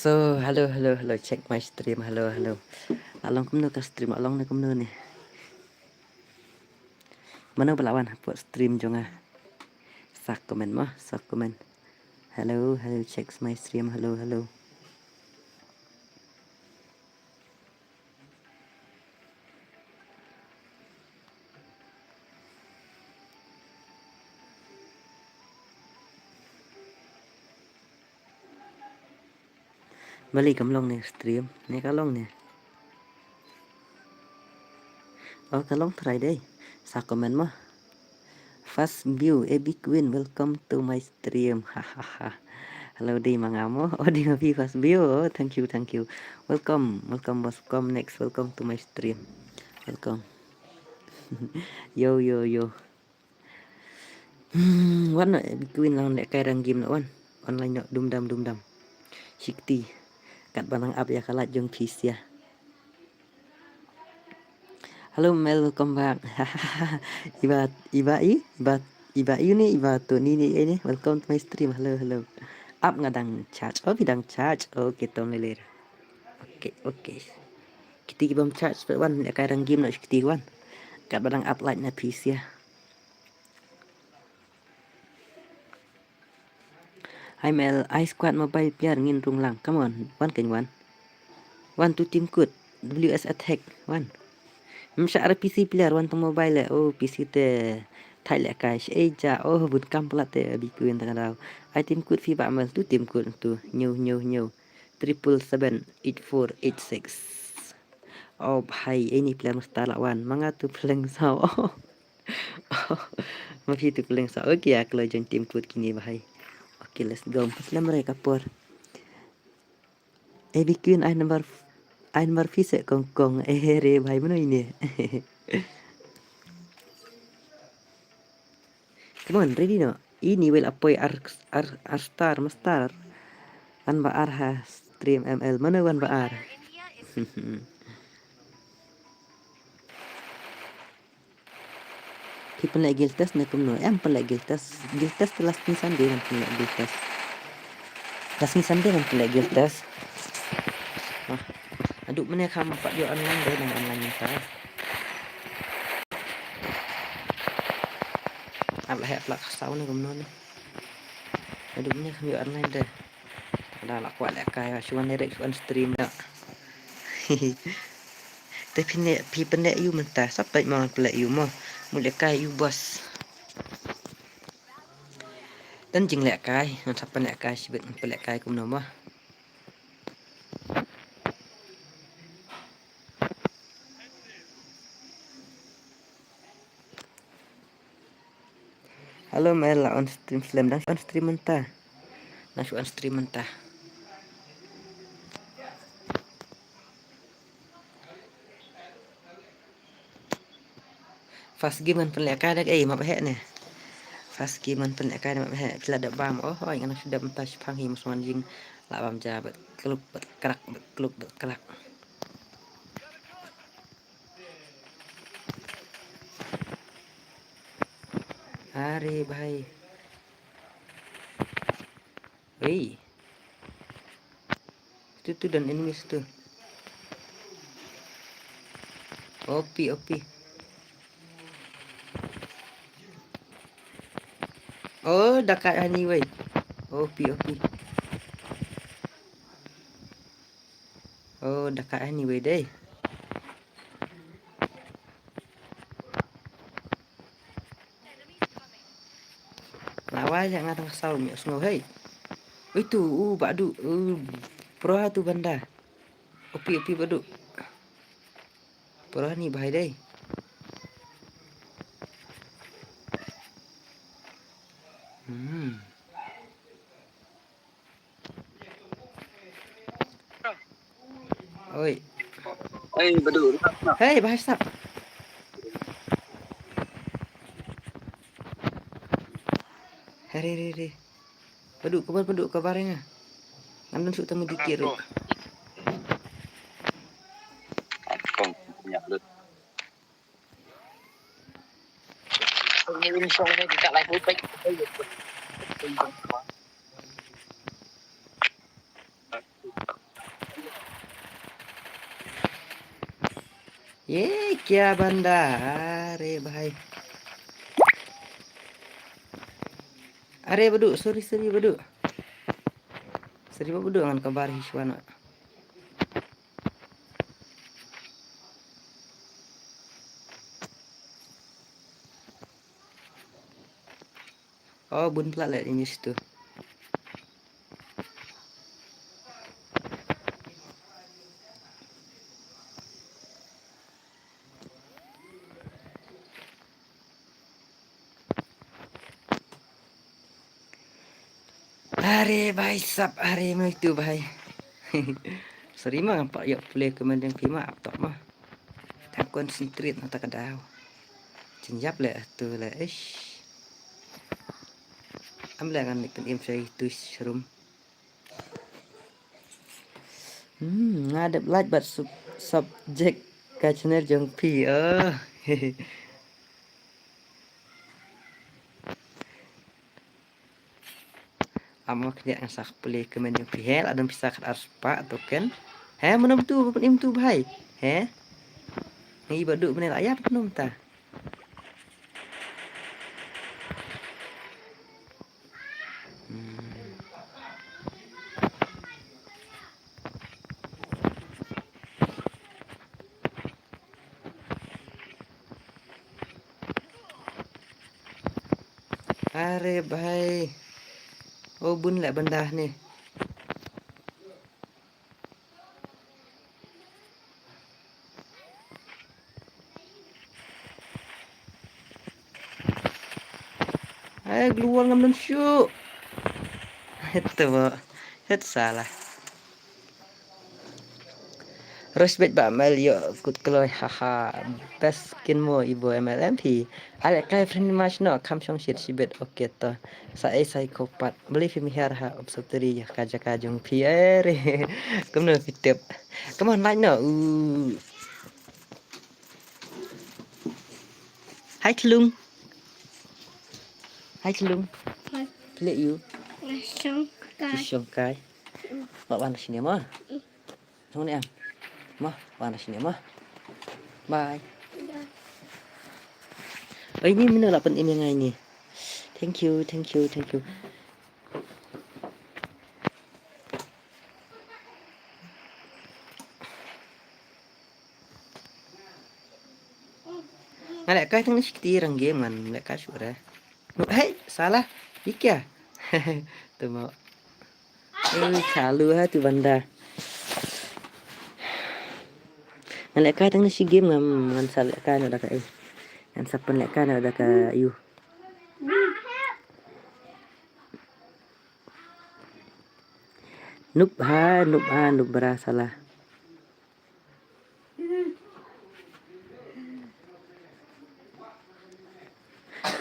So, halo, check my stream, halo. Along kumno ka stream, along na kumno ni. Mana belawan buat stream jonga. Sak komen mah, sak komen. Halo, check my stream, halo. Balik kamlong ni stream, ni kalong ni. Oh, kalong try deh. Sak komen mah. Fast view, Ebi Queen, welcome to my stream. Hahaha. Hello di mangamo. Oh di ngapi fast view. Oh, thank you. Welcome next. Welcome to my stream. Welcome. Yo. Wan Ebi Queen lang nek kay rang game na wan. Online na dum dam. Shikti. Kat banang ab ya kalat jong peace ya. Halo Mel, welcome back. Iba ini tu ini welcome to my stream. Halo. Up ngadang charge. Oh bidang charge. Oh kita mulai. Oke. Kita kibam charge per wan ya kadang game nak kita wan. Kat badang up light na piece ya. Hi Mel, I squad mobile piar ngin rung lang. Come on, wan kan wan. One to team good. WS attack wan. Masa PC player wan to mobile oh PC te thay lẹ cái ja oh bút cam plat te bị quyền thằng nào I team good phi bạn mà tu team good tu nhiều 7778486 oh bhai ini player mesti lawan manga tu playing sao mà phi tu playing sao okay ya kalau join team good kini bhai okay let's go pasal mereka por Ebi Queen I number phi kong re bhai mana ini Come on, ready no? Ini will apoy ar star. Wan ba arha stream ML. Mana wan ba ar? Kita nak giltas na kumno. Em pala giltas. Giltas telas ni sande nan pala giltas. Last ni sande nan pala giltas. Aduk mana kam pak yo online deh nang online ta. Ablah hek plak sau na kumno ni. Aduk mana kam yo online deh. Dah lah kuat lek kai chuan direct chuan stream dah. Tapi nek pi pendek you mentah sampai mau pelak you mah mulai kai you bos. Dan jing lek kai non sampai lek kai sibet pelak kai kum no mah. Halo Mel on stream slam dan on stream mentah. Nah on stream mentah. Fast game kan pelak kai dak map hek ne. Fast game kan pelak kai map hek pila dak bam oh yang sudah mentah pang hi musman jing la bam jabat klub kerak. Hari bhai. Hei. Itu dan enemies tu. OP. Oh, dekat ni wei. OP. Oh, dekat ni wei deh. Lawa jangan tengah sau mi snow hei. Itu badu pro tu banda. OP badu. Pro ni bahai deh. Oi. Hey, badu. Hei, bahai stop. Hei. Peduk kabarnya. Andan su tamu dikir. Không, nhận được. Như xong đây thì lại hối bích. ये क्या बंदा, अरे भाई, अरे beduk, sorry beduk, beduk dengan kabar hiswana. Oh bun pula lihat ini situ. अरे भाई साहब, अरे मैं itu भाई. Sorry mah pak ya play kemudian pima aptok mah. Tak konsentrate mata kadau. Cenjap le tu le ish. Ambil kan ikan im saya itu serum. Ngadep light but subject kacener jong pi. Amo kaya ang sak play kemudian pi hel adam pisak arus pak tu kan. He menum tu im tu bhai. He. Ni baduk bener ayat penum ta. अरे भाई, oh bun lại benda nih. Ayo keluar ngambil syuk. Itu Pak. Itu salah. Respect Pak Mel yo kut keloy haha. Best skin mo ibu MLMP. Alek kai friend mas no kam song shit sibet oke to. Saya psikopat. Beli film here ha observatory ya kaja kajong Pierre. Kamu no fitep. Come on like no. Hai Klung. Hai Klung. Hai. Play you. Songkai. Songkai. Mak mana sini mah? Tunggu ni am. Mah, mana sini mah? Bye. Oh ini mana lah penting yang ini. Thank you. Ngalek kai tang sikti rang game man, lek ka syura. Hei, salah. Ikya. Tu mau. Chalu ha tu banda. Ngalek kai tang si game ngam ngan salek kai ada ka ai. Ngan sapen lek kai ada ka you. Nup berasalah.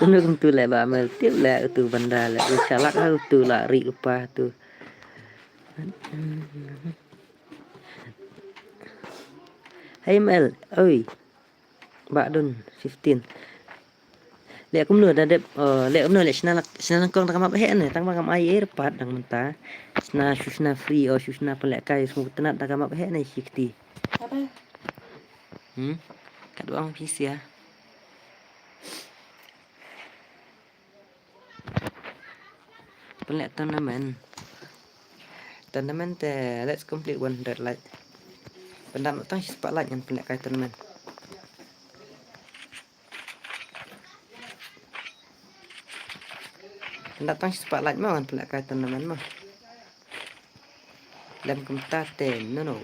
Unung tu le ba mel tiap le tu banda le salak ha tu lari upah tu. Hey Mel, oi. Bak dun 15. Lek aku menurut ada lek menurut lek sina kong tang map he ne tang makam air pat dang menta. Sina free o sina pelek kai semua tenat tang map he ne 60. Apa? Kat doang PC ya. Pelek tournament let's complete 100 light. Pendam tang spotlight yang pelek kai tournament. Datang spotlight mah kan pelak kai tournament mah. Dalam komputer no.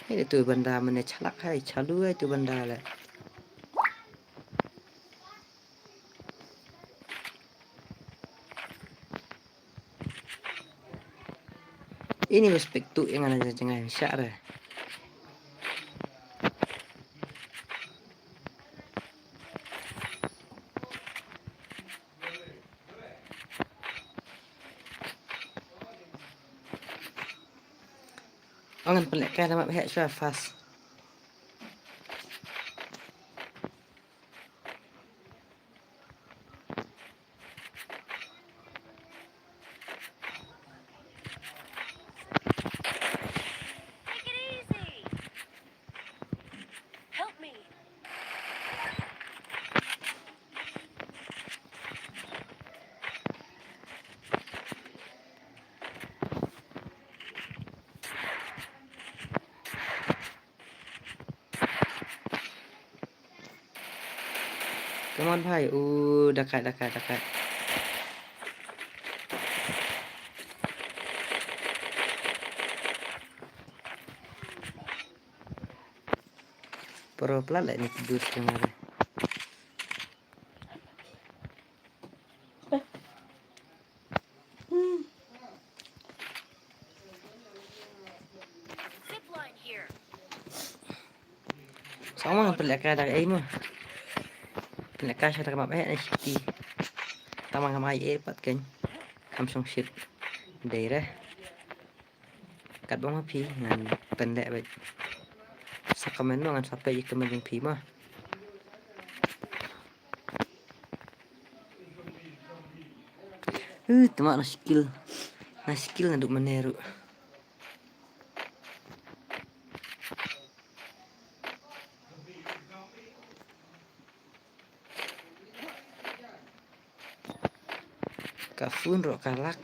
Ini tu benda mana calak hai calu hai tu benda lah. Ini respect tu yang ada jangan syar. Angan pelak kai nama hek syar fast. Come on bhai. Dekat. Pelan lah ini tidur setengah deh. Sama pelak ada ai mah. Pelak saya tak mabeh ai siti. Tamang mai pat kan. Kam song shit. Daerah. Kat bang pi ngan pendek baik. Sakamen ngan sampai ke menjeng pi mah. Temak na skill. Na skill na duk meneru. Kafun ro kalak.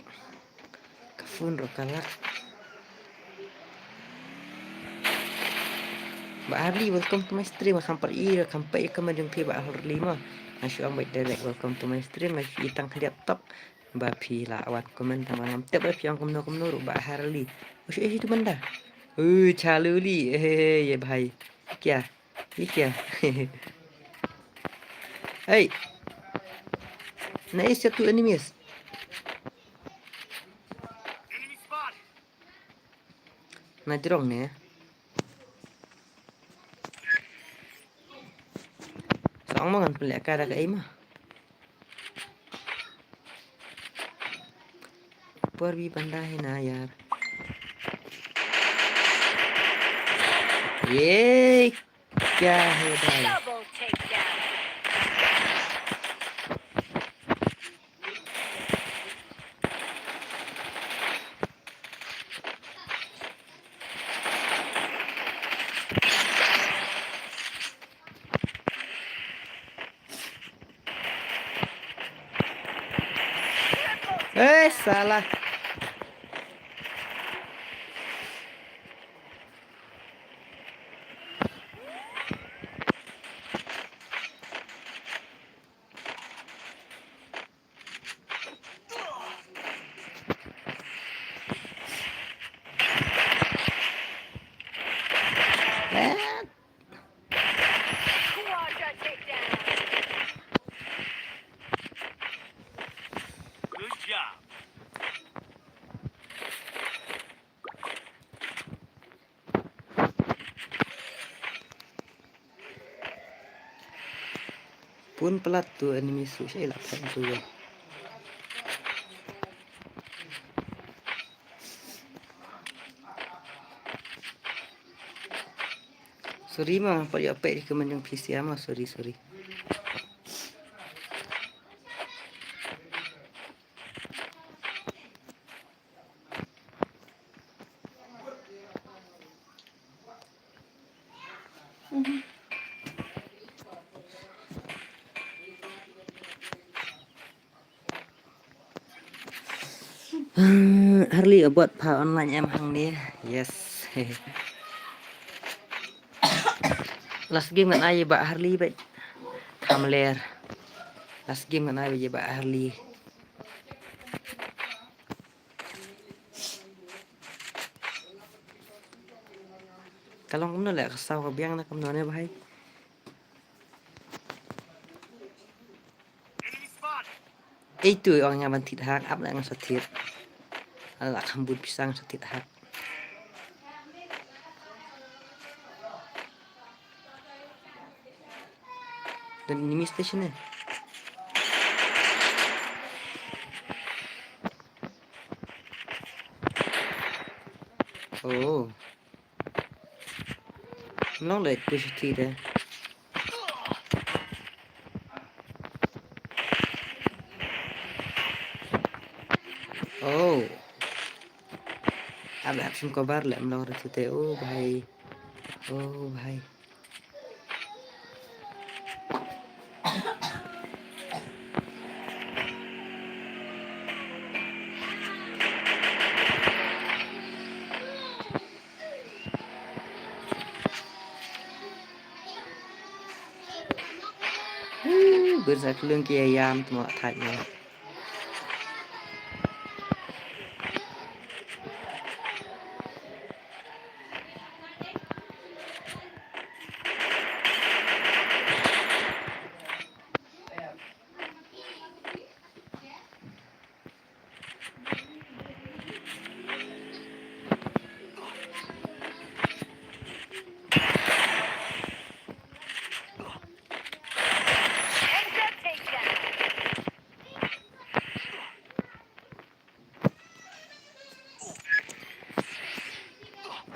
Mbak Harley, welcome to my stream. Sampai ke menjeng pi Mbak Harley mah. Masih ang baik direct welcome to my stream. Masih itang laptop. Mbak pi lawat komen tamang tep pi ang kumno Mbak Harley. Masih itu benda. चालू ली ये भाई क्या ये क्या hey nice satu enemies najrong nih soang mangan pelak kada ka ima पर भी बंदा है ना यार ये क्या है भाई salah pun pelat tuh enemy saya lakukan tuh ya. Sorry mah, pak ya pek di kemenjang PC mah sorry. Harley buat pa online em hang dia. Yes. Last game kan aja Mbak Harley baik. Kamler. Last game kan aja Mbak Harley. Kalau kamu nak kesau ke biang nak kamu nak bahai. Itu orangnya bantit hak up dengan setir. Alah kambut pisang setir hak. Dan ini stationnya. Oh. Nó lại cứ setir deh. Oh. अब एक्शन को बार ले हम लोग रहे थे ओ भाई Bersak lương kia yam tụi mọi thạch này.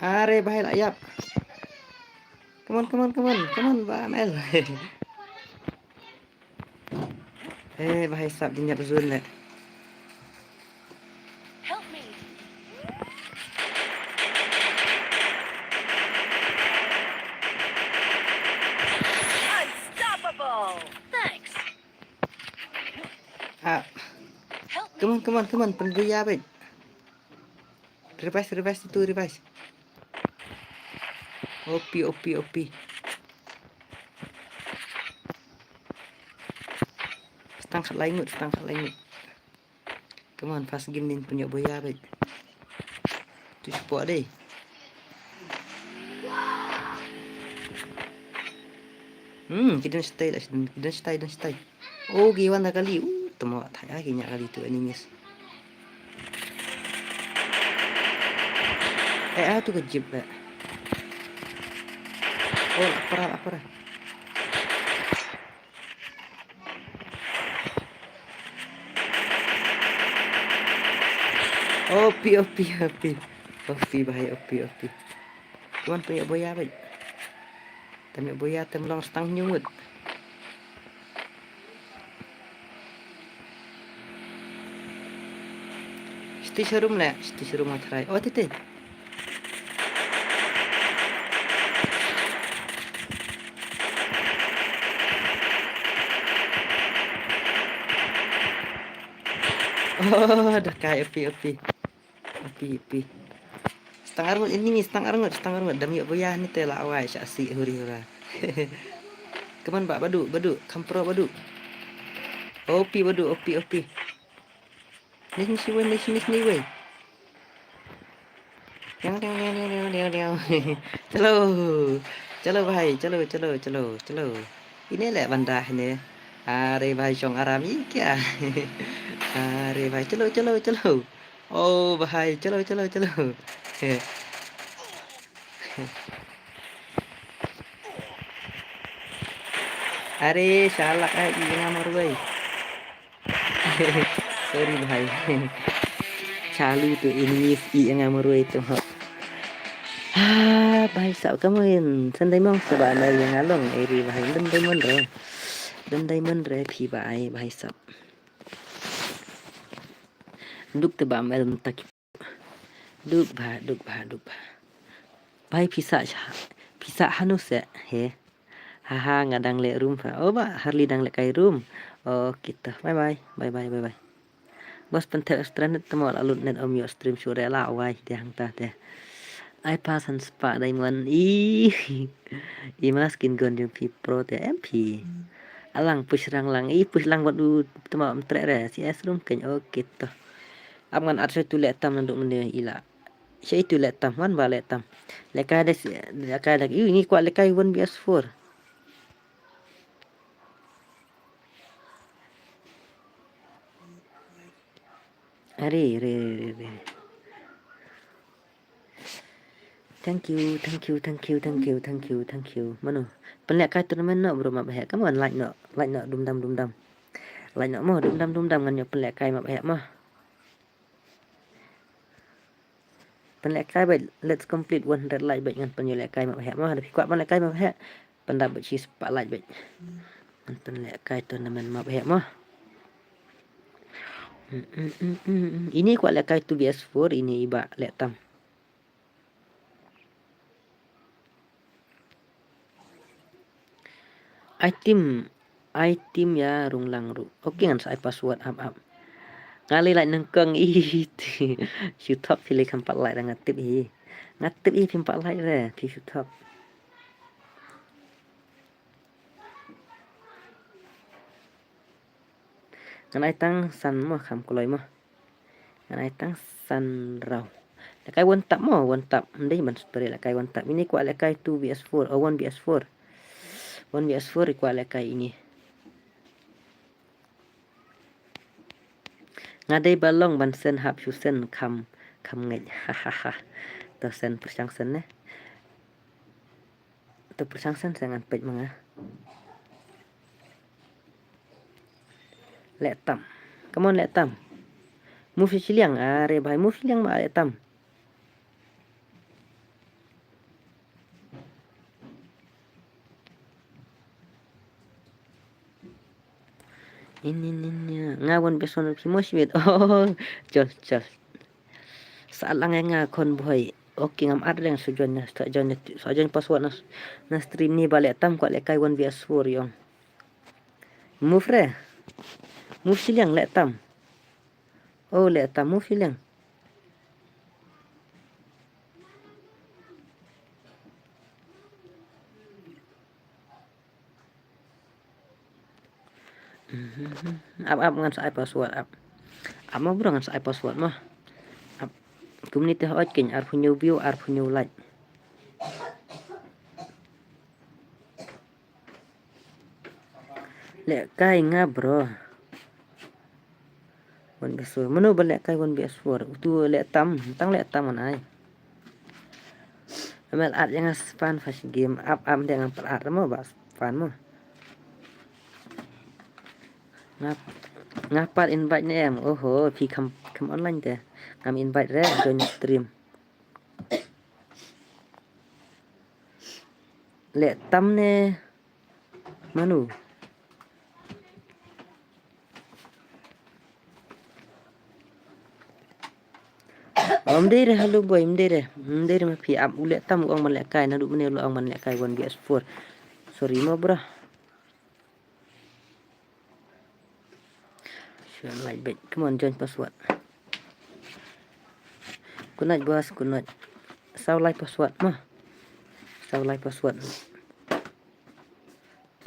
Are bahaya lah yap. Come on, Ba Mel. Bahaya sap dinyak zone leh. Help me. Unstoppable. Thanks. Ah, Help me. come on, penggaya baik. Revive itu revive. OP. Setang kat lain. Come on, fast game ni punya boya baik. Tu support deh. Kita stay. Oh, giwan dah kali. Temu tak lagi nyak kali tu animes. Tu kejip lah. Oh, lapar. OP. Bahaya OP. Tuan punya boya baik. Tanya boya temlong setang nyumut. Stage room matrai. Oh, tete. Oh, dah kaya OP. Setengah arngut. Dami boya ni telah awai syasi huri-hura. Keman Pak badu. Kampro badu. OP badu. Ni weh. Yang. Chalo bhai, chalo. Ini leh banda ni. Are bhai chong arami kya? Are bhai chalo. Oh bhai, chalo. Are salah yang amar bhai. Sorry bhai. Chalu tu ini yang amar bhai tu. Bahaya sao kamu sandai mong sebab ada yang along eri bahaya dan diamond re phi bahaya sao duk te ba mel tak duk ba bahaya pisa hanus he haha ngadang le room fa oh ba harli dang le kai room oh kita bye bos pentek stranet temol alut net om yo stream sure la wai dia hang ta dia ai pass han spa diamond mas kin gon yung pro te mp alang push lang wat du tama tre re si room ken okay to amgan atse tu le tam nduk mende ila sei tu le tam wan ba le tam le ka da ini kwa le kai 1vs4 are re Thank you. Mana? Pelak kai tournament nak bro mak bahak. Kamu like nak dum dam. Like nak mah dum dam ngan yo pelak kai mak bahak mah. Pelak kai baik let's complete 100 like baik ngan pelak kai mak bahak mah. Tapi kuat pelak kai mak bahak. Pandai baik cheese 4 like baik. Ngan pelak kai tournament mak bahak mah. Ini kuat lek kai tu BS4 ini iba lek tam. Item ya rung lang ru. Okey kan saya password up. Ngali like nengkeng YouTube pilih 4 like dah ngatip Ngatip 4 like dah di YouTube. Ngan ai tang san mo kham koloi mo. Ngan ai tang san rau. Lekai one tap mo, one tap. Ndai ban spray lekai one tap. Ini kuat lekai 2vs4 or 1vs4. 1vs4 kuat lekai ini. Ngadai balong ban sen hap shu sen kham ngej. Hahaha. To sen persang sen ne. To persang sen sangat pej manga. Lek tam. Come on lek tam. Move siliang are bahai move siliang ma lek tam. Ini ngawan beson semua sibet. Oh, jol. Saat lang nga kon boy. Okay ngam ad lang sujonnya password na stream ni balik tam ko lek kai 1vs4 yong. Move re. Move siliang lek tam. Oh, lek tam move siliang. Up ngan sai password up. Ama bro ngan sai password mah. Up. Community hot kin ar punya view ar punya like. Lek kai nga bro. Wan beso. Mano balek kai 1vs4. Tu lek tam, tang lek tam an ai. Amal art yang span fast game up dengan per art mo bas fan mo. Ngapal invite ni em. Oh, pi come online te. Ngam invite re join stream. Lek tam ne manu. Mdere halo boy mdere ma pi up ulek tam ong man lek kai na du mene lo ong man lek kai 1vs4. Sorry mo bro. Like back. Come on, join password. Kunat bos, kunat. Sao like password mah. Sao like password.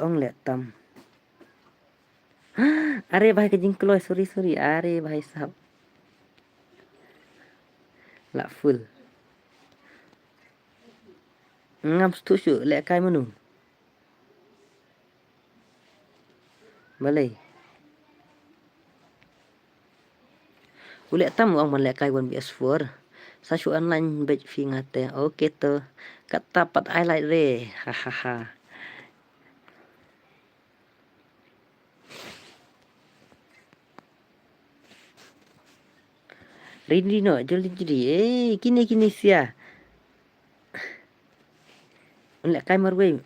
Ong lek tam. Are bahai kejing kloy, sorry. Are bahai sahab. Lak full. Ngam setuju lek kai menu. Balai. Ulek tam ong man lek kai 1vs4. Sasu online batch fi ngate. Okay to. Kata pat highlight re. Hahaha. Ready no, jolly jadi. Kini sia. Ulek kai marway.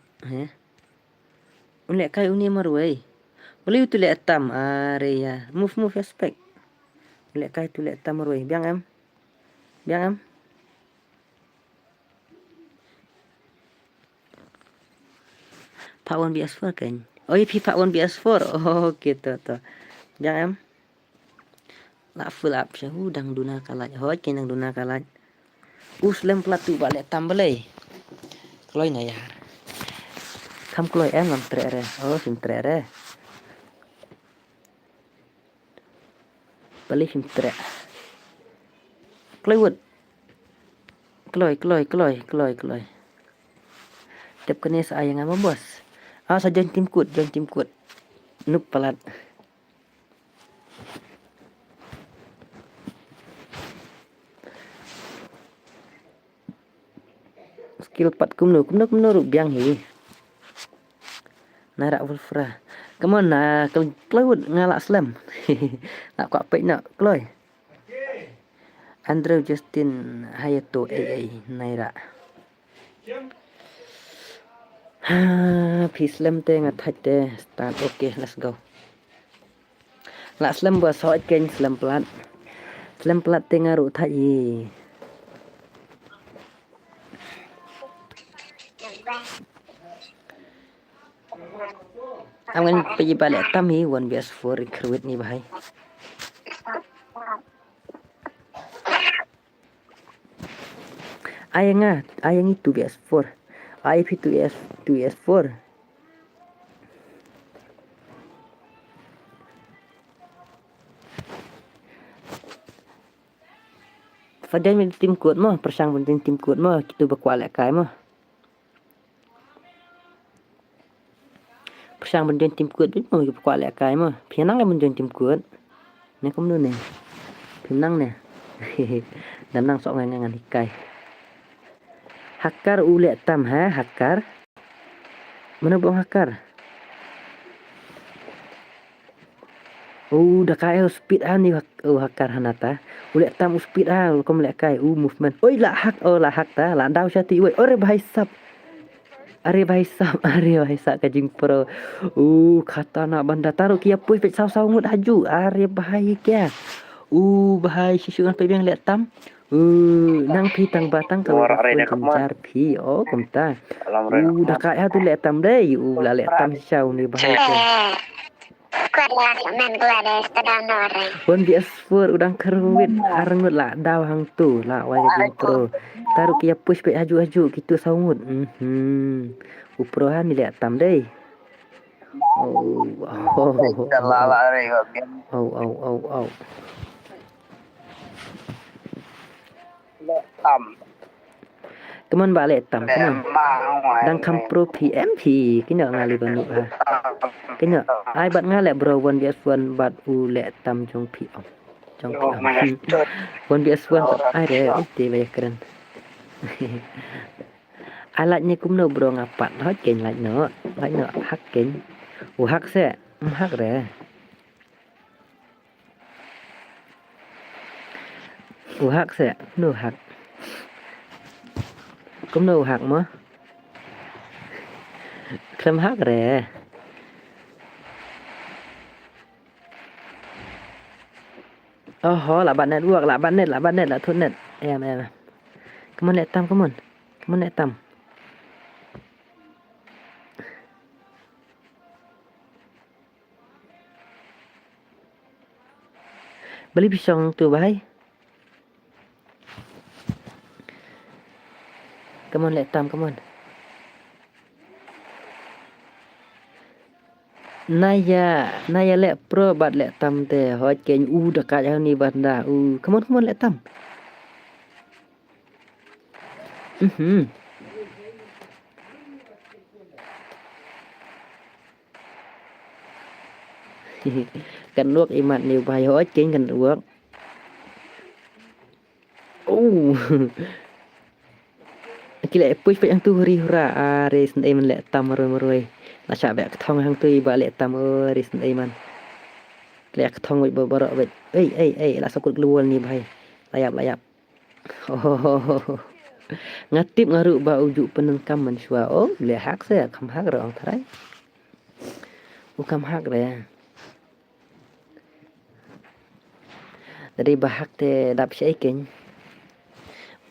Ulek kai uni marway. Boleh tu lek tam are ya. Move aspect. Lek kai tu lek tam marway. Biang em. Pak 1vs4 kan. Oh, iya Pak 1vs4. Oh, gitu to. Biang em. Lak full up sya dang duna kalat. Hoi kenang duna kalat. Slam pelatu balik tambelai. Kloy na ya. Kam kloy em ngam tre. Oh, sim tre. Balik sim tre. Kloy wood. Kloy. Tep kene sa ayang ama bos. Sa join tim kut. Nup pelat. Skill 4 kumno ruk biang hi. Narak Wolfra. Come on Cloud ngalak slam. Nak kuat pek nak Kloy. Andrew Justin Hayato AA Naira. Pi slam te ngathaj te start. Okay, let's go. Lak slam buat soat ken slam plat. Slam plat te ngaru thaj hi. Aman pergi balik tam hi 1vs4 recruit ni bahai. Ayang itu 2vs4. IP 2vs4. saja tim kuat mah persang penting tim kuat mah kita berkuat lek kai mah persang penting tim kuat biết mah berkuat lek kai mah phía nang là penting tim kuat nè không luôn nè phía nang nè đam nang sok ngan hikai hakar u lek tam ha hakar mana bong hakar dah kai speed ni hakar hanata ulek tam speed kom lek kai movement oi la hak ta la dau syati oi ore bahai sap are bahai sap kajing pro kata nak banda taruh kia pui pet sau ngut haju are bahai kia bahai sisungan pe beng lek tam nang pi tang batang kalau kencar pi komta dah kai tu lek tam dei la lek tam sau ni bahai kia Wan bias fur udang kerwit arengut lah daw hang tu lah wai kajing pro taruh kia push pe haju gitu saungut uprohan ni lek tam dei Tam. Keman balik tam keman dang kam pro PMP kena ngali banu ha kena ai bat ngalek bro wan bias wan bat u lek tam jong pi wan bias wan ai re te bay keren alatnya kumno bro ngapat hot ken lak no hak ken hak se hak re hak se no hak cũng đâu hạt mà khăm hát rè là bạn network là bạn net là thôn net em come on let tam beli pisang tu bahai come on let tam come on naya let pro bat let tam te hoi ken dekat yang ni banda come on let tam kan luộc imat ni bai hoi ken kan luộc kila push pe yang tu hura res ndai man lek tam roi la cha bek thong hang tu ba lek tam res ndai man lek thong oi ba ro bet ei la sakut luol ni bhai layap ngatip ngaru ba ujuk penengkam man shwa le hak se kam hak rong thrai kam hak re dari bahak te dap syai ken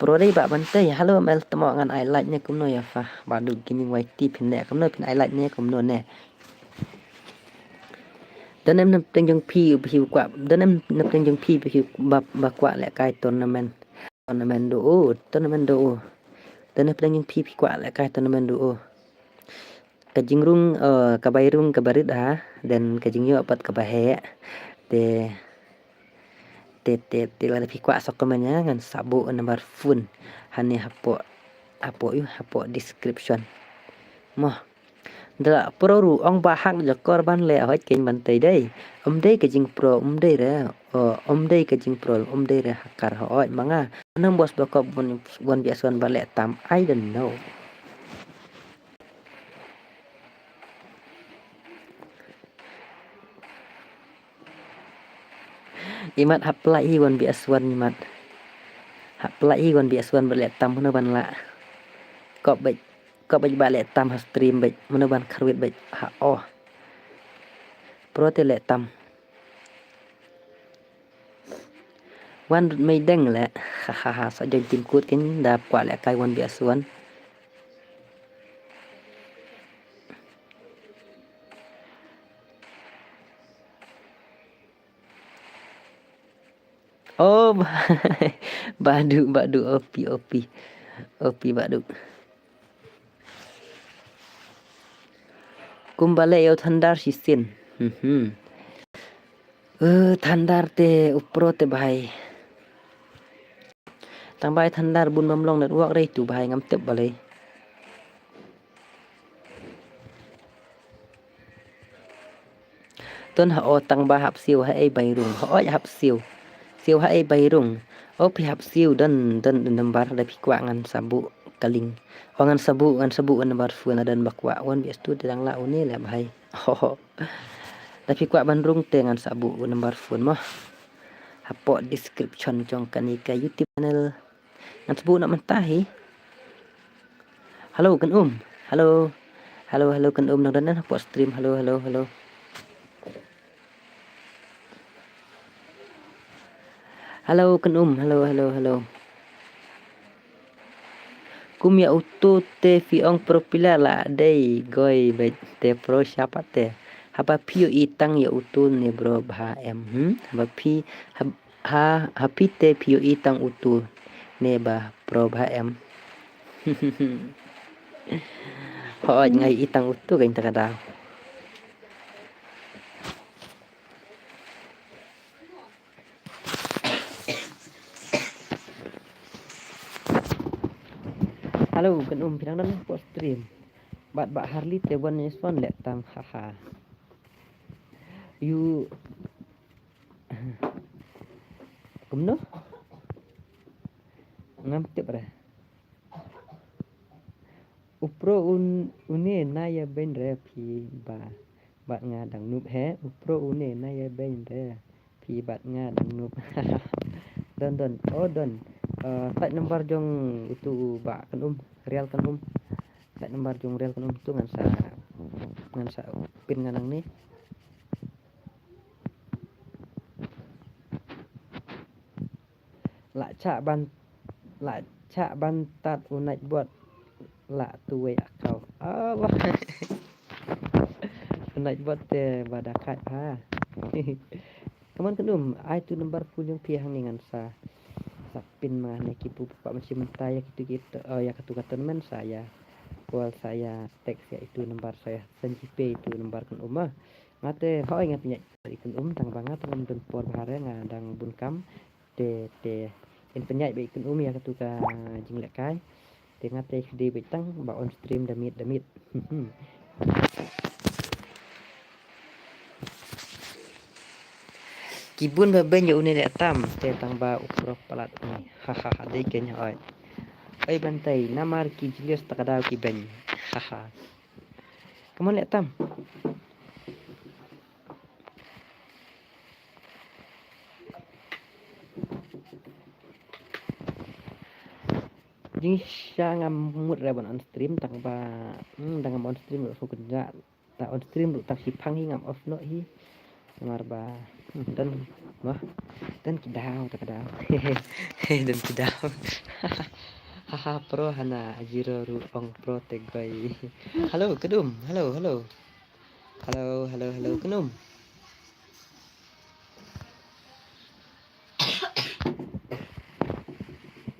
pro đây bạn vấn tây hello mel tamo ngan ai like nya kumno ya fa badu gini wai ti pin ne kumno pin ai like nya kumno ne dan em nap teng jong pi kwa dan em nap teng jong pi ba kwa le kai tournament do dan em teng jong pi kwa le kai tournament do kajing rung kabai rung kabarit ha dan kajing yo pat kabahe te la pikwa sokomennya ngan sabu nomor phone hani hapo description moh da pro ru ong bahak jo korban le hoi ken bantai dei dei kajing pro dei re dei kajing pro dei re hakar hoi manga nang bos bakop bon biason bale tam I don't know imat apply wan biaswan imat apply wan biaswan berlet tam mana ban la kop bai balik tam stream bai mana ban kharwit bai pro te let tam wan mai deng la sa jeng tim kut ken dap kwa le kai wan biaswan badu opi badu kumbale yo thandar sisin thandar te upro te bhai tang bai thandar bun mamlong net wak rei tu bai ngam tep balai ton ha o tang ba hap siu ha ei bai rung ha oi hap siu ha ei bai rung o pi hap siu dan nambar da pi kwa ngan sabu kaling o ngan sabu nambar fu na dan bakwa wan bi stu dang la une le bai ho da pi kwa ban rung te ngan sabu nambar fu mo hapo description jong kanika YouTube channel ngan sabu nak mentahi halo kan halo kan nang dan hapo stream halo halo kan halo kum ya utu te fiong propila la dei goi be te pro siapa te haba piu itang ya utu ne bro bha em haba pi hapi te piu itang utu ne ba pro bha em ho ngai itang utu gain ta kada halo kan pinang dan po stream bat Harley te wan respon le tam haha you kumno ngam te bara upro une na ya ben re pi ba nga dang nup he upro une na ya ben re pi bat nga dang nup don flight number jong itu ba kan real kan flight number jong real kan tu ngan sa pin nganang ni la cha bantat unai buat la tuwe akau Allah unai buat te badakat ha kaman kan ai tu number full yang piang dengan sa pin mah ne kipu pak masih mentaya gitu ya kata men saya kual saya teks ya itu nomor saya senjipe itu nomor kan mah ngate hoi ngat nya ikun tang banget teman dan por bahare ngadang bunkam te in penyai be ikun ya katuka jing lekai te ngate di betang ba on stream damit kibun ba ben ya une le tam te tang ba ukro palat ni hahaha dei kenya oi ai bantai namar ki Julius takada ki ben haha kamu le tam jing ngam mut rabon on stream tang ba dang on stream ro kerja ta on stream ro tak sipang hi ngam off no hi ngar ba dan mah dan kidau takada dan kidau haha pro hana jiro ru ong pro tegoi halo kedum halo kedum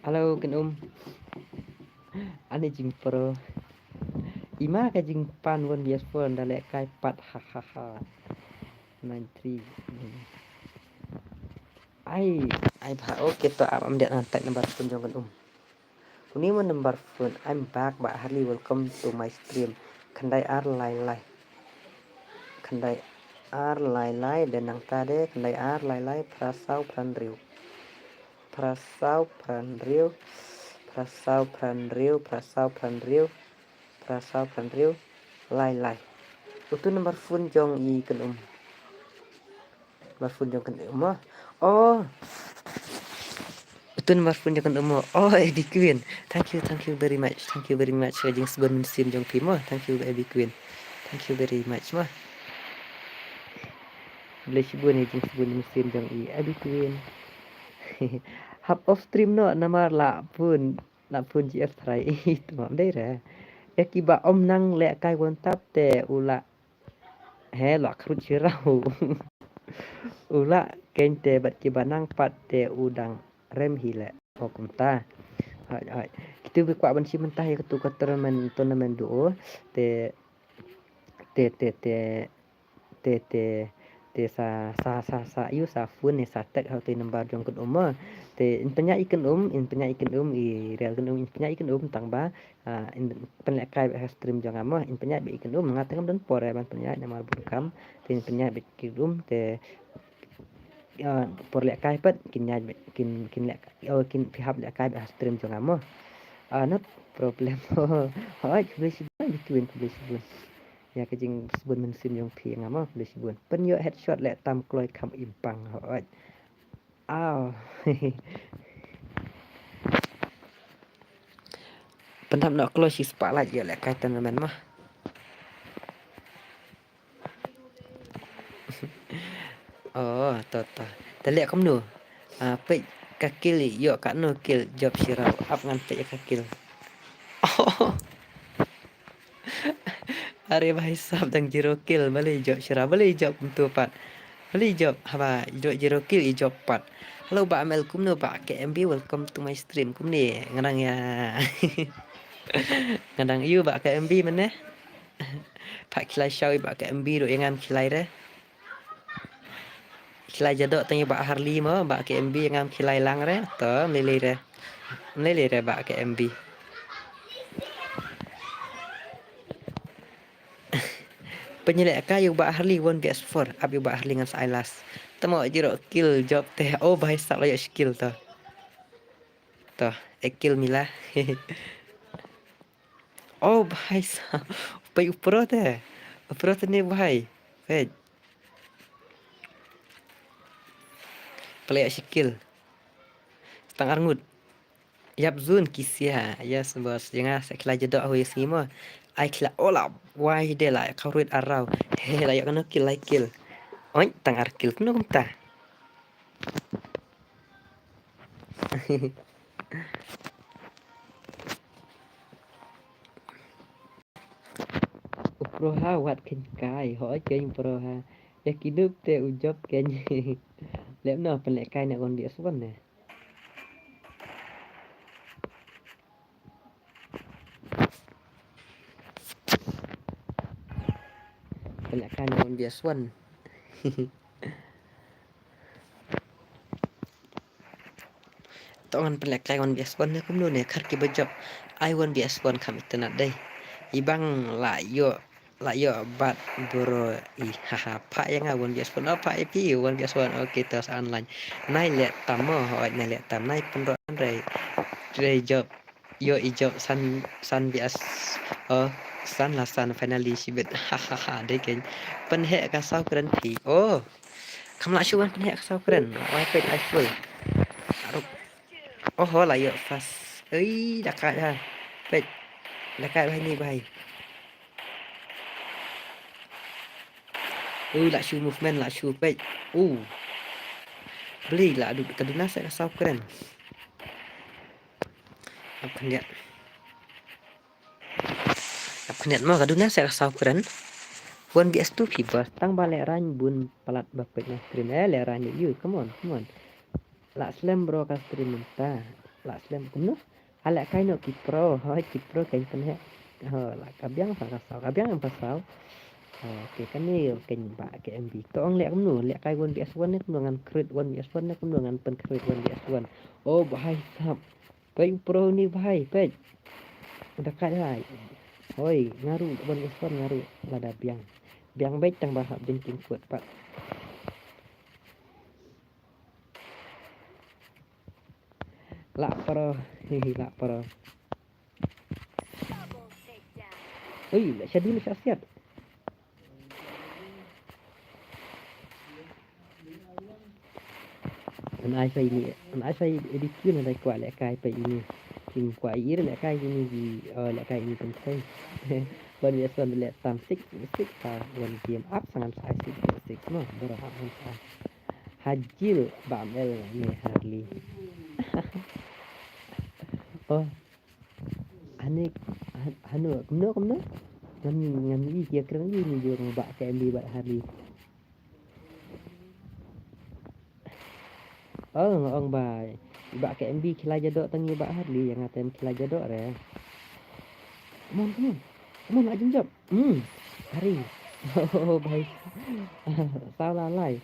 halo kedum ane jing pro ima ka jing pan won bias pon dale kai pat hahaha 93 ai bha oke to am dia nantai nomor pun jong Kuni mo number phone. I'm back, but Harley. Welcome to my stream. Kandai ar lai. Kandai ar lai dan nang tade kandai ar lai prasau pranriu lai. Itu number phone jong I kan Number phone jong kan oh. Itu nomor pun jangan oh Abby Queen thank you very much kajing sebelum sim jong pimo thank you Abby Queen thank you very much mah boleh sibun jing sebelum sim jong Abby Queen hub off stream no nama la pun GF try itu mam dai ra ya kiba om nang le kai won tap te ula he la krut chirau ula kente bat kiba nang pat te udang rem hile hukum ta hai kita buka bansi mentah ya ketu tournament duo te te sa yu sa fun ne sa tek hau te nambar jong kun te in penya ikan i real kun in penya ikan tang ba in penya kai ba stream jong amo in penya be ikan ngatam don pore ban penya namar burkam te in penya be ikan te por lek kai pat kin lek kin pihap lek kai ba stream jong amo not problem hỏi boleh sibun between boleh sibun ya kejing sibun mensin yang pi ngamo boleh sibun pen yo headshot lek tam kloi kam impang hỏi aw pentam nak kloi si spotlight yo lek kaitan men mah oh to lek kam nu pe kakil yo kak no kill job sirau up ngan pe kakil oh Are भाई साहब दंग zero kill balik job syirah balik job untuk pat balik job haba job zero kill job pat hello ba amel kum no ba KMB welcome to my stream kum ni ngadang ya ngadang you ba KMB mana pak kilai show ba KMB do yang am kilai re kilai jadok tanya ba Harley mo ba KMB yang am kilai lang re to lele re ba KMB penyelek kayu ba Harley 1vs4 up ba Harley dengan Silas temo jiro kill job teh oh bahai sak layak skill to kill mila oh bahai sak pai pro teh ni bahai fed layak skill tang arngut yap zun kisia yes bos jangan sekla jedok hui simo ai kila ola why de la kaurit arau he layak kena kill oi tang ar kill kuno kumta Proha wat ken kai hỏi ken proha ya kidup te ujob ken lem no pen lek kai nak on dia suan ne pen lek kai nak on dia suan tongan pelak kai on biaswan ne kum ne khar ki bajab ai won biaswan kam itna dai ibang la yo bat boro I haha pa yang awon biaswan apa ipi won biaswan oke tos online nai le tamo ho nai le tam nai pendro re job yo I job san bias san la san finally sibet haha dai ken pen he ka sau kren pi oh kam la chuan pen he ka sau kren wai pe ai full oh là vậy fast ấy đặt lại ha vậy đặt lại hay ni bài lại shoe movement lại shoe vậy beli lah aduh kaduna saya kasau keren apa niat mau kaduna saya kasau keren buan bias tu fibas tang balik ran bun palat bapet na stream le ran you come on la slam bro ka stream ta la slam kumno ala kai no ki pro kai pen he la kabyang sa kasau kabyang ang pasau oke kan ni ken ba ke MB to ang lek kumno lek kai won bias wan ne kumno ngan crit wan bias wan ne kumno ngan pen crit wan bias wan oh bahai sap kai pro ni bahai pe dekat hai hoi ngaru wan bias wan ngaru lada biang baik tang bahap binting kuat pak lak pro oi lek syadul siap an ai sai edit na dai kwa lek kai pe ini kin kwa ir lek kai ini di lek kai ini pentingวันนี้ส่วนเลท36ta one game up sangat saya 66 no berapa angka hajil bamel ni Harley oh anik hanu kumno ngan ni dia keren ni dia ngobak ke MB bat Harley oh ngong bai bak ke MB kila jadok tangi bak Harley yang atem kila jadok re come on nak jenjap hari Oh, baik. Sao lalai.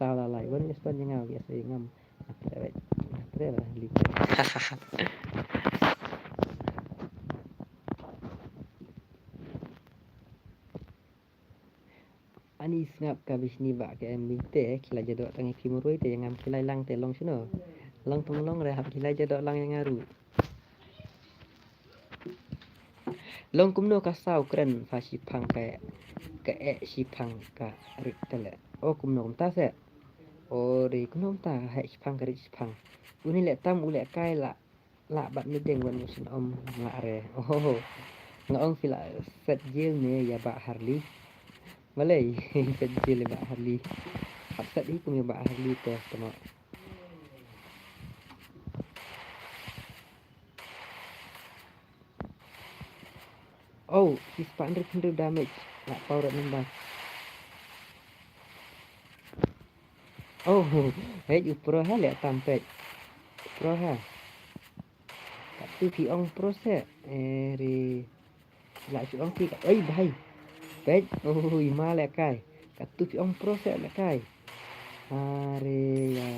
Sao lalai. Wan respon yang ngau biasa ngam. Apa lah li. Ani ngap kabis ni ba ke MB te kila jadok tangi kimurui te yang ngam kilai lang te long sino. Long tong long rehap kilai jadok lang yang ngaru. Long kumno ka sau kren fa shipang ka shipang ka rik tele. Oh kumno kum ta se. Oh ri kumno ta ha shipang ka rik shipang. Uni le tam ule kai la bat ni deng wan musin om nga re. Oh nga ong fila set jil ne ya ba harli. Malay set jil ba harli. Hap set i kum ya ba harli te tama. Oh, he's 400 damage. Nak power nambah. Oh, hei pro ha lihat tampet. Pro ha. Kat tu pi ong pro se. Ri la chu ong pi. Oi bahai. Pet. Oh, ima le kai. Kat tu pi ong pro se le kai. Are ya.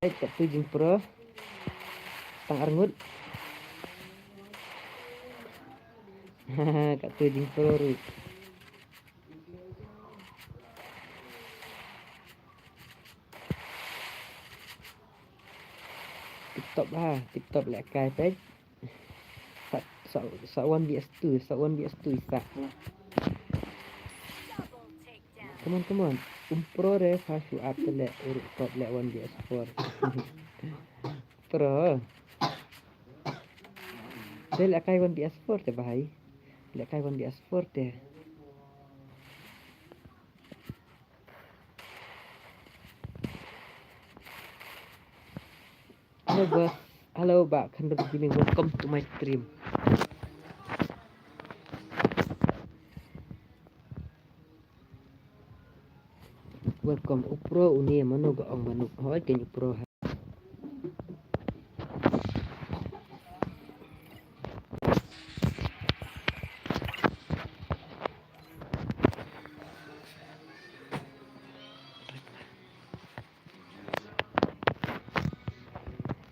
Kat tu jing pro. Tang arngut. Kat tu jing pro ru. TikTok le kai pet. Sa 1vs2, sa 1vs2 isa. Double takedown. Come on. Pro re fast up le urut top le 1vs4. Pro. Dia le kai 1vs4 te bahai. Le kai 1vs4 te. Hello bos. Hello Pak Khandor Gaming. Welcome to my stream. Welcome upro uni manu ga ong manu. Hoi ken upro.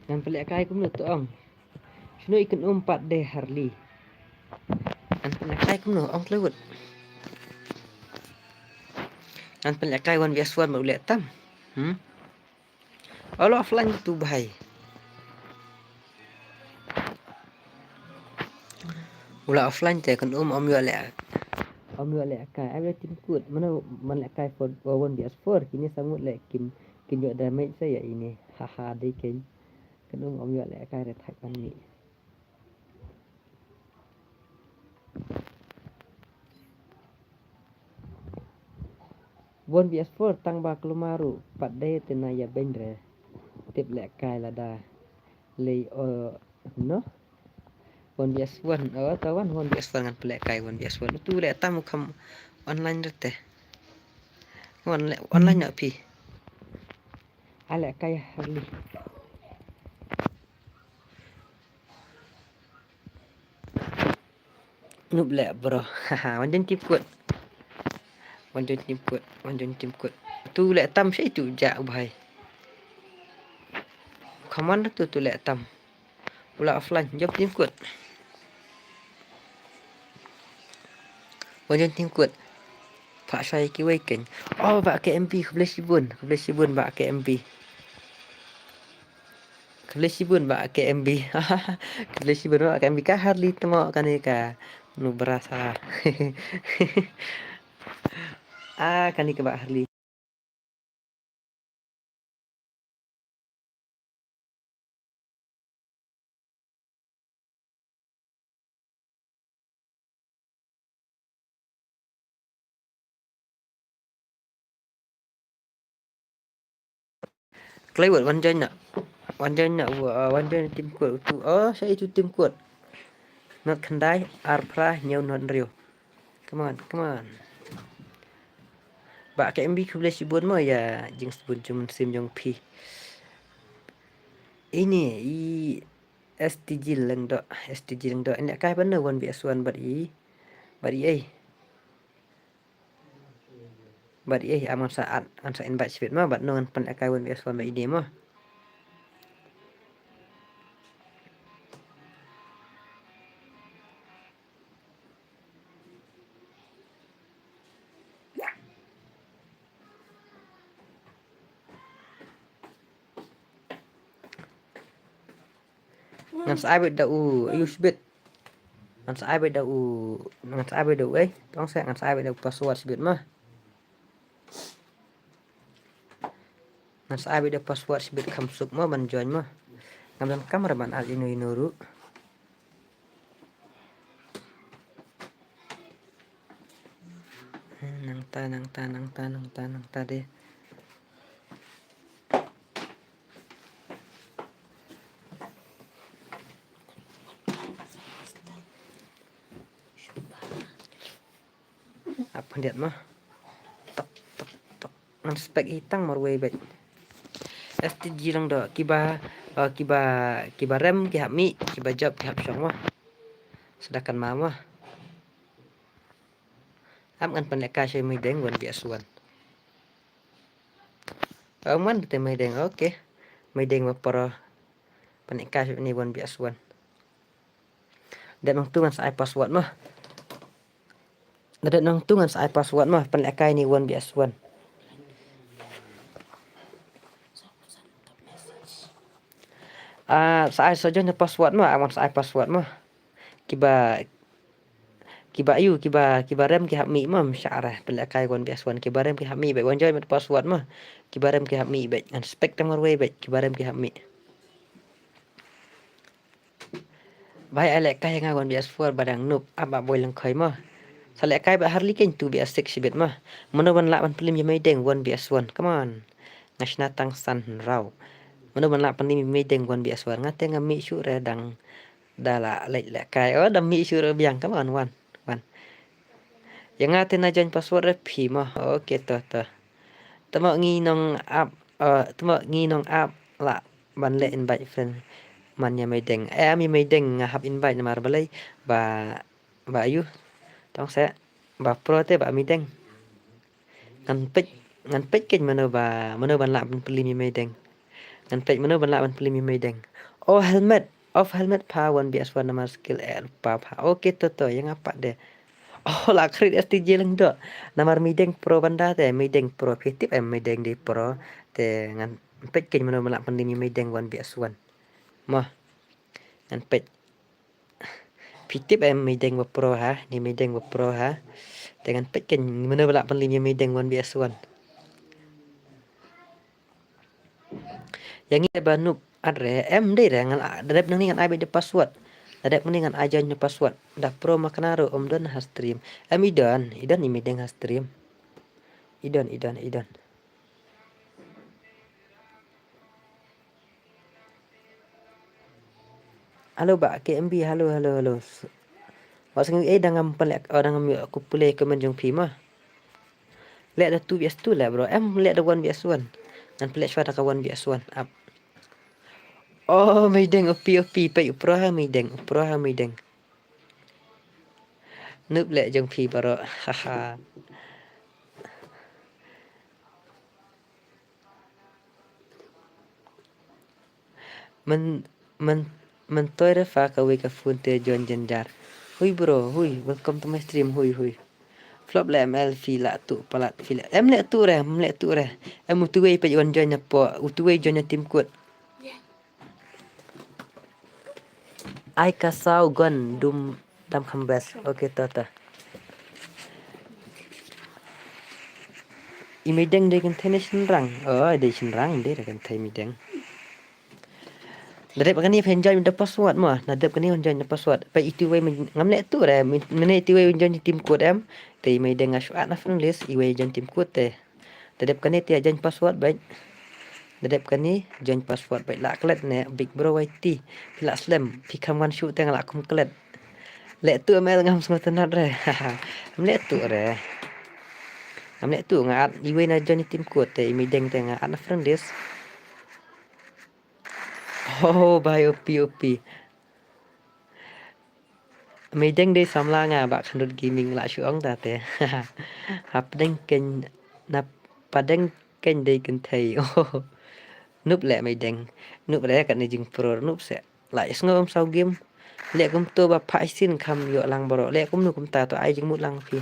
Dan pelak kai kum tu ong. Shino ikan umpat deh Harley. Dan pelak kai kum ong lewat. Dan pelak kai 1vs1 mau lihat tam. Alo offline tu bahai. Ula offline te kan om yo le. Om yo le kai ai tim kut mana man le kai for 1vs4 kini sangut le kin yo damage saya ini. Haha dei ken. Kan om yo le kai re thak pan ni. Bon vs4 tang ba klumaru pat dei tena ya bendre. Tip le kai la da. Le no. 1vs1 tawan 1vs1 ngan pelak kai 1vs1 tu le tam kam online rete. Online nak pi. Ale kai Harley. Noob le bro. Haha, wanjan tip kuat. Wanjan tim kuat. Tu le tam sai tu jak bahai. Kaman tu le tam. Ula offline job tim kuat. Wanjan tim kuat. Pak saya ki weekend. Oh, pak KMB kebelah sibun pak KMB. Kebelah sibun pak KMB. Kebelah sibun pak KMB ka Harley temo kan ka nu berasa. Kan ni ke pak Harley. Kelewat wanjan nak tim kuat tu. Oh, saya itu tim kuat. Not kandai arpra nyau not rio. Come on. Ba KMB kebelah sibun mo ya jing sibun cuma sim jong pi. Ini STG leng do ini kai bener 1vs1 bat i ai aman saat an sa invite speed mah bat non pan kai 1vs1 bat ide mah ngan sa bet da use bit ngan sa bet da tong sa ngan sa bet da password speed mah ngan sa bet da password speed kamsuk mah ban join mah ngam kamera ban al inuru nang ta deh apa lihat mah tok ngan spek hitang marway bet STG lang do kiba rem ki hami kiba job ki hap syong mah sedangkan mama am kan pendek kasih mi deng 1vs1 man te mi deng oke mi deng ma pro pendek kasih ni 1vs1 dan nang tungan sa password mah Nadat nang tungan sa password mah pendek kai ni 1vs1 sa saja na password mah aman sa password mah kiba rem ki hami mah syarah pendek kai 1vs1 kiba rem ki hami be wanjoy met password mah kiba rem ki hami be an spek tamar way be kiba rem ki hami bai alek kai nga 1vs4 badang noob aba boy lang kai mah salek kai ba harli ken 2vs6 sibet mah manoban la ban film yamai deng 1vs1 come on ngasna tang san raw manoban la pan ni mai deng 1vs1 ngate ngami syu redang dala lek kai dami syu re biang come on wan yang ngate na join password re phi mah oke to tama nginong app la ban le invite friend man ya mai deng mi mai deng ngahap invite namar balai ba ayu tong sa ba pro te ba mi deng ngan pek ken mano ban la ban pli mi mai deng ngan pek mano ban la ban pli mi mai deng helmet pa 1vs1 namar skill pa oke to yang apa deh la krit STJ lang do namar mi deng pro banda te mi deng pro fitip mi deng di pro te ngan pek ken mano ban la ban mi mai deng 1vs1 mah ngan pek fitip mi deng pro ha ni mi deng pro ha dengan pek ken mano ban la ban mi deng 1vs1 yang ini banuk adre de ngan adep nang ngan ai be password adep nang aja nya password dah pro makanaro don ha stream idan mi deng ha stream idan halo ba KMB halo wasang dangam pelek dangam aku play komen jong pi mah lek da 2vs2 lah bro lek da 1vs1 ngan plek shot ka 1vs1 up may deng op pe pro ha may deng noob lek jong pi bro haha men toy refa ka we ka funte John Jendar hui bro welcome to my stream hui flop le ml fila tu palat fila lek tu re tu we pe join po tu we join tim kut ai kasau gon dam kambas oke tata imedeng de kan tenis rang de rang de kan thai mideng Nadep kan ni enjoy the password mah nadep kan ni enjoy the password pa itu we ngam lek tu re mene itu we enjoy tim kut em te mai deng ashuat na friend list iwe join tim kut te nadep kan ni te join password baik nadep kan ni join password baik la klet ne big bro YT pila slam pikam wan shoot teng la kum klet lek tu mel ngam semua tenat re lek tu re ngam lek tu ngat iwe na join tim kut te mai deng teng na friend list bye OP Mày đăng đây xóm la ngà bạc khăn đột gaming lại chú ông ta tè. Hạp đăng kênh nạp bà đăng kênh đây kênh thầy. Núp lẹ mày đăng. Núp lẹ cả này dừng pro núp sẽ. Lại ngom sau game. Lẹ cũng tôi bà phải xin khăm dọ lang bò lẹ cũng nụ cũng ta tôi ai dừng một lang phi.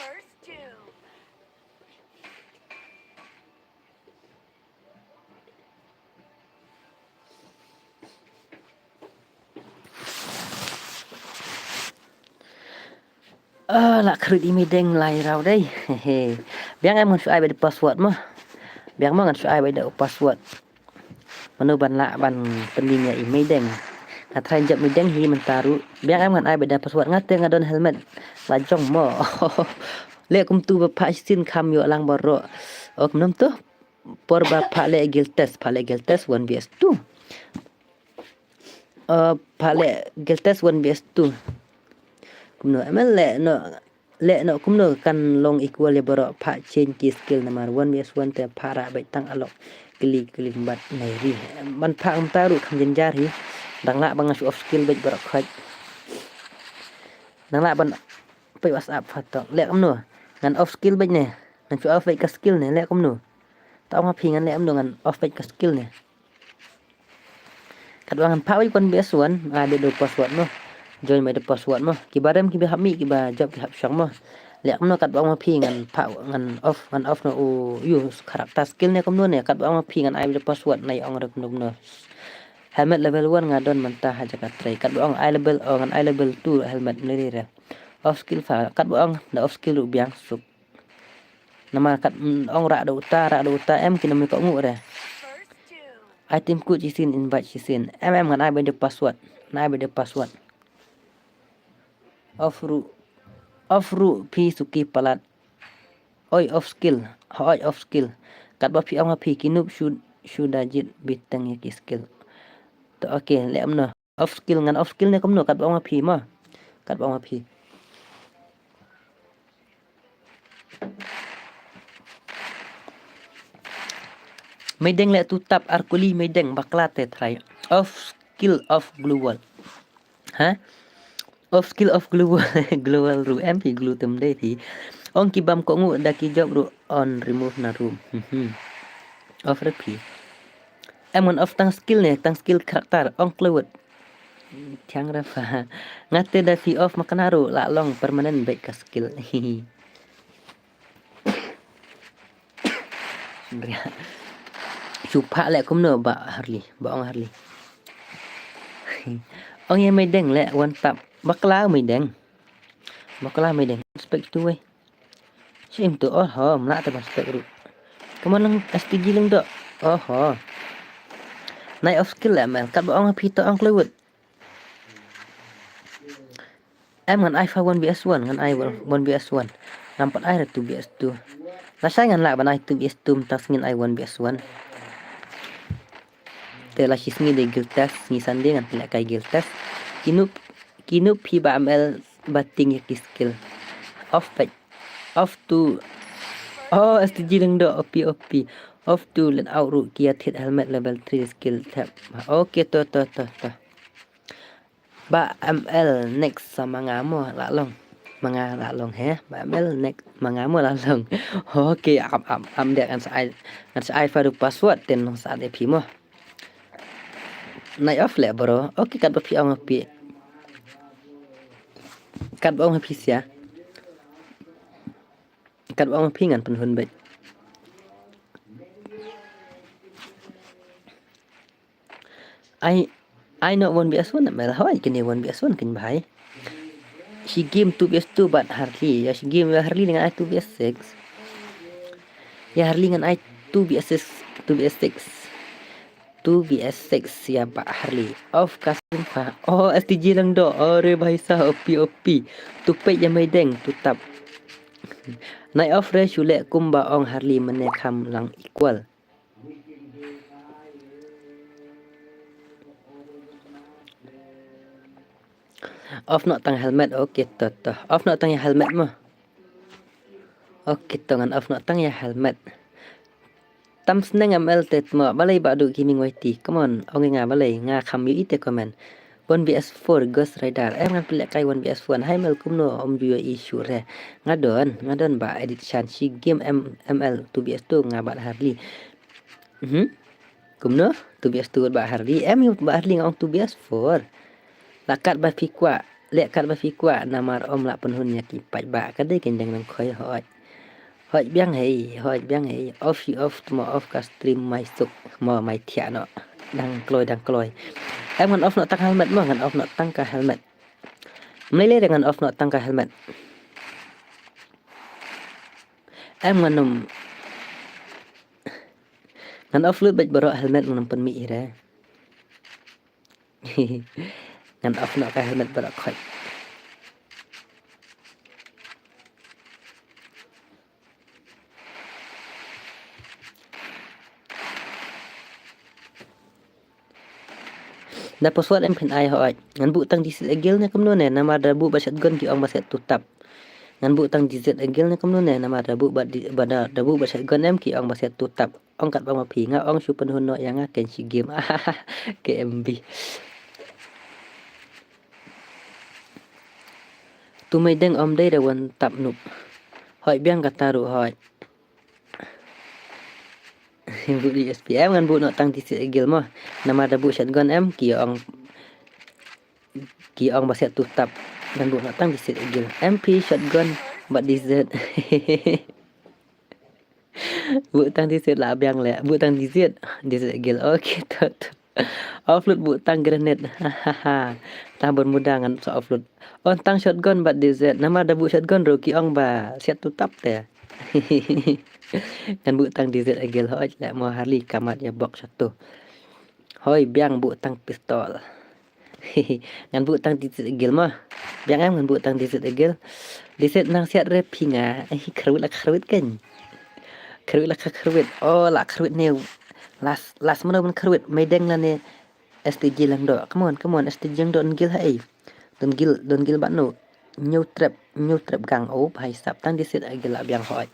First doom. Lạc khởi đi mày đăng lại rau đây. Biang em ngan ai by the password mah. Biang mah ngan ai by the password. Manu ban lạ ban pendinya mày đăng. Try jap mày đăng hi mentaru. Biang em ngan ai by the password ngate ngadon helmet. La jong mo. Le kum tu bapak sin kam yo lang baro. Ok nom tu. Por bapak le gil test 1vs2. Pak le gil test 1vs2. Kumno emang le no kumno kan long equal le baro pak change ki skill namar 1vs1 te para bai tang alok kili bat nei ri ban pak taru kham jenjar hi dang la bang su off skill bai baro khat dang la ban pai whatsapp fatok le kumno ngan off skill bai ne ngan su off bai ka skill ne le kumno ta ma phi ngan le kumno ngan off bai ka skill ne kadang pak bai 1vs1 ada do password no join my the password mo kibarem kiba hami kiba job ki hap syang mo le amno kat bang ma phi ngan pa ngan off no use karakter skill ne komno ne kat bang ma phi ngan I the password nai ong rek no helmet level 1 ngadon mentah aja kat try kat bang I level ngan I level 2 helmet ne re off skill fa kat bang da off skill biang sup nama kat ong ra do uta em kinami ko ngu re First doom. item ku jisin invite jisin em ngan I the password na I the password off ru pi suki palat oi off skill kat ba pi ang pi kinup should jit bitang ki skill to okay le amno off skill ne komno kat ba pi ma kat ba pi may deng le tu tap arkuli may deng bakla te try off skill of glue wall ha off skill of glue global ru em thì glue tầm đây thì ông ki bam ko ngu da ki job ru on remove na room off repeat em on off tang skill karakter ong klewet thiang ra fa ngate da fi off makanaru la long permanent baik ka skill Chupa lẹ cũng nở bạ Harley bạ ông Harley ông em mày đen lẹ quan tập bắc lá mày đen spek tu ấy sim tu oh ho mla ta spek ru kaman lang STG lang do oh ho night of skill lẹ mel kat bạ ông Peter ông Claywood em ngan ai fa 1vs1 ngan ai 1vs1 nampak ai 2vs2 Nasa ngan la banai 2vs2 tas ngin ai 1vs1 Tela shisngi de guild test ni sande ngan pila kai guild test kinup pi ba ml bating ya skill off to oh STG lang do op off to let out root kia hit helmet level 3 skill tab okay to ba ml next sama ngamo la long mga la long he ba ml next mga mo la long okay am dek an sai fa du password ten long sa de pi mo night off le bro okay kat ba pi ong pi kat ba ong pi sia kat ba ong pi ngan pen hun bet I know 1vs1 mel how kini 1vs1 kin bhai she game 2vs2 but Harley ya she game Harley dengan I 2vs6 ya Harley dengan I 2vs6 ya Pak Harley off custom fa oh STG lang do ore bhai sa op tu pe ya mai deng tu tap night off re chule kumba ong Harley mene kham lang equal off nak tang helmet okay to off nak tang ya helmet mah okay to ngan off nak tang ya helmet tam sneng ml tet ma balai ba du gaming YT come on ong nga balai nga kham yu ite comment 1vs4 Ghost Rider em ngan pelak kai 1vs1 hai mel kumno om ju issue re ngadon ba edit chan si game ml 2vs2 nga ba Harley kumno 2vs2 ba Harley em yu ba Harley ngong 2vs4 lakat ba fikwa lekat ba fikwa namar om la penhun nya ki pai ba kadai kendang nang khoi hoi biang hei off to off ka stream mai suk mo mai thia no dang kloi em ngan off no tang helmet mo ngan off no tang ka helmet mele dengan off no tang ka helmet em ngan off lut baj baro helmet ngan pen mi ira ngan off no ka helmet baro khoi da password em pin ai hoi ngan bu tang disit agil ne kamno ne nama da bu baset gon ki ong baset tutap ngan bu tang disit agil ne kamno ne nama da bu bada da bu baset gon em ki ong baset tutap ong kat ba ma phi nga ong su penhun no yang ken si game KMB tu mai deng om dei da wan tap nup hoi biang kataru hoi bu di SPM ngan bu no tang disit agil mo nama da bu shotgun em ki ong baset tutap dan bu no tang disit agil MP shotgun but disit bu tang disit la biang le bu tang disit agil okay to offload bu tang grenade tambun mudah ngan so offload on tang shotgun but disit nama da bu shotgun ro ki ong ba set tutap te kan bu tang disit agil hoi la mo Harley kamat ya box satu hoi biang bu tang pistol ngan bu tang disit agil mah biang em ngan bu tang disit agil disit nang siat re pinga kharut kan kharut oh la kharut ne last mana man kharut mai deng la ne STG lang do come on STG lang do ngil hai don gil ba no new trap gang op hai sap tang disit agil la biang hoi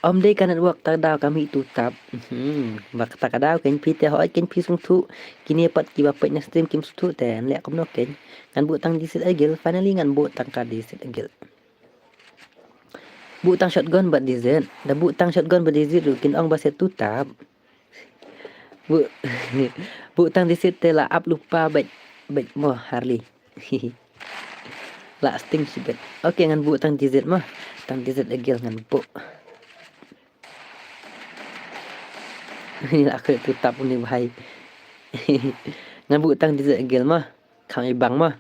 om dei kan network ta daw kami tutap bak ta ka daw ken pi te hoi ken pi sung thu kini pat ki ba pe na stream kim thu te le kom no ken ngan bu tang disit agil finally ngan bu tang ka disit agil bu tang shotgun bat disit da bu tang shotgun bat disit kin ong ba set tutap bu tang disit te la up lupa bet mo Harley la sting sibet okay ngan bu tang disit agil ngan bu Ni lah aku tutup ni bahai. Ngan bu tang dizet agil mah. Kang ibang mah.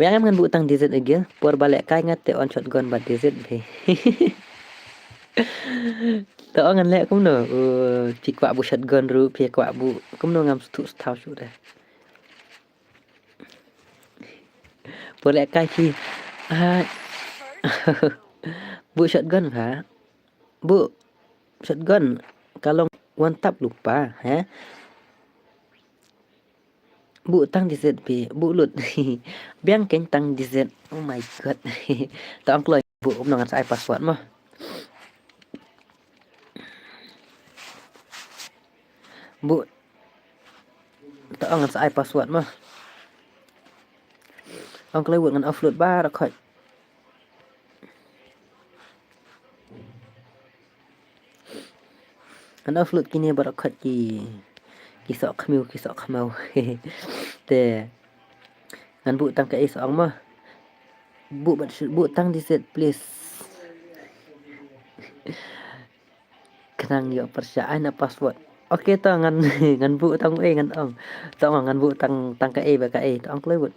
Biang ngan bu tang dizet agil. Por balik kai ngate on shotgun bat dizet be. Tao ngan lek kum no. Pi kwa bu shotgun ru pi kwa bu. Kum no ngam stu stau shu dah. Por lek kai pi. Bu shotgun ha. Bu shotgun kalau one tap lupa ha. Bu tang dizet pi. Bu lut. Biang keng tang dizet. Oh my god. Tao keluar bu ngan sai password mah. Bu tao ngan sai password mah. Ông keluar buat ngan offload bar khoi. Ngan offload kini bar khoi ki sok khmau. Te ngan bu tang kai song mah. Bu tang dizet please. Kenang yo percayaan password. Oke tao ngan ngan bu tang ngan ong. Tao ngan bu tang kai ba kai tao keluar.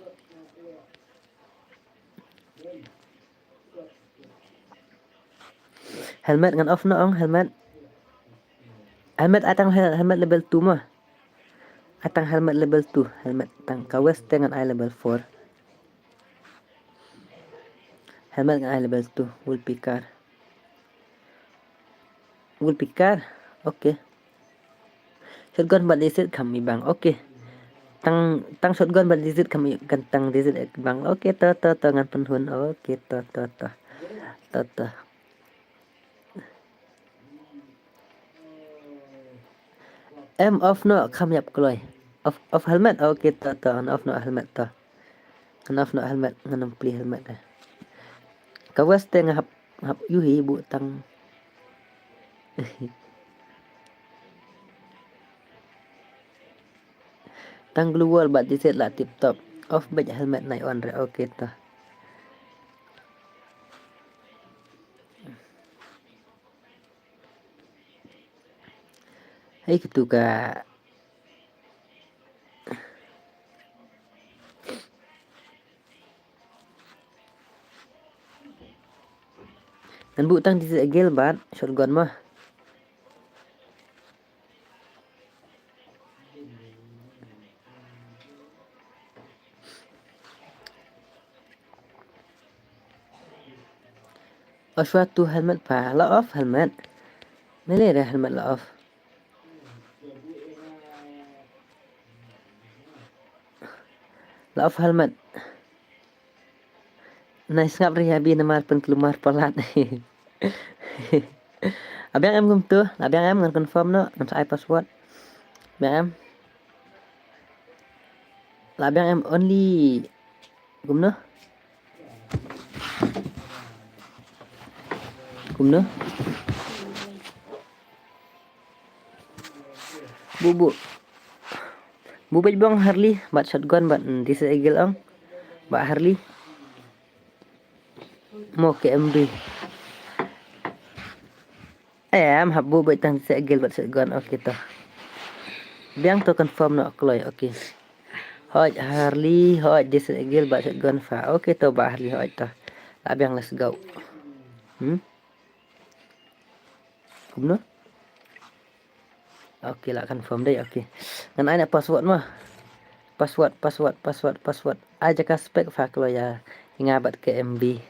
Helmet ngan off no ong helmet. Helmet atang helmet level 2 mah. Atang helmet level 2, helmet tang kawas dengan I level 4. Helmet dengan I level 2, wool picker. Wool picker. Okay. Shotgun bat disit kami bang. Okay. Tang shotgun bat disit kami gantang disit bang. Okay to ngan penhun. Okay to. Off no kam yap kloy. Off helmet. Okay to off no helmet to. Off no helmet ngan pli helmet dah. Kawas tengah hap yuhi bu tang. Tang gluwal bat diset lah tip top. Off back helmet naik on re. Okay to. Hai gitu ka. Kan bu tang diset agil bat shotgun mah. Suatu helmet pa la off helmet. Mele dah helmet la off. La off helmet. Nice ngap ri abi namar pen kelumar pelat. Abang em gum tu, abang em ngan confirm no, ngam sai password. Abang em. Abang em only gum no. Bu bej bang Harley bat shotgun bat disa egel ang. Bat Harley. Mo ke MB. Hab bu bej tang disa egel bat shotgun okay to. Biang to confirm no kloy okay. Hoj Harley, hoj disa egel bat shotgun fa. Okay to bat Harley hoj to. Biang let's go. Kumno? Okay lah confirm deh okay. Ngan ai nak password mah. Password. Aja ka spek fa kalau ya ngabat ke MB.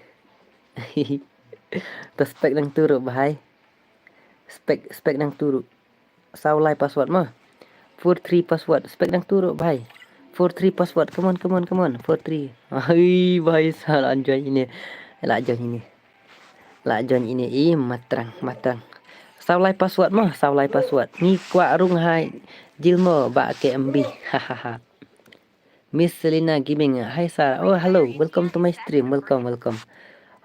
To spek nang turu bahai. Spek nang turu. Saulai password mah. 43 password. Spek nang turu bahai. 43 password. Come on. 43. Ai bahai salah join ini. Lah join ini. Matrang. Saulai password mah, saulai password. Ni kwa rung hai jilmo ba ke MB. Hahaha. Miss Selina Gaming. Hi Sarah. Oh hello. Welcome to my stream. Welcome.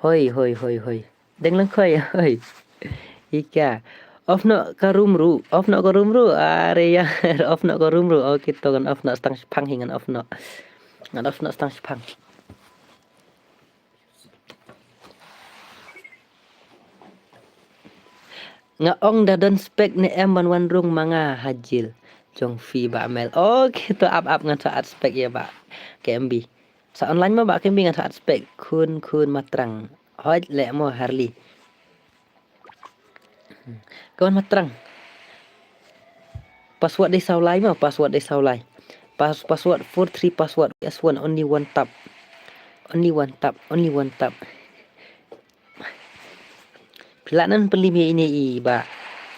Hoi. Deng lang khoi. Hoi. Ika. Off no ka room ru. Are ya. Off no ka room ru. Okay to kan off no stang pang hingan off no. Ngan off no stang pang. Ngaong dah don spek ni em wan rung manga hajil. Jong fi ba mel. Oh, kita up ngan saat spek ya ba. KMB. Sa online mah ba KMB ngan saat spek kun matrang. Hoj le mo Harley. Kawan matrang. Password di saulai mah, password di saulai. Password 43 password S1 only one tap. Only one tap. Pilanan pelimi ini ba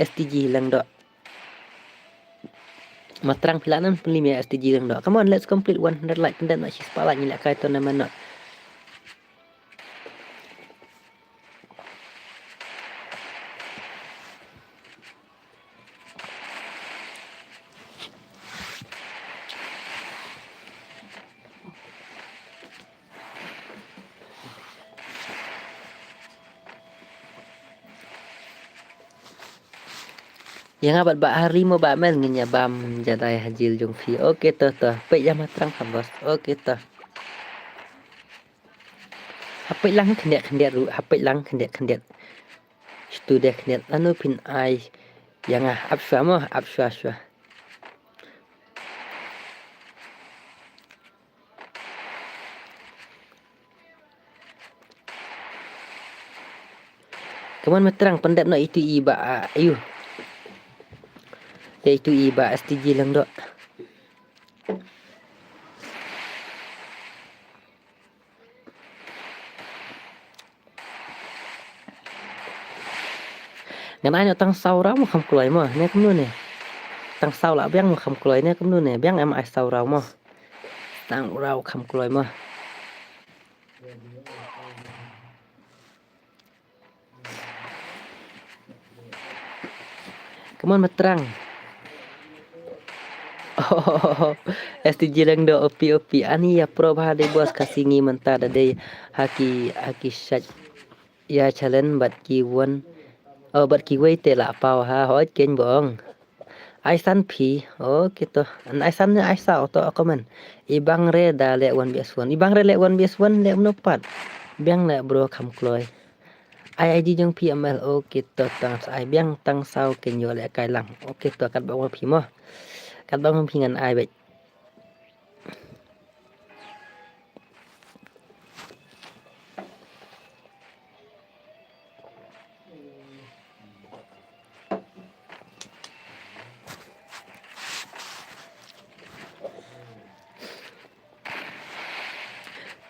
STG lang dok. Matrang pilanan pelimi STG lang dok. Come on, let's complete 100 like and then nak spotlight ni lah kai tournament nak. Yang abat ba hari mo ba mel nginya bam jadai hajil jong fi. Okey toh. Pek yang matrang kan bos. Okey toh. Hapik lang kendiat ru. Hapik lang kendiat. Stu deh kendiat anu pin ai. Yang abswa mo abswa. Kaman matrang pendap no itu iba ayu. Itu iba STG lang dok. Ngan ai tang sau ra mo kham kulai mo ne kum nu ne. Tang sau la biang mo kham kulai ne kum nu ne. Biang em ai sau ra mo. Tang rau kham kulai mo. Kaman matrang. Oh, STG lang do OP ani ya pro bah de bos kasingi menta de haki shat ya challenge bat ki won bat ki wei te la pau ha hoi ken bong ai san phi gitu an ai san ai sa to komen ibang re da le 1vs1 ibang re le 1vs1 le no pat biang le bro kham kloi ai ID jong pi ml gitu tang ai biang tang sau ken yo le kai lang gitu kat bang pi mo kat bang pi ngan ai bet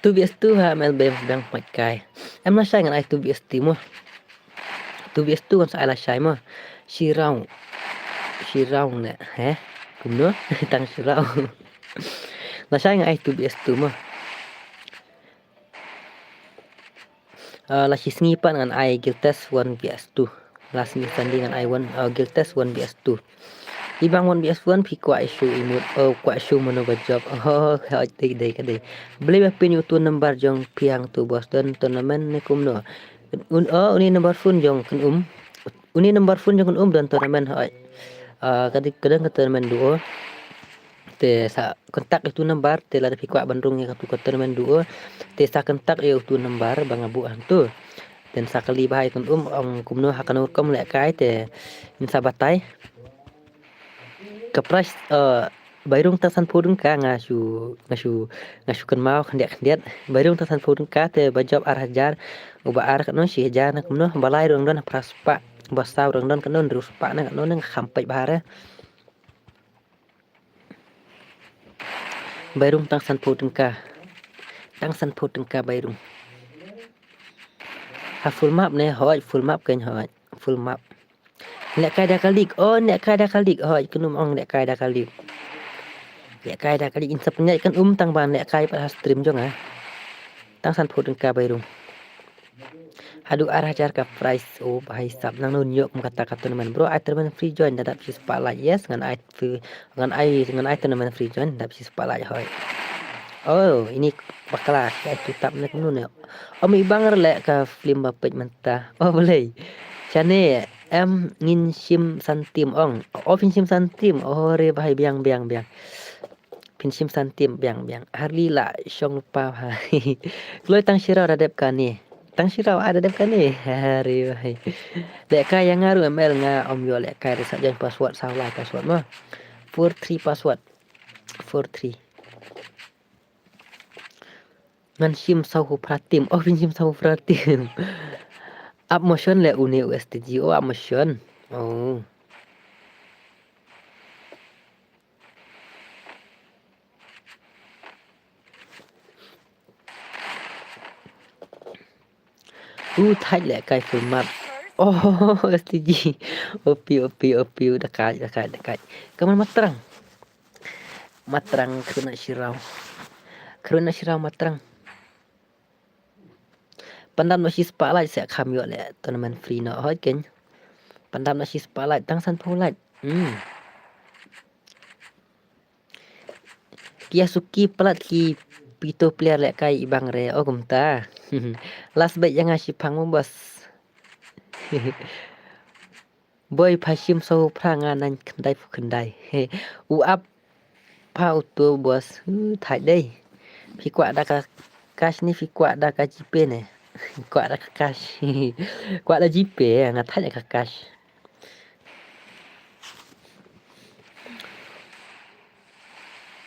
tu bias tu ha mel bang mat kai em la shai ngan ai tu bias ti mo tu bias tu kan sa la shai mo shirau ne he kum no tang shirau la shai ngan ai tu bias tu mo la shingi pan ngan ai guild test 1vs2 la sini sanding ngan ai 1 guild test 1vs2 ibang 1vs1 pi kwa issue imut kwa issue mono job ha dei ka dei beli ba pin tu number jong piang tu bos dan tournament ne kum no uni number phone jong kan uni number phone jong dan tournament ha kadang ke tournament duo te sa kontak itu number te la pi kwa bandung ya tu tournament duo te sa kontak itu number bang abu tu dan sakali bahai kan ong kumno hakan kom le kai te insa batai ke price bayrung tasan pudung ka ngasu kan mau kendiat bayrung tasan pudung ka te bajab arhajar uba ar kan no si hajar nak no balai rong don praspa basau rong don kan no ruspa na kan no nang sampai bahare bayrung tasan pudung ka bayrung ha full map ne hoi full map kan hoi full map nek kai dah kalik hoi kunum ong nek kai dah kalik insap nyai kan tang ban nek kai pas stream jong tang san phodeng ka bayrung hadu arah jar ka price bahai sab nang nun yok kata teman bro ai tournament free join dapat si spotlight yes ngan ai tournament free join dapat si spotlight hoi ini bakla kai tutap nek nun mi banger le ka film bapet mentah boleh chane em ngin sim santim ong pin sim santim re bahai biang pin sim santim biang harli la syong lupa ha kloi tang shira radep ka ni tang sirau ada depan ni. Hari wahai. Lek kai yang ngaru ML om yo lek kai resak jangan password salah password mah. 43 password. 43. Ngan sim sau pratim. Oh, sim sau pratim. Up motion lek une USTG. Oh, up motion. Oh. Thay lek kai full map. Oh, STG. OP dekat. Kaman matrang. Matrang kena sirau. Matrang. Pandam no si spotlight sẽ kham yo le tournament free no hoi ken. Pandam no si spotlight tang san polight. Kia suki pelat ki pito player le kai ibang re oh kumta. Last bet yang si pang mo bos. Boy pashim so prangan nan kendai. U up pa auto bos. Thai đây. Phi quả da ka cash ni phi quả da ka jipe ne. Quả da ka cash. Quả da jipe ngat thai ka cash.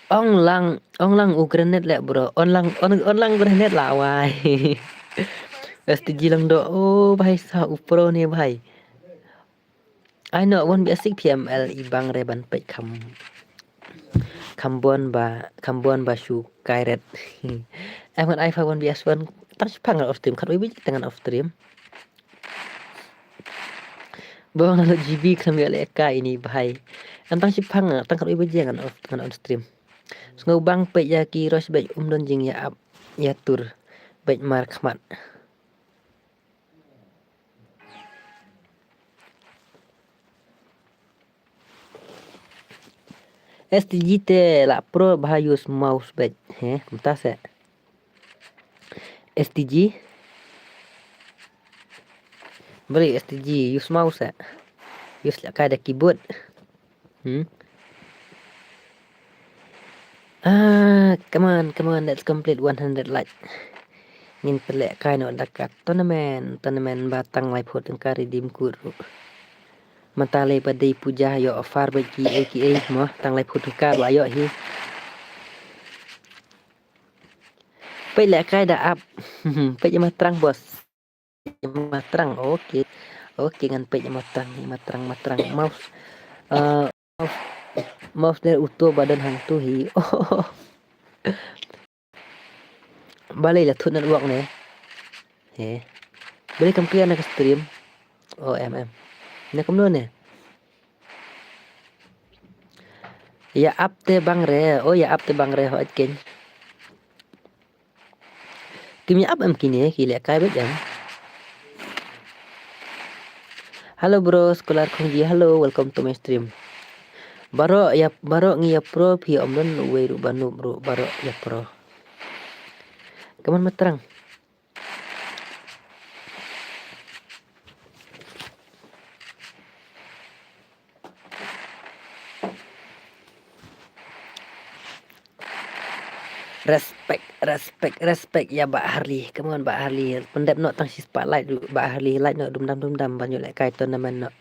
Ong lang Ukraine lek bro. On lang Ukraine lah wai. STG lang do. Oh bhai sa upro ni bhai. I know one basic PML ibang reban pek Kambon ba shu kairet. Em ngan iPhone 1 BS1 tak pang off stream kan ubi dengan off stream. Bawang lalu GB kami lek kai ini bhai. Antang si pang tang kan ubi dengan on stream. Ngau bang pe ya ki ros be don jing ya up ya tur be mar khmat STG te la pro bahayus mouse be kumta se STG beri STG use mouse use la kada keyboard come on, let's complete 100 like. Ngin pelek kai no dekat tournament batang lai phot ka redeem kuru. Matale padai puja yo offer bagi AKA mo tang lai phot ka ayo hi. Pelek kai da up. Pe jema terang bos. Jema terang okey. Okey ngan pe jema terang mouse. Mouse dari utuh badan hang tu hi. Oh. Balai lah thut nan uak ne. Boleh kampian nak stream. Oh Nak kamno ne. Ya up te bang re. Oh ya up te bang re ho ken. Kimi up kini ki le kai bet jam. Halo bro, sekolah kongji. Halo, welcome to my stream. Baro ngi ya pro pi omnon we ru banu bro baro ya pro. Kaman matrang. Respect ya Mbak Harley. Come on Mbak Harley. Pendap nak tang si spotlight du Mbak Harley light nak dum-dam banyak lek kai tournament nak.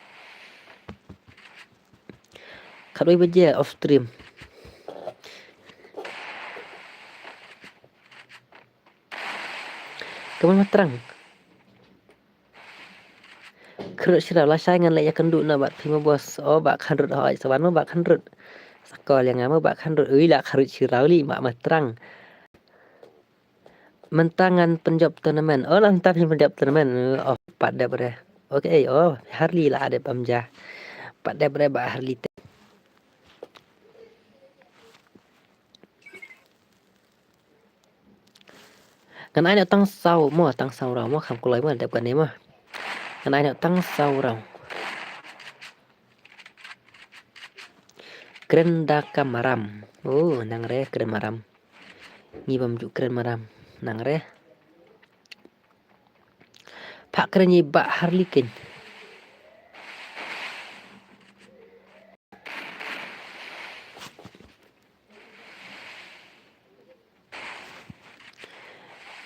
Kadoi beje off stream. Kamu matrang. Kerut sirap lah saingan lek ya kenduk na bat pima bos. Oh bak kanrut hoi sawan ma bak kanrut. Sakol yang ngama bak kanrut euy lah kerut sirap li mak matrang. Mentangan penjab tournament. Oh lah tapi penjab tournament. Oh pada bre. Okey, oh Harley lah ada pamjah. Pada bre Mbak Harley. Kan ai nak tang sau rau mo kham kulai mo dep kan ni mo. Kan ai nak tang sau rau. Keren da kamaram. Oh nang re keren maram. Ngibam juk keren maram. Nang re. Pak keren ni Mbak Harley ken.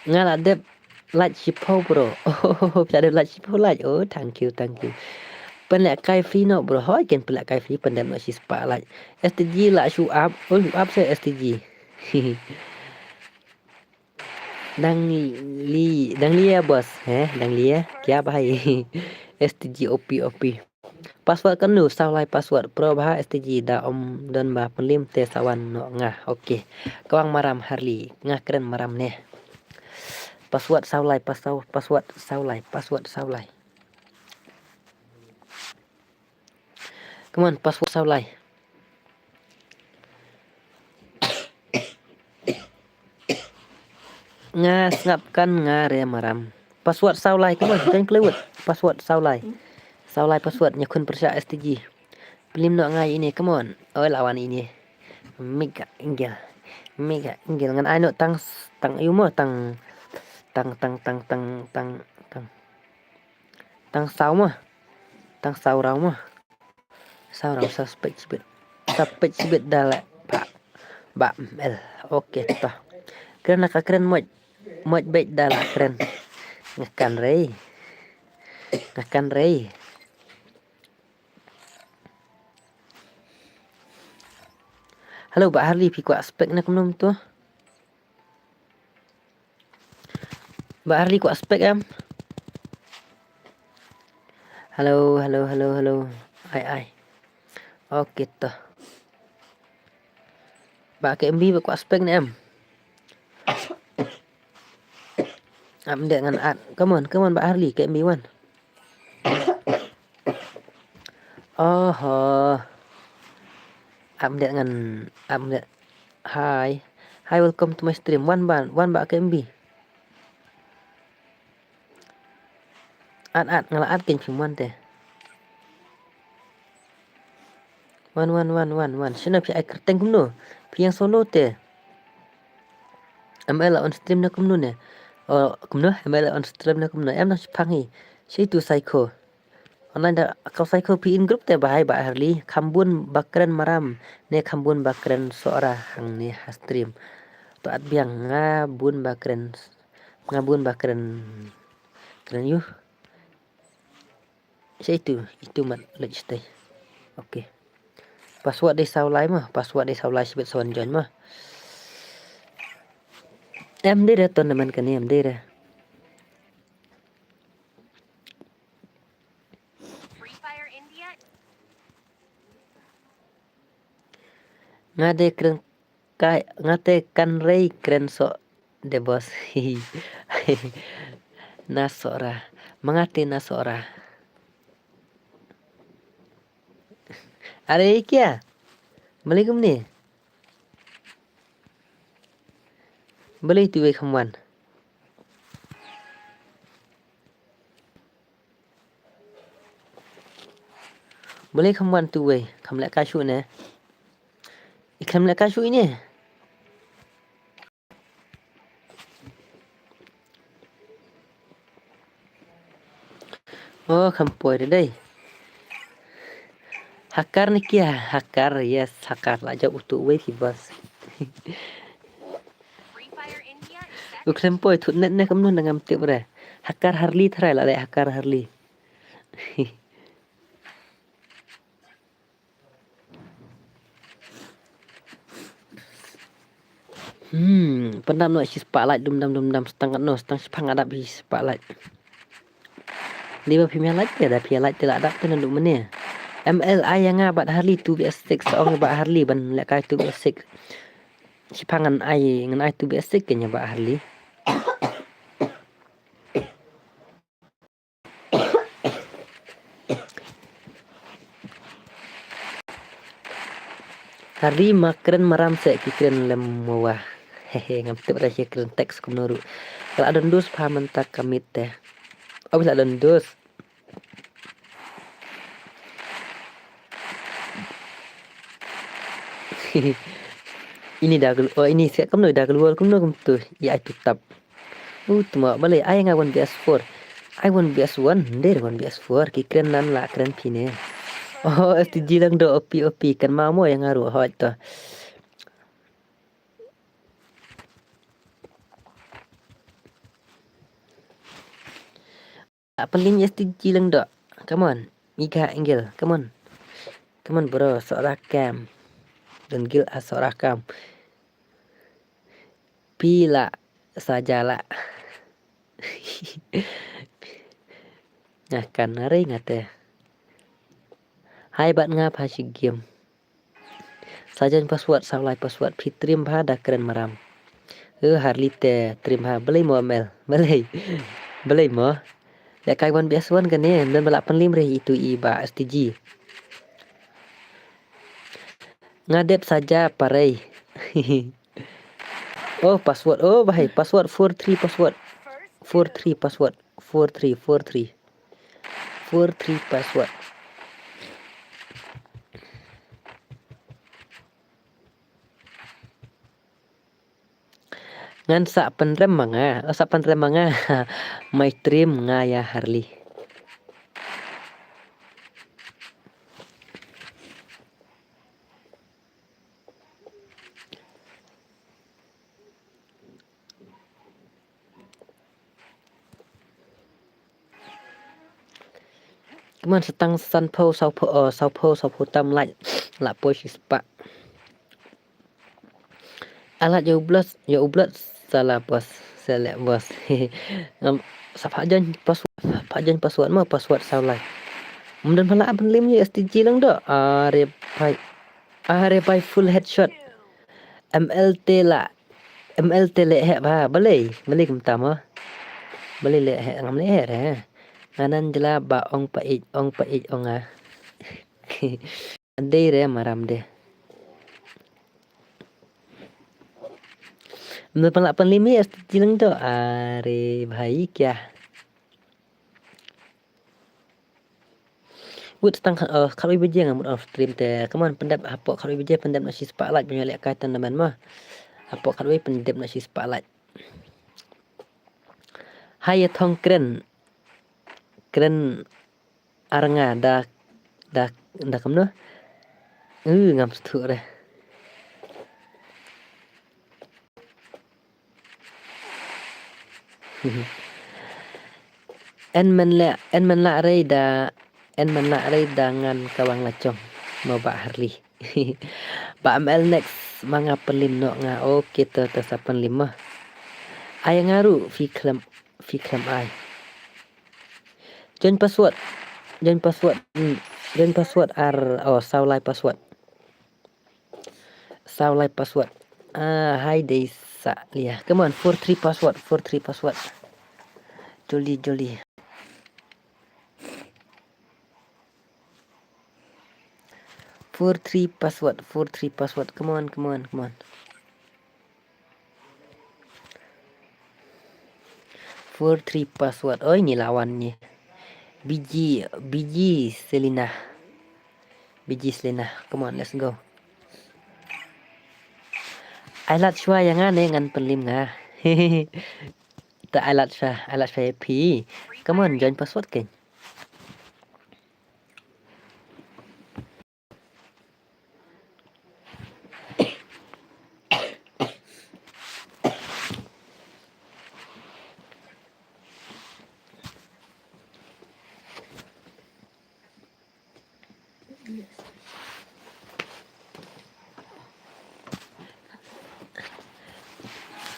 Ngala dep like Chipo bro. Oh, ada like Chipo like. Oh, thank you. Penlek kai free no bro. Hoi kan penlek kai free pendam no si spa like. STG like show up. Oh, show up saya STG. Dang Lia bos. Dang Lia. Kya bhai. STG OP. Password kan nu sau lai password pro bah STG da om dan bah penlim te sawan no ngah. Okey. Kawang maram Harley. Ngah keren maram ne. Password sau lai password sau lai. Come on, password sau lai. Ngapkan ngare maram. Password sau lai come on, jangan kelewat. Password sau lai. Sau lai password nyakun persya STG. Pelim no ngai ini come on. Oh lawan ini. Mega inggil ngan ai no tang yumo tang sau mah. Tang sau rau mah. Sau rau suspect sibit dala ba mel. Okey toh. Keren moj baik dala keren. Ngakan rei. Halo Mbak Harley pi ku aspek nak menum tu. Mbak Harley ku aspek am. Halo. Ai. Okey toh. Mbak KMB ku aspek ni am. Am dek ngan at. Come on Mbak Harley KMB wan. Oh. Am dek. Hi, welcome to my stream. One Mbak KMB. At ngala ken cuman teh. One. Sina pi ai kerteng kumno. Pi yang solo teh. ML on stream na kumno ne. Oh, kumno ML on stream na kumno. Em nak pangi. Si tu psycho. Online dah kau psycho pi in group teh bahai Mbak Harley. Kambun bakren maram. Ne kambun bakren suara hang ni stream. Tu at biang ngabun bakren keren you. Saya itu mat lagi stay. Okey. Password dia sau lai sebab soan join mah. Em dia dah tournament kan em dia dah. Free Fire India. Ngate kan rei keren so de bos. Nasora. Mengate nasora. Are kia? Beli ke ni? Beli tu kamuan. Beli kamuan tu kamu lek kasut ne. Ikan lek kasut ini. Oh, kampoi deh. Hakar ni kia, yes, hakar lah jauh utuh bos. Free Fire India. Ukren poi thut net ne kamnu nangam tip re. Hakar Harley thrai la le hakar Harley. Pendam no si spotlight dum dam setengah no setengah sepang adap si spotlight. Dia pimia light ke dah pia light tidak adap tu nanduk mana. MLI yang ngabat Harley 2vs6 seorang ngabat Harley ban lek kai 2vs6. Si pangan ai ngan ai 2vs6 ke ngabat Harley. Harley makren maram sek kikren lem mawah. Hehe ngam tip ra kikren teks kumnoru. Kalau ada dus pahaman tak kamit teh. Oh bisa ada dus. Ini dah ini siap kamu dah keluar kamu tu ya itu tab. Tu mak balik ai ngawan BS4. I want BS1 der wan BS4 ki keren nan la keren pine. Oh STG lang do OP kan mamo yang ngaruh hot tu. Pelim STG lang dok. Come on. Iga Engel. Come on. Come on bro. Sok rakam. Dan gil sok rakam. Pila sajalah. Ngakan nari ngate. Hai bạn nga pha game. Sajan password saulai password pitrim pha dah keren maram. Harli te trim ha belai mo mel. Belai mo. Lek kai wan biasa wan kan ni dan balak penlim reh itu iba STG. Ngadep saja parai. Oh password. Oh bahai password 43 password. 43 password. 43 password. Ngan sak penrem manga. Sak penrem manga. My trim ngaya Harley. Kemudian setang sanpo saupo tam lạnh là poi spa. Alat ya ublas salah bos bos. Sapajan password mah password salah. Kemudian pala penlim je STG lang dak. Repai full headshot. MLT le he ba boleh kem mah. Boleh le he ngam le he. Nganan jela ba ong pait ong ah. Andai re maram deh. Menurut pala penlim je STG lang dak. Are bhai kya. Wut tang kalau ibu je ngamut off stream te. Kaman pendap apa kalau ibu je pendap nasi spotlight punya lek kaitan teman mah. Apa kalau ibu pendap nasi spotlight. Hai thong keren aranga dah kamno. Ngam stu re. En men la rei dengan kawang lacong mau Pak Harli. Pak ML next manga pelim no nga oke to sapan lima. Ay ngaru fiklam ay. Join password saulai password. Hai desa liah. Come on 43 password. Joli. 43 password. Come on. 43 password. Oh ini lawannya. Biji Selina. Come on, let's go. Alat shwa yang aneh ngan penlim nga. Tak alat shwa P. Come on, join password kan.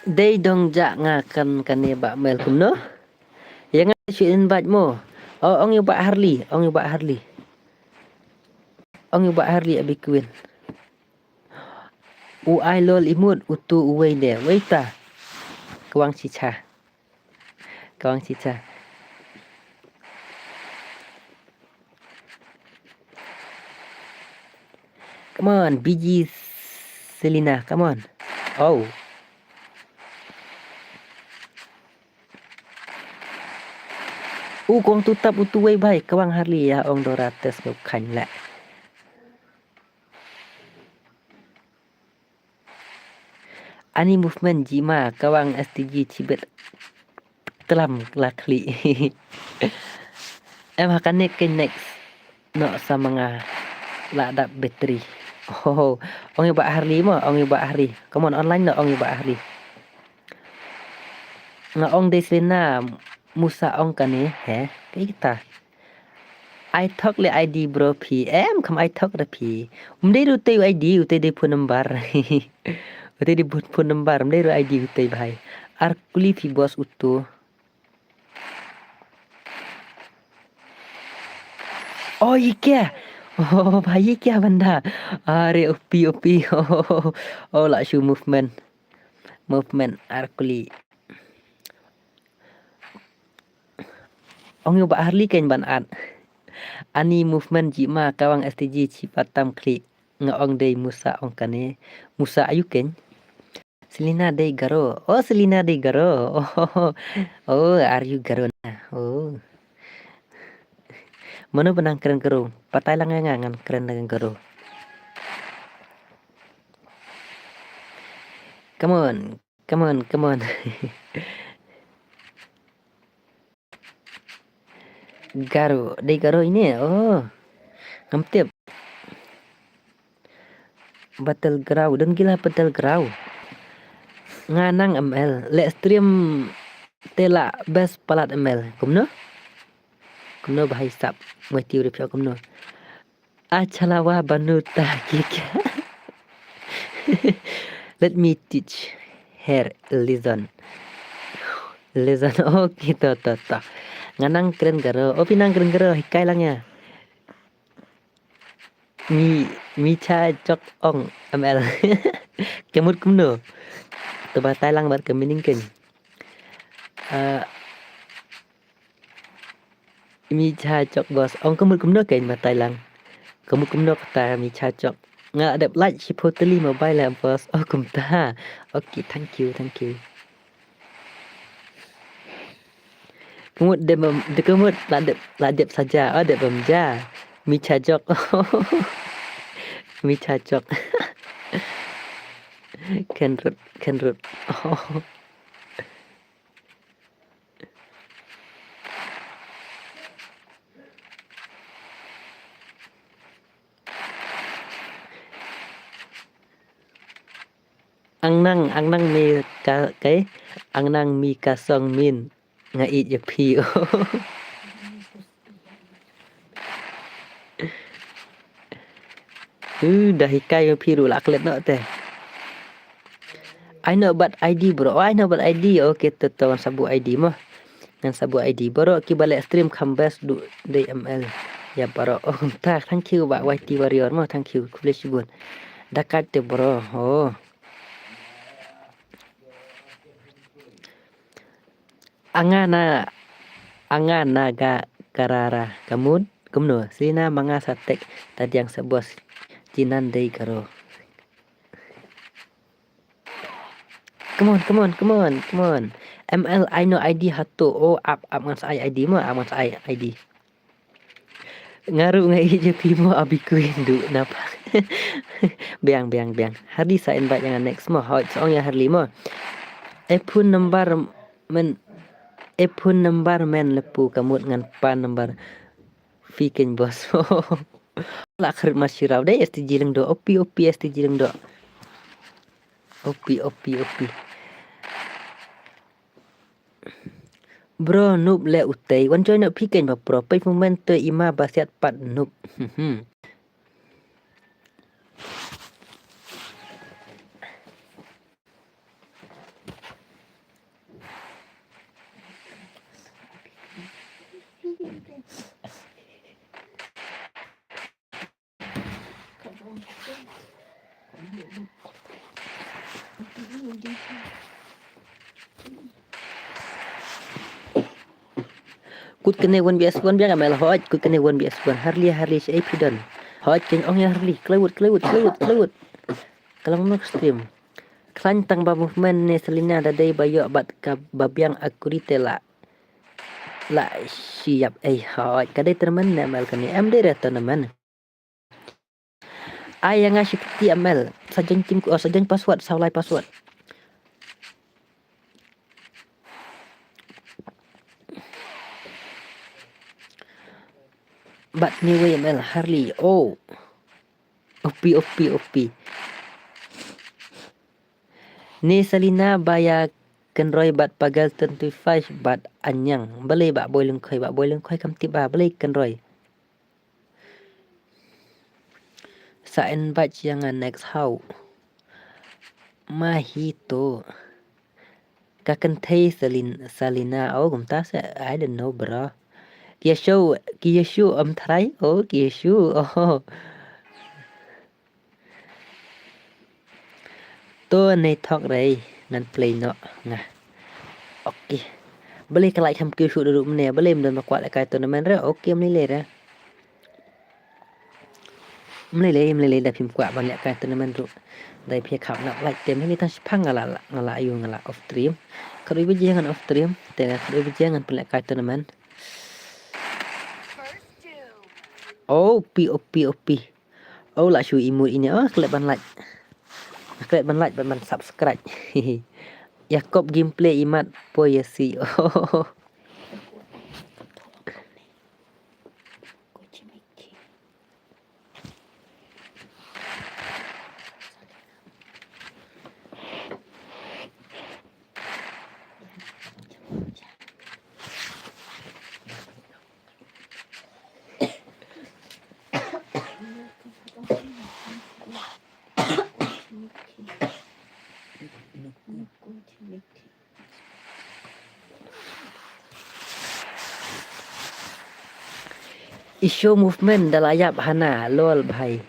Day dong jak ngakan kane bak mel kumno. Yang ngasih invite mo. Ong yu bak Harley. Abi Queen. Ai lol imut utu uwei de. Weita. Kawang cica. Come on, biji Selina. Come on. Oh. Kong tutap utuway bay kawang Harley ya ong dorates ngau khanh la. Ani movement jima kawang STG cibet telam lakli. Em akan next no sama nga ladap bateri. Oh, ong iba Harley mo, Come on online no ong iba Harley. Nga ong deslina musa ong kani he cái ta I talk le ID bro P em không I talk da P đây du tây ID u tây de phone number u tây de phone number đây du ID u tây bhai arkuli fi boss utu oh ये क्या oh भाई ये क्या बंदा अरे OP OP oh lah show movement arkuli ông yêu bạn Harley kênh bạn ăn ani movement jima kawang STG cipatam klik ngaong day musa ong kane musa ayu ken Selina day garo oh Selina day garo oh are you garo na oh mana benang keren garo patai lang ngangan keren dengan garo come on Garo, day Garo ini. Oh, ngam Battleground dan gila Battleground. Nganang ML, let stream tela best palat ML. Kumno bahai sap. Moi tiu repio kumno. Achalawa banuta kika. Let me teach her lesson. Oh gitu toh. Nganang keren garo, oh pinang keren garo, hikai langnya. Mi cha chok ong ML. Kemut kumno. Tuba tai lang bar kemining ken. Mi cha chok bos, ong kemut kumno ken ba tai lang. Kemut kumno kata mi cha chok. Nga adap like Chipotle mobile lah bos. Oh kumta. Okay, thank you. Kemut kemut ladep saja. Oh dep bemja. Mi cajok. Mi cajok. Kenrut. Oh. Ang nang mi ka cái ang nang mi ka song min nga it ya pi dah hikai ya pi ru lak let no teh I know about ID bro. I know about ID. Okay tuan sabu ID mah ngan sabu ID bro ki balik stream kambas du DML ya bro. Oh tak thank you ba YT warrior mah thank you flash bun dakat te bro. Oh angana ga karara kumno sina mga satek tadi yang sebuah jinan day karo. Come on. ML I know ID hatu. Oh up ngan saya ID mo ngan saya ID. Ngaru ngai je pimo abiku indu napa. Biang. Hardi sa invite yang next mo. Hot song ya Harli mo. Epun number men lepu kamut ngan pan number fikin bos. La kharit masyirau deh STG leng do. Opi STG leng do. Opi. Bro noob le utai wan join nak piken ba pro pai moment te ima basiat pat noob. Kut kene 1vs1 biar amel hoj kut kene 1vs1 Harley si Epidon hoj ken ong ya Harley kelewut kalau mau stream klan tang ba movement ne Selina dadai bayo bat ka babiang akuritela la siap hoj kadai teman ne amel kene em de reto teman ai yang asyik ti amel sajen timku sajen password saulai password But anyway ML Harley. Oh. Opi. Ni Selina baya kan roi bat pagal 25 bat anyang boleh bak boy lung khoi kam tip ba boleh kan roi sa invite jangan next how mahito kakan thei salina oh gum ta se I don't know bro kia show thrai oh kia show oh to nei thok rei nan play no nga okay boleh kalai kam kia show dulu mene boleh mden makwat kai tournament re okay mele re mele dah phim kwa ban lek kai tournament ru dai phia khap nak like tem ni ta phang ngala ayu ngala off stream kadoi bi jangan off stream te kadoi bi jangan pelak kai tournament First doom. oh op oh la shu imut ini oh kelak ban like ban subscribe Yakob gameplay imat poesi oh Isu movement dalayap hana lol bhai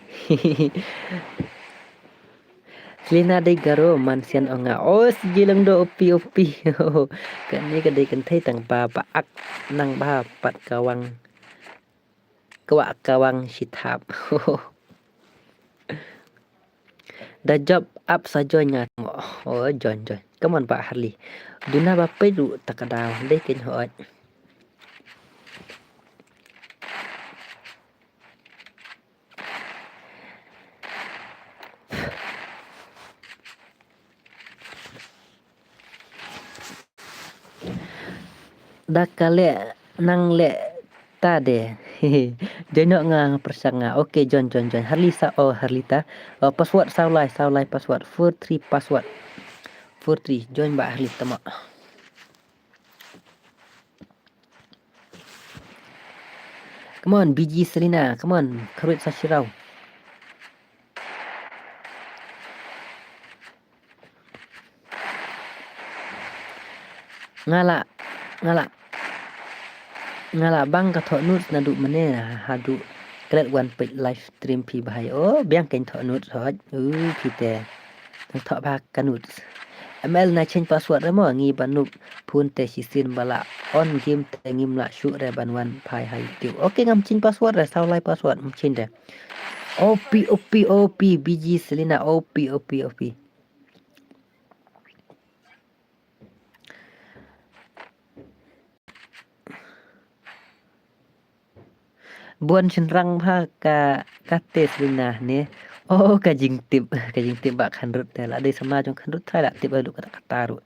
Lina dei garo mansian onga oh sijilang do opi kan ni kadai kan thai tang pa ak nang ba pat kawang shithap the job up sa join nga oh join come on Pak Harli duna ba pe du takadaw dei ken hoat dakale nang le tade Jono nga persanga okay join Harlisa oh Harlita password saulai password 43 password 43 join ba Harlita ma come on BG Selina come on Kharit Sashirau ngala bang ka tho nut na du mane hadu kret wan pe live stream pi bahai oh biang ken tho nut hoj pi te tang tho ba kanut ml na change password mo ngi banup phun te sisin bala on game te ngim la shu re ban wan phai hai tiu okay ngam change password re sau lai password change de op bg selina op buan senrang ha ka tes lina ne oh kajing tip bak khandrut te la dei sama jong khandrut thai la tip adu kata kataru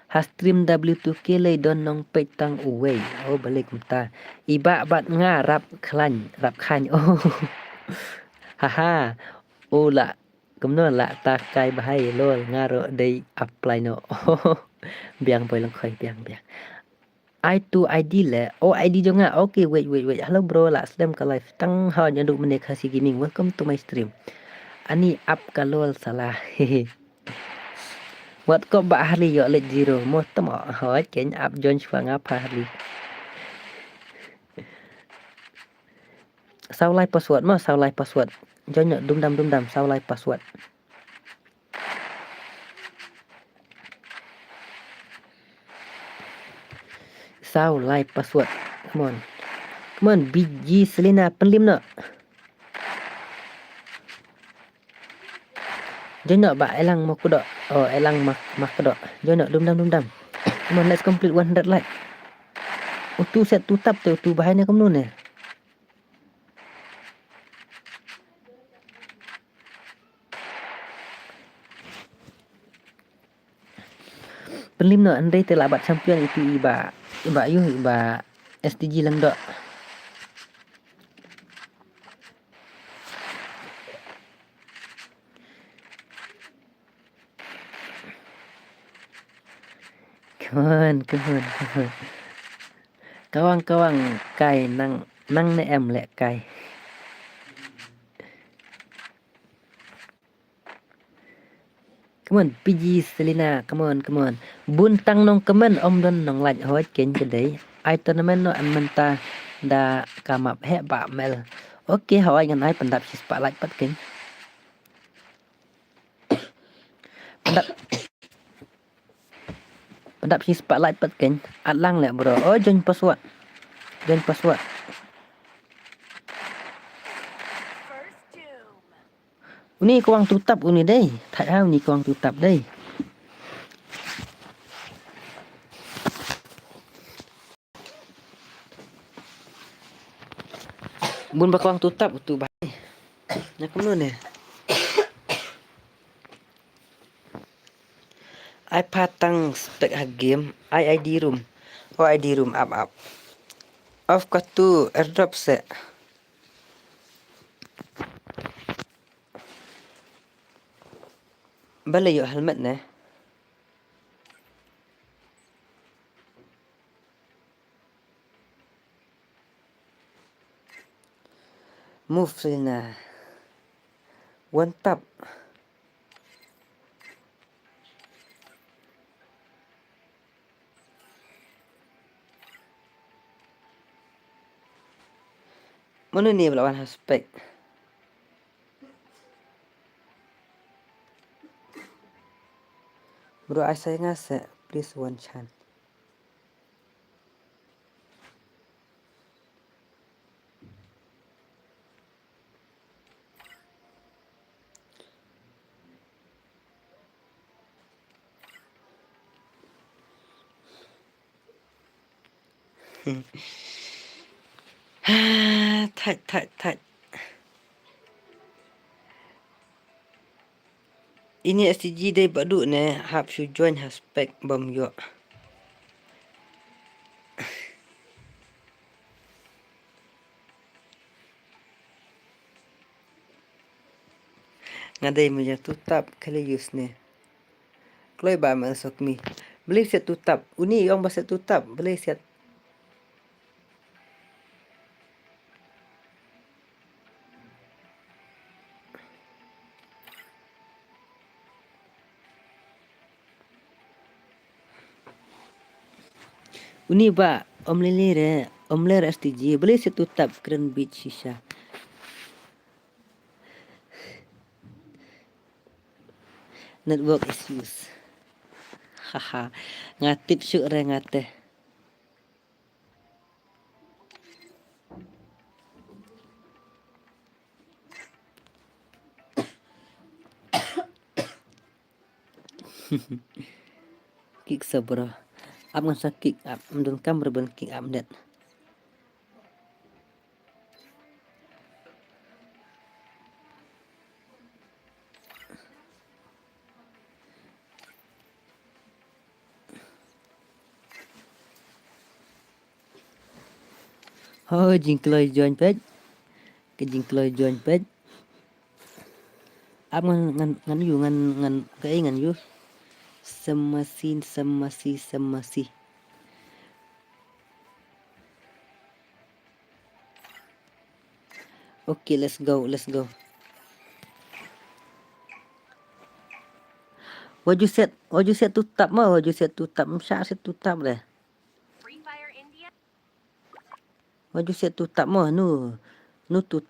ha stream w2k lei don nong pe tang uwei oh balik kumta iba bat nga rap khan oh haha oh la kumno la ta kai bahai lol ngaro dei apply no biang boy lang khoi biang I2 ID le oh ID jonga okay wait hello bro la sedem ka live tang ha nyanduk mene khasi gaming welcome to my stream ani up kalol salah wat ko ba hari yo let zero mo tamo hoj ken up join swanga hari sau lai password join dum dam sau lai password come on BG Selena penlim no jono ba elang mo kudo oh elang mak kudo jono dum dam come on let's complete 100 like tu set tu tap tu bahaya kamu ne penlim no andai telabat champion itu iba STG lang do Come on. Kawang kai nang na em lẹ kai. Come on, PG Selena, come on. Buntang nong comment om don nong lạch hoi ken ke đấy. Ai tournament no amenta da kamap he ba mel. Okay, hoi ngan ai pendap si spotlight pat ken. Pendap si spotlight pat ken. Atlang lẹ bro. Oh, join password. First doom. Uni kawang tutap uni đây. Thạch hao ni kawang tutap đây. Bun bakawang tutap tu bahai. Nak kuno ne. I patang spek ha game. ID room. Oh ID room up. Off kat tu airdrop se. Bala yo helmet ne. Move Selena. One tap. Mana ni lawan aspek? Bro, saya ngase. Please one chance. Thạch. Ini STG day badu ne. Hap you join aspek bom yo. Ngadai meja tutap kali use ne. Kloi ba masuk mi. Beli set tutap. Uni yang bahasa tutap. Beli set. Uni ba om ler STG. Beli set tutap keren beach shisha. Network issues. Haha. Ngatip syuk re ngate. Kick sabra. Ab ngan sakik ab mendon kam berben kick ab net. Oh, jing kloi join page. Ke jing kloi join page. Ab ngan yu ngan cái ngan yu. Semasi. Okay, let's go. Wajud set tutap mah, Msyak set tutap deh. Free Fire India. Wajud set tutap mah nu tut.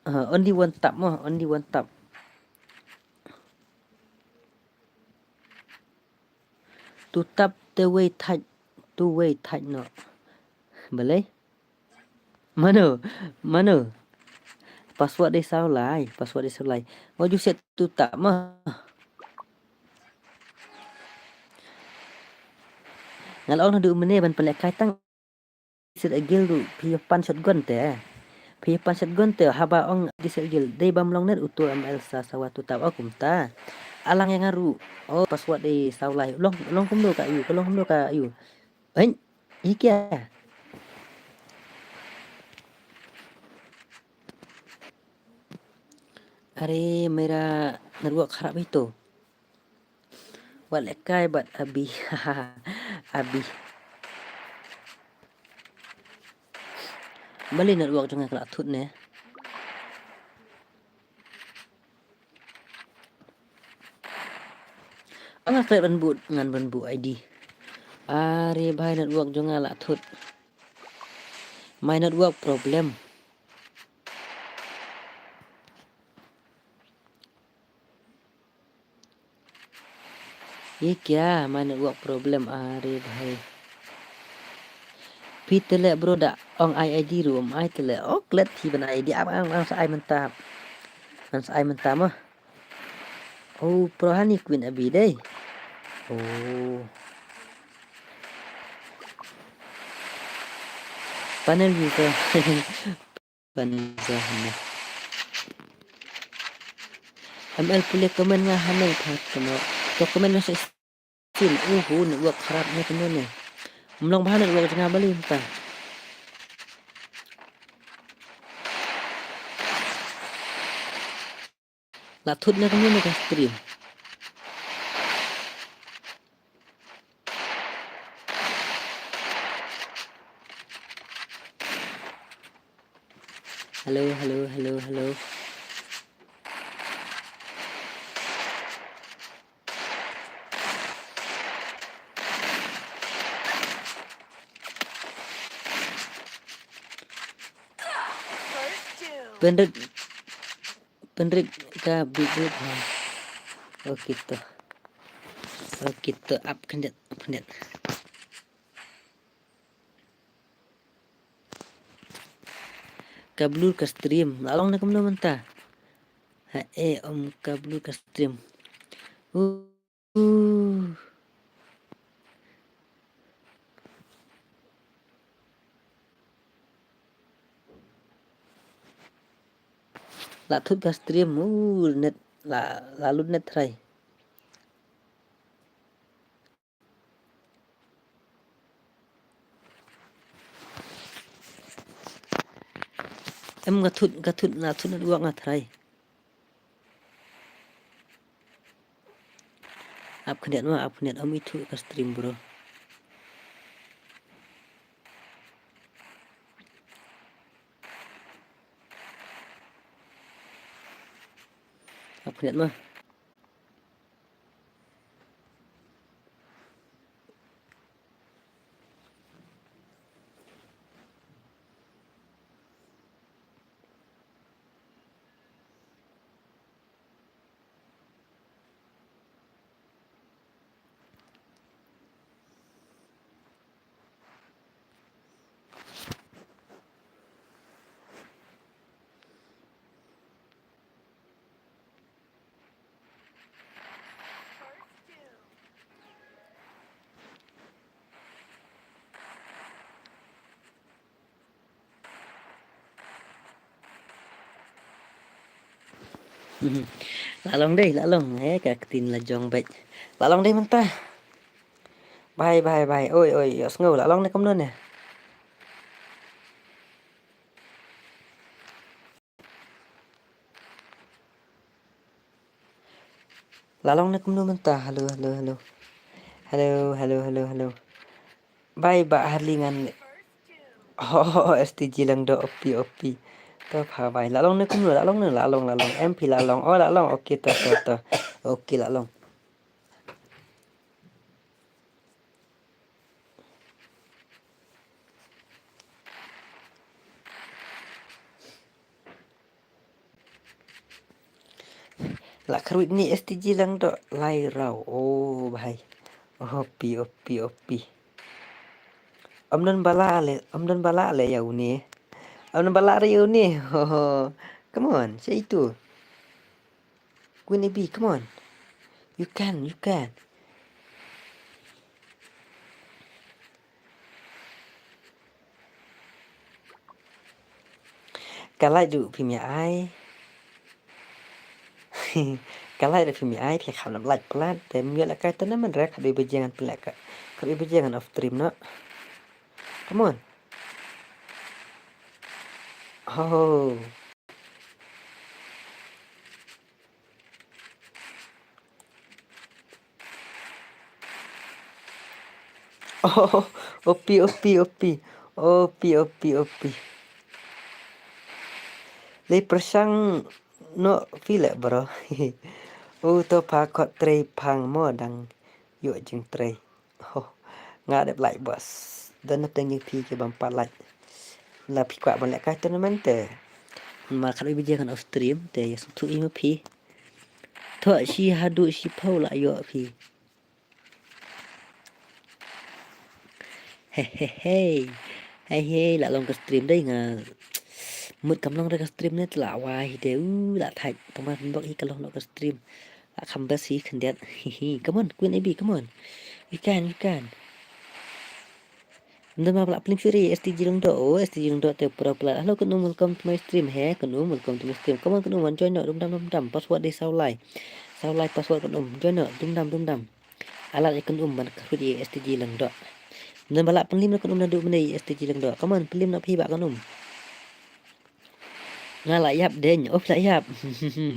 Only one tap. Tutap two way touch no. Boleh? Mana? Password dia salah. Wajud set tutap mah. Ngalau na du mene ban pelek kaitang set agil du piyapan shotgun te haba ong di set agil dei bam long net utu ML sa sawatu tab akum ta alang yang ngaru oh password dei saulai long kum do ka yu hein ikia अरे मेरा नेटवर्क खराब है तो वाले काय bat abi Abi. Balik network jangan kelak tut ne. Ang straight ban but ngan ban bu ID. Are bhai network jangan lak tut. My network problem. Ye kya my network problem are bhai. Pi tele bro da ong ID room ai tele ok let thi ban ID ang sa ai mentap. Ang sa ai mentap mah. Oh, prohani queen abi deh. Oh. Panel user. Panel user. ML boleh komen nga hanay pa kamo. To komen na sa stream. Network harap na kamo ne. Mulong bahan network nga balik pa. Lathut na kamo na stream. Hello. Penrik ka bibit ha. Oh gitu. Up kendet. Kablur ke stream. Lalong na kamo menta. Ha om kablur ke stream. Lathut ke stream. Net lalu net try. Em gathut network nga try. Up kendet om itu ke stream bro. Up kendet mah. Lalong deh, kaketin lajong baik. Lalong deh mentah. Bye. Oi, yos ngau lalong deh kamu ne. Lalong deh kamu mentah. Halo. Bye harlingan. Oh, STG lang do opi. Top ha bye. Lalong deh kamu lalong. MP lalong. Oh lalong. Oke to. Oke lalong. Lah kerwit ni STG lang do lai rau. Oh bhai. Opi. Om dan bala le ya uni. Om dan bala ya uni. Oh, come on, say itu. Queen B, come on. You can. Kalai du phim nhà ai. Kalai du phim nhà ai thì khảo làm lại plan. Tem nhớ là cái tên mình ra khảo bây jangan pelak. Khảo bây jangan off stream no. Come on. Oh. Oh, opi. Lei persang no file bro. To pa kot trei pang mo dang yo jing trei. Oh, nga đẹp lại boss. Đơn nó tên như phi cái bằng pa lại. Là phi quả bằng lại cái tournament te. Mà kalau bija kan off stream te tu ima phi. Tho si hadu si pau la yo phi. Hey, lại lòng cái stream đây nga. Một cầm long ra cái stream này lạ hoài thì lạ thật. Tao mà bóc hi kalau cái stream. Lạ khăm bớt xí khẩn đẹp. Come on, Queen AB, come on. You can. Nama pula paling suri STG Longdo te pura pula. Hello kunum, welcome to my stream. Kunum, welcome to my stream. Come on kunum, join no dum. Password di saulai password kunum. Join no dum. Alat kunum ban khrudi STG Longdo. Nama balak pelim na kunum na du benda STG Longdo. Come on, pelim na phi ba kunum. Ngala yap den, la yap.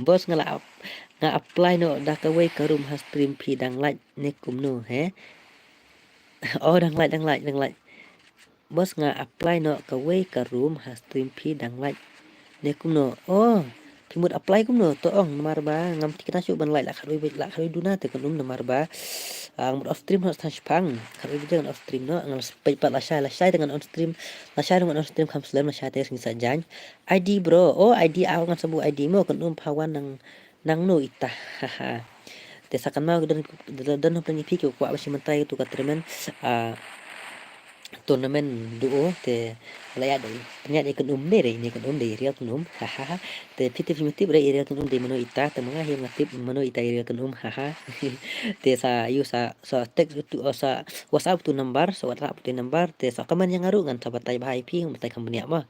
Bos ngala apply no dah kawai ke room ha stream phi dang like ne kum no Oh dang like. Bos nga apply no kawai ka room ha stream phi dang like ne kum no pimut apply kum no to ong namar ba ngam tikna su ban like la kharui duna te kunum namar ba mut off stream no tan spang kharui jangan off stream no ngal spej pat la syai dengan on stream dengan on stream kam slam la syai te sing sajan ID bro ID aw ngan sabu ID mo kunum pawan nang no ita haha te sakan mau dan plan phi ko kwa basi mentai tu katremen tournament duo te laya dai ternyata ikut deh ini ikut real kunum hahaha te piti primitif re real kunum de mano ita te mga him ngatip mano ita real kunum haha te sa text tu sa whatsapp tu number te sa kaman yang ngaru ngan sabat tai bahai pi tai company apa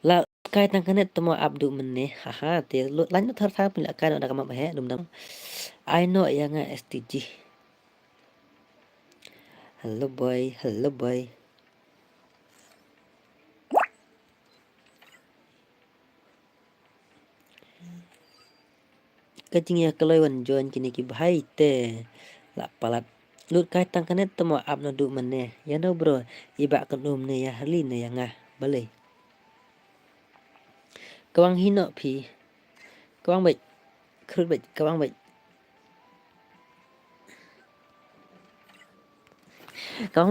la kai tang kanet temo abdu menne haha te lanjut thar pila kan ada kamap he dum I know yang STG. Hello boy. Kajing ya kalau wan join kini ki bahai te la palat lut kai tang kanet temo up no du mene ya no bro iba kenum ne ya hali ne ya ngah balai kawang hino pi kawang bai krut bai kawang bai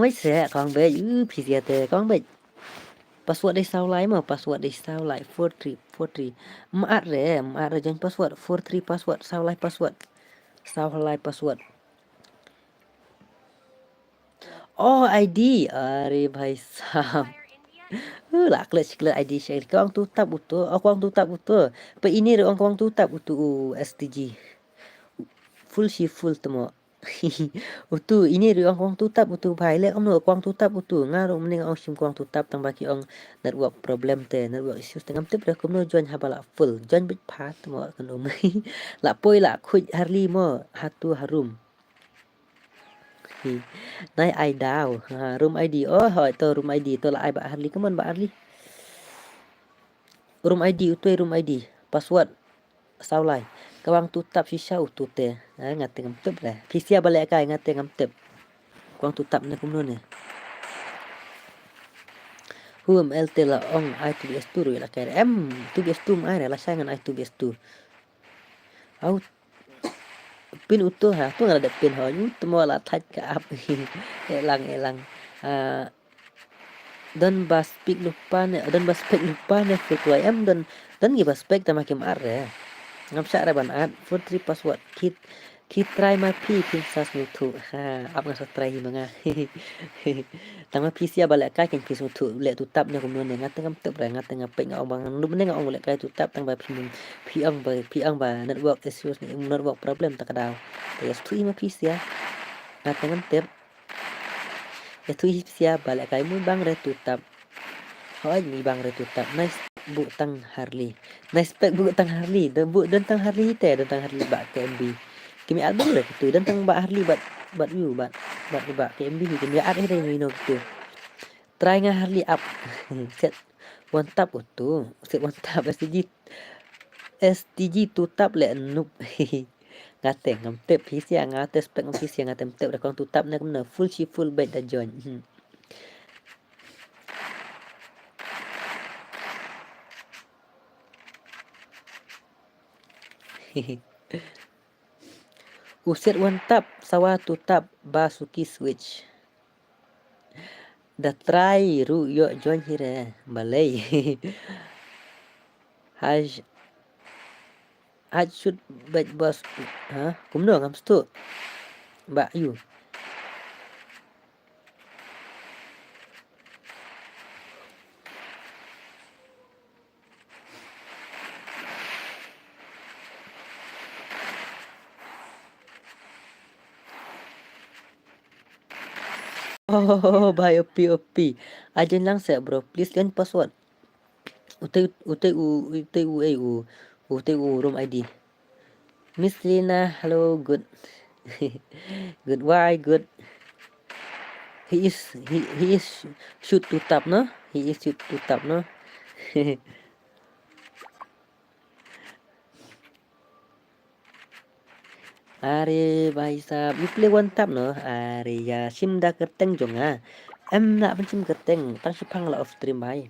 se kawang bai pi sia te kawang bai password đi sau lại 4343 mát re jangan password 43 password sau lại password ID अरे भाई साहब lah klik ID share kawang tutap utuh pe ini re kawang tutap utuh STG full temo utu ini ri ong tutap utu bhai le om no kwang tutap utu ngaro mning ong sim kwang tutap tang baki ong network problem te network issues tengam tip re kum no join habala full join bit phat mo kan om la poi la khuj harli mo hatu harum nai ai daw room ID hỏi to room ID to la ai ba harli come on ba harli room ID utu room ID password sau lại kawang tutap sisa utute ngate ngam tep le pisia balik kai ngate ngam tep kwang tutap na kumno ne huam lt la ong i2bs2 ru la kai m2bs2 mai la sangan i2bs2 au pin utuh tu ngala de pin ho temo la thaj ka ap elang dan bas pik lupa ne fake em dan gi bas pek tamakim arre ngam sa ra ban at 43 password kit try ma pi pin sas mutu ap ngas try mga tama pi sia bala ka ken pi mutu le tu tap ne kum ne ngat ngam tep ra ngat ngap pe ngau bang nu ne ngau le ka tu tap tang ba pi ang ba network issues network problem ta kadau ya tu ma pi sia ngat ngam tep ya tu sia bala ka mu bang re tu tap hoi mi bang re tu tap nice bu tang harli nice pek bu tang harli dan tang harli te dan tang harli ba KMB kimi album le tu dan tang ba harli bat view bat KMB ni kimi ad he ni no tu try nga harli up set one tap tu set one tap STG tu tap le noob ngate ngam tep PC ngate spek ngam PC ngate tep dah kong tutap na kemna full bed dah join. Uset one tap sawa tutap basuki switch. Dah try ru yo join here balai. Haj should bet bos ha kumno ngam stu ba you. Oh, by OP. Ajan lang sa bro. Please join password. Utay u room ID. Miss Lina, hello, good. Good, why good? He is shoot to tap, no? He is shoot to tap, no? Are भाई साहब you play one tap no? Are ya sim dah kerteng jong ah. Em nak pencim kerteng, tang sipang lah off stream bhai.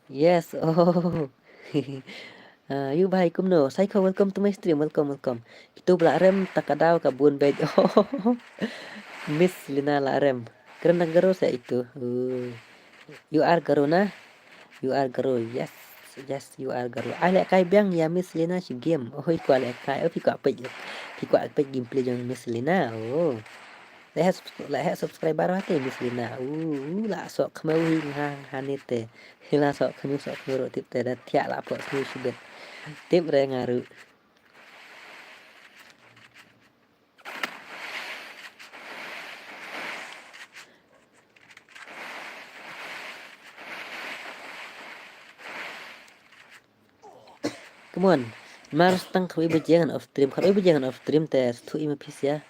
Yes, oh. You bhai kum no. Psycho welcome to my stream, welcome. Kita belak rem takadaw kabun bed. Oh. Miss Lina la rem. Keren garo sa itu. You are garo na? You are garo. Yes, you are garo. Ai lek kai biang ya Miss Lina si game. Oh, iku lek kai. Oh, piku apa gameplay jong Miss Lina. Oh. Lehat subscribe baru hati Miss Lina. La sok kemau hang hanite. La sok kemau tip te dah tiak la pot sini sudah. Tip re ngaru. Come on. Mars tang kau jangan off stream. Kalau jangan off stream te tu ima pis ya.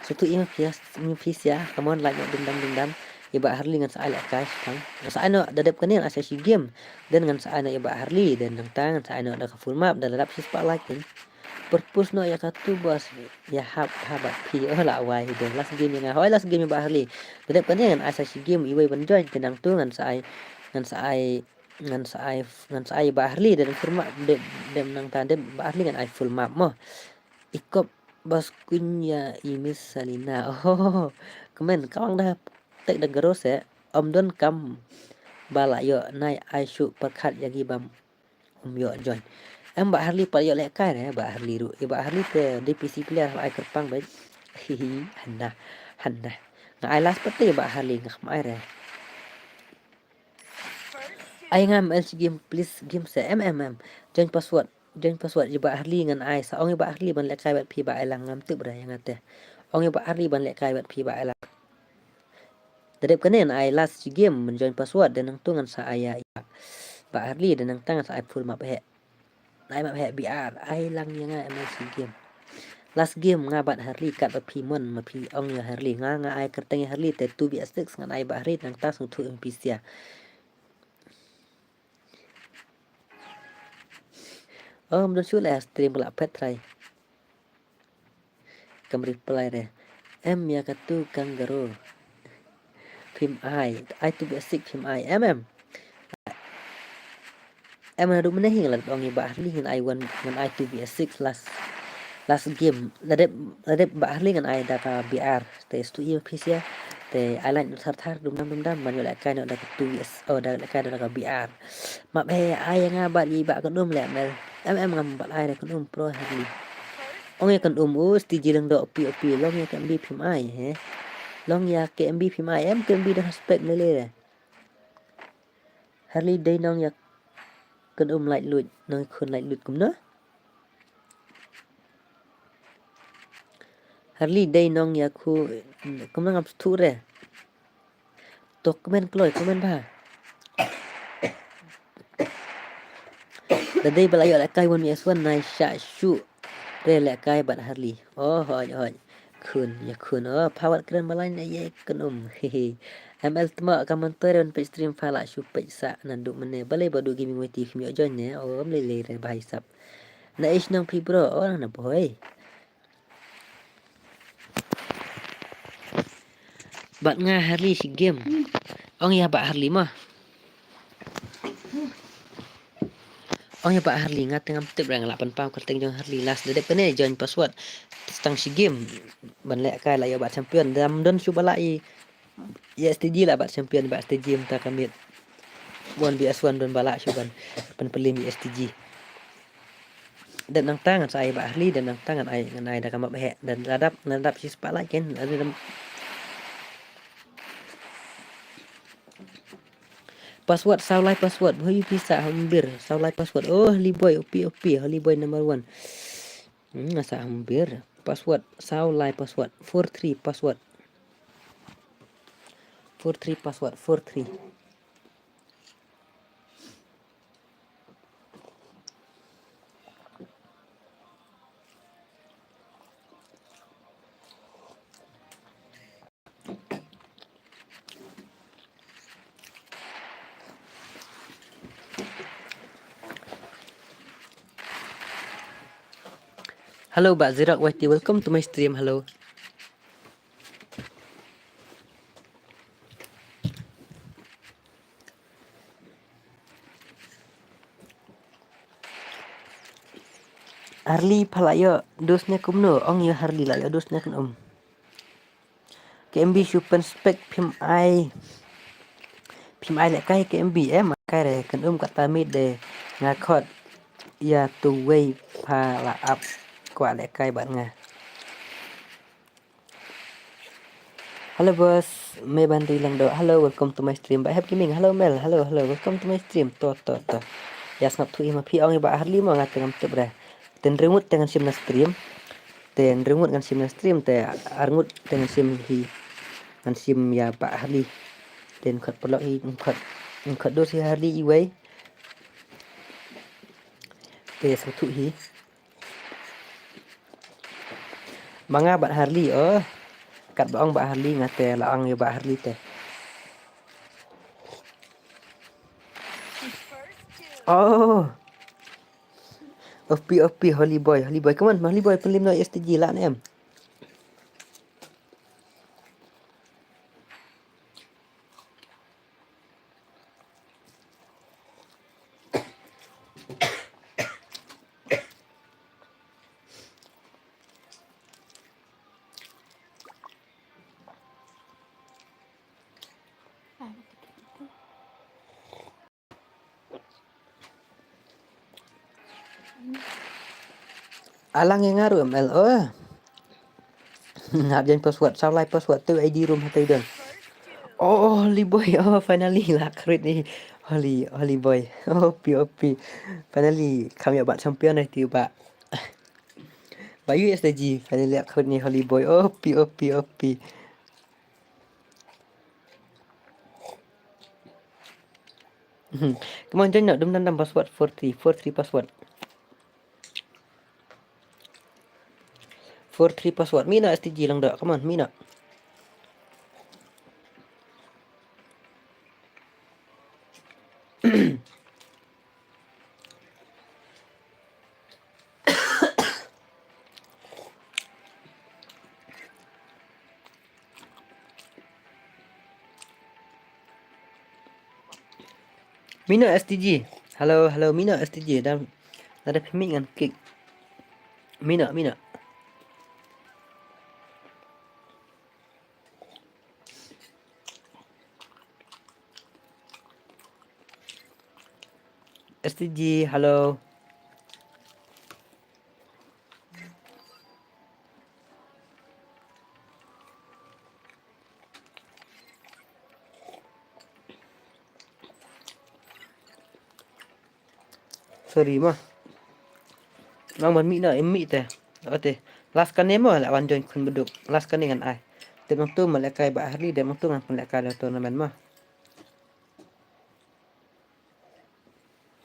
Suatu ima pis ya. Come on like dendam. Iba Harley dengan sa ala kai tang. Sa ano dadap kanin asa si game. Dan dengan sa ano iba Harley dan nang tangan sa ano ada full map dan dadap si spotlight kan. Purpose no ya katu bos ya habat pi la wai dan last game yang hoi last game iba Harley. Dadap kanin asa si game iba ban join tenang tu dengan sa ai ba Harley dan full map dem nang tandem ba Harley dengan ai full map mo ikop bos kunya imis salina. Oh kemen kawang dah tek dah geros ya om don kam bala yo nai ai shu perkat yagi bam yo join em ba Harley pa yo lek kai ya ba Harley ru ba Harley te DPC player ai kerpang ba hihi hanna ngai last pete ba Harley ngak mai re. Ai ngam LC game please game sa join password iba Harley ngan ai sa ong iba Harley ban lek kai bat pi ba ai lang ngam tu bra yang ate ong iba Harley ban lek kai bat pi ba ai lang dadep kanen ai last game men join password dan nang tu ngan sa aya ba Harley dan nang tangan sa ai full map he ai map he BR ai lang yang LC game last game ngabat Harley kat bat pi mon ma pi ong ya Harley nga ai kerteng Harley te 2v6 ngan ai ba Harley nang tas tu NPC ya. Oh, belum sudah stream pula pet try. Kam reply deh. Ya katu kangaroo. Film I to be sick film I. Ada mana hing lah orang iba Harley dengan I one dengan I to be sick last game. Ladep ba Harley dengan I dah ka BR. Te studio PC ya. Te island thar dum man yo kai no dah 2 oh dah kai dah ka BR. Map ai yang ngabat iba ka dum le mel. Ngambat ai dah ka dum pro Harley. Ong ya kan stiji lang do OP long ya kan bi phim ai he. Long ya ke MB phim ai em kan bi dah spec le. Harley day nong ya kan light lut nong khun light lut kum no. Harley day nong ya khu kum nang ap thu re. Tok komen komen ba. Tadi balayo la kai 1vs1 nai sha shu re la kai bat Harley. Oh hoi kun oh power keren balai na ye kanum hehe ML tma komentar dan page stream fala shu page sa nandu mene balai badu gaming wati film yo join ne oh mele re bhai sab Naish nang pi bro, orang na boy. Bat nga Harley si game. Ong ya bat Harley mah. Ong ya bat Harley nga tengah tip rang 8 pound kerteng jong Harley last dedek pene join password. Tang si game. Ban lek kai la ya bat champion dam don cuba lai. Ya STG lah bat champion bat STG mta kamit. Bon BS1 don balak cuban. Pen pelim STG. Dan nang tangan saya bat Harley dan nang tangan ai ngan ai dah kamat behek dan ladap si sepak lai kan ada password saulai password boy bisa hampir saulai password oh Holy Boy OP Holy Boy number 1 asa hampir password saulai password 43 password 43 password 43 Hello Mbak Zirak Wati, welcome to my stream. Hello. Harley palayo dosnya kumno ong ya Harley layo dosnya kan KMB super spec phim ai lại cái KMB makai re kan kata mid de ngakot ya tu way pala up qua lại cái bạn nga. Hello bos, may bantu lang do. Hello, welcome to my stream. Mbak Happy Gaming. Hello Mel. Hello, welcome to my stream. To. Ya snap tu ima pi ong Mbak Harley mo ngateng tep re. Ten remote dengan sim na stream. Ten remote dengan sim na stream te arngut dengan sim hi. Dengan sim ya Pak Harley. Ten khat pelok hi khat do si Harley iway. Te snap tu hi. Manga Mbak Harley kat baong Mbak Harley ngate laang ya Mbak Harley te. Oh. OP Holy Boy. Come on, Holy Boy pelim no STG lah em. Alang yang ngaruh ML ngap jen password sao like password tu ID room hati dan Holy Boy finally lah krit ni Holy Boy OP finally kami abad champion ni tiba Bayu STG finally krit ni Holy Boy OP Come on join nak dum password 43 password 43 password. Mina STG lang dah. Come on, Mina. Mina STG. Halo Mina STG dan ada pemik dengan kick. Mina. STG, halo. Sorry mah. Mang ban mi na em mi te. Ote. Last kan nemo la wan join kun beduk. Last kan dengan ai. Temang tu melekai Mbak Harley dan tu ngan melekai le turnamen mah.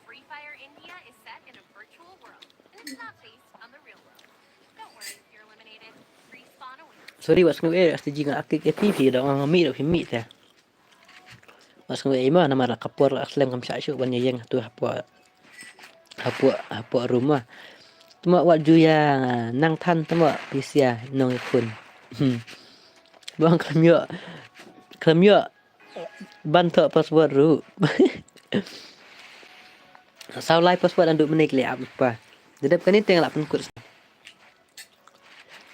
Free Fire India is set in a virtual world, and it's not based on the real world. Don't worry if you're eliminated. Respawn away. Sorry was ngwe STG ngan akik FPV dah orang mi dah mi te. Was ngwe mah nama la kapur aslam kam sya ban yang tu hapua rumah Tuma wat ju yang nang than tuma pisia nong ikun. Bang klamyo ban thọ password ru. Sao lai password anduk menik le ap pa. Dedap kan ni teng lap pengkut.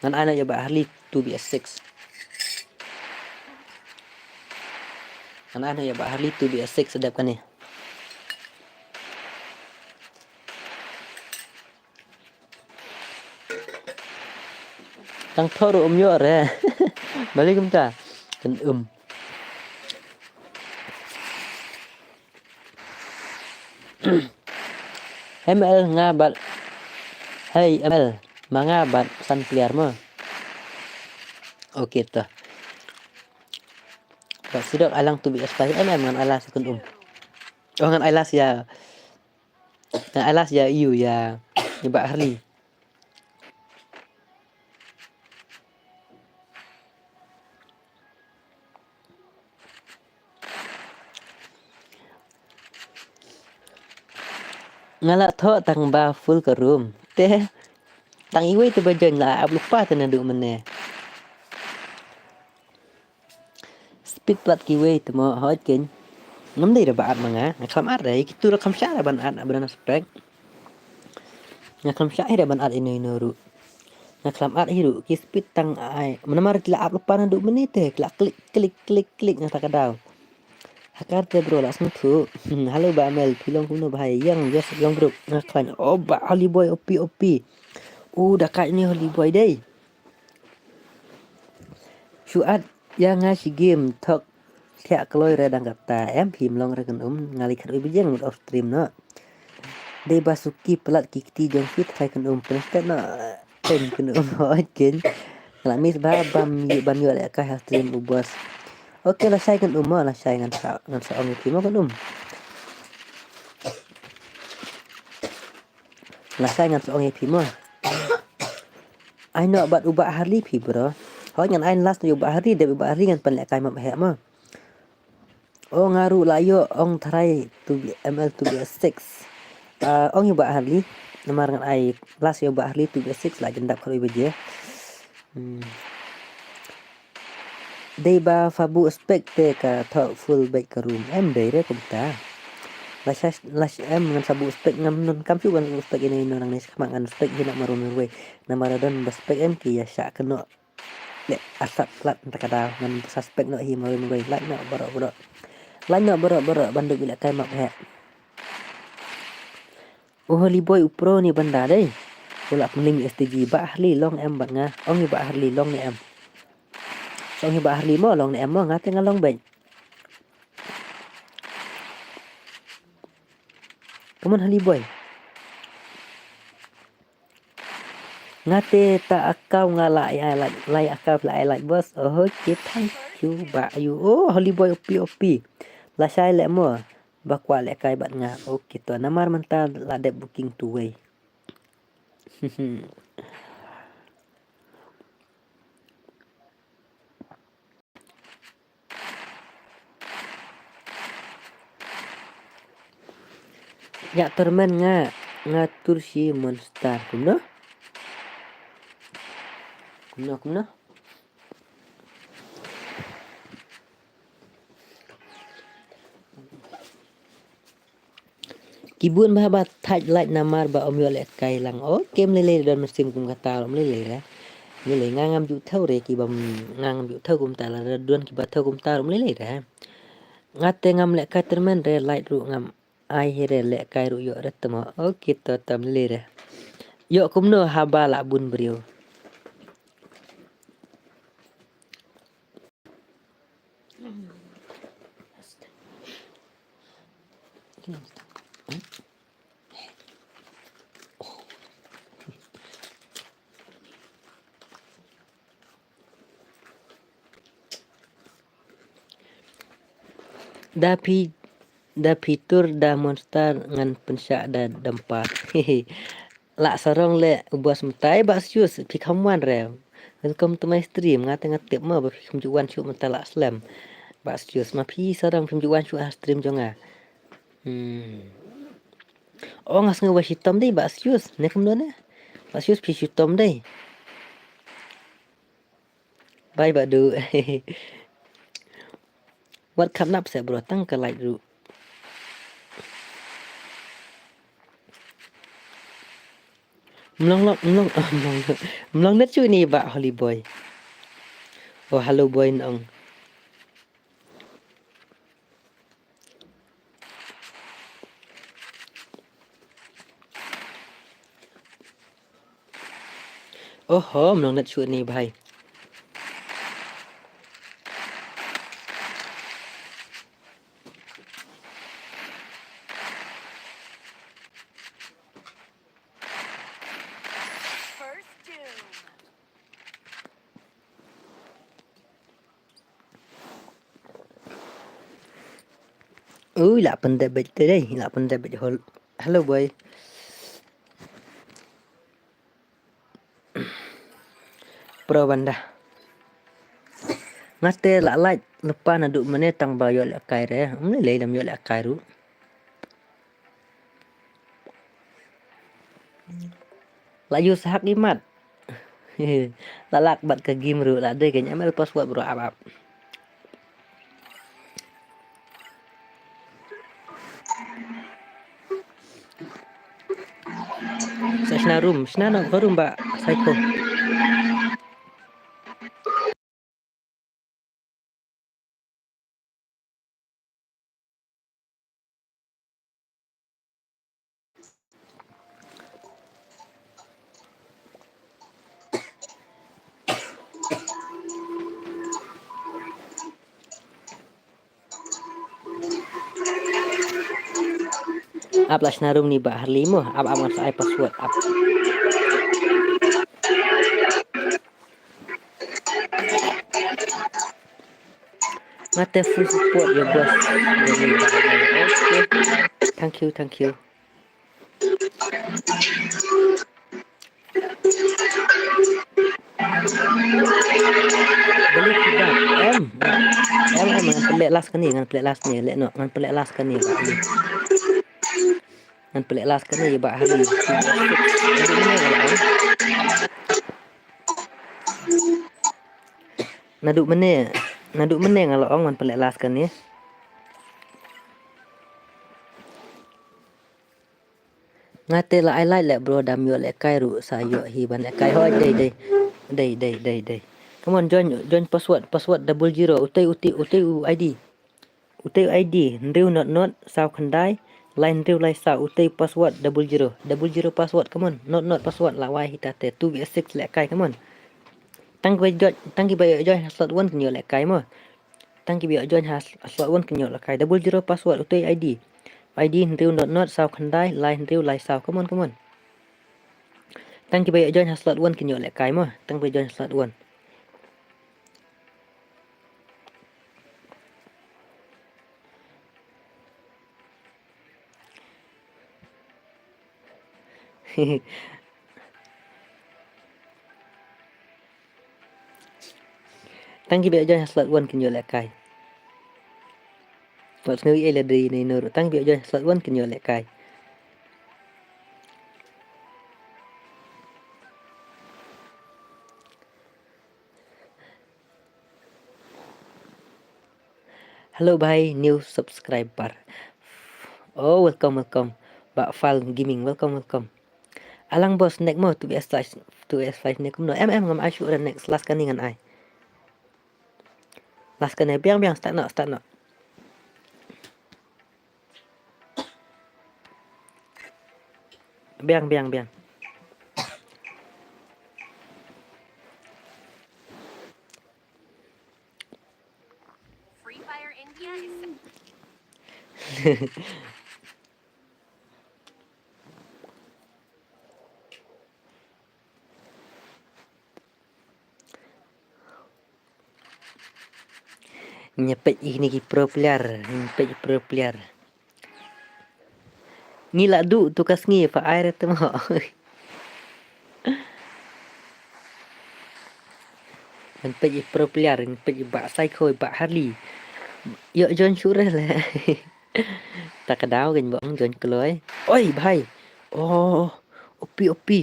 Nan ana ya ba Harley 2BS6. Nan ana ya ba Harley 2BS6 sedap kan ni. Tang thọ ru yo re. Balik ta. Kan ML nga bat. Hey ML, manga bat san clear mo. Okey ta. Ba sidok alang 2BS5 ngan alas kun Oh ngan alas ya. Ngan alas ya you ya. Ya ba Harley. Ngala tho tang ba full ke room. Teh tang iwe tu bajon la ab lupa tu nandu mene. Speed plat kiwe tu mo hot ken. Ngam dei da baat manga, ngakam ar dai kitu rakam sya ban at ban spek. Ngakam sya da ban at inu ru. Ngakam ar hiru ki speed tang ai. Menamar tila ab lupa nandu mene teh klik ngata kadau. Hakar te bro langsung tu. Halo ba Amel, pilong kuno bahaya yang yes yang bro ngaklan. Oh ba Holy Boy OP. Dah kat ni Holy Boy dai. Suat yang ngasih game tok thiak kloi re dang kata em phim long re kan ngali khat ui bijeng off stream no. Dei basuki pelat kikti jong fit hai kan penstet no. Ten kan ho ken. La mis ba bam yo le ka stream ubas. Okey lah saya kan lah saya ngan saong itu mau kan Lah saya ngan saong itu mau. I know about ubah Harley pi bro. Ho ngan I last ubah Harley de ubah Harley ngan pan lek kai map he mo. Oh ngaru layo ong try to ML to be 6. Ong ubah Harley nomor ngan I last ubah Harley to be 6 lah jendap kalau ibe Dei ba fabu spek te ka tho full back ke room em dei re kumta. Lash em ngan sabu spek ngam non kam su ban spek ini nang ni semak ngan spek hina marun we. Namaradon ba spek em ki ya sya keno. Le asap plat takada ngan suspek no hi marun we. Like no boro. Like no boro banduk bila kai map he. Oh Holy Boy upro ni banda dei. Ulak meling STG ba Harley long em bat nga. Ong ba Harley long ni em. Song hi ba Harley mo long ni em mo ngate ngalong ben. Come on Harley boy. Ngate ta akau ngalai like akau like bos. Oh okay thank you ba you. Oh Harley boy OP. La sai le mo. Ba kwa le kai bat nga. Okay to namar manta la de booking two way. Ya termen nga ngatur si monster kumno. Kibun bahabat touch light namar ba om yo le kai lang o kem lele dan mesim kum kata om lele la lele ngangam ju thau re ki bam ngangam ju thau kum ta la duan ki ba thau kum ta om lele ra ngate ngam le ka termen re light ru ngam ai here le kai ru yo ret mo o kita tam lele ra yo kum no haba la bun brio da fitur da monster ngan pensyak da dempa la sarong le ubas mutai ba sius pikaman re welcome to my stream ngate mo ba fikam juan chu mata la slam ba sius ma pi sarong fikam juan chu stream jonga oh ngas ngewas hitam deh ba sius ne kum ne Pasius pisu tom đây. Bye badu. What come up saya bro tang ke like dulu. Mlong net chu ni ba Holly boy. Oh hello boy nong. Oh ho mlong net chu ni bhai. First doom. Lạ pendek bet đây, lạ pendek bet hello boy. Pro banda. Ngate lạ like lepas nak duk mana tang ba yo lek kai re. Mle le dam yo lek kai ru. La yu sahak imat. La lak bat ke game ru la de kenya mel password bro ap. Sa shna nak room ba psycho. Ap la shna room ni ba har limo ap sa password ap. Ngate full support your boss. Okay. Thank you. Beli tidak em ngan pelik last kan ni lek no ngan pelik last kan ni ngan pelik last kan ni ba hari naduk mene ngalo ong ngan pelik last kan ni ngate la I like lek bro dam yo lek kai ru sa yo hi ban lek kai hoi đây. Come on join password 00 utai ID nriu not sao khandai line nriu lai sao utai password 00 password come on not password la wai hitate 2v6 lek kai come on tangki bayo join slot 1 kenyo lek kai mo tangki bayo join slot 1 kenyo lek kai 00 password utai ID nriu not sao khandai line nriu lai sao come on tangki bayo join slot 1 kenyo lek kai mo tang bayo join slot 1 tangki bayo join slot 1 kenyo lek kai slot ngui LED ni no tangki bayo join slot 1 kenyo lek kai hello bhai new subscriber oh welcome Bak Fal Gaming welcome alang bos nek mo 2S5 nek no em ngam ai shoot next last kan ngan ai last kan biang start no biang Free Fire India is nyepet ini ki pro player ngila du tukas ngi fa air tu moมันเป็นpro player เป็นบะไซโคบะฮาร์ลีเยอะจนชุดเลย ตากระดาวกันบ่จนกลอยโอ้ยบายโอ้โอปี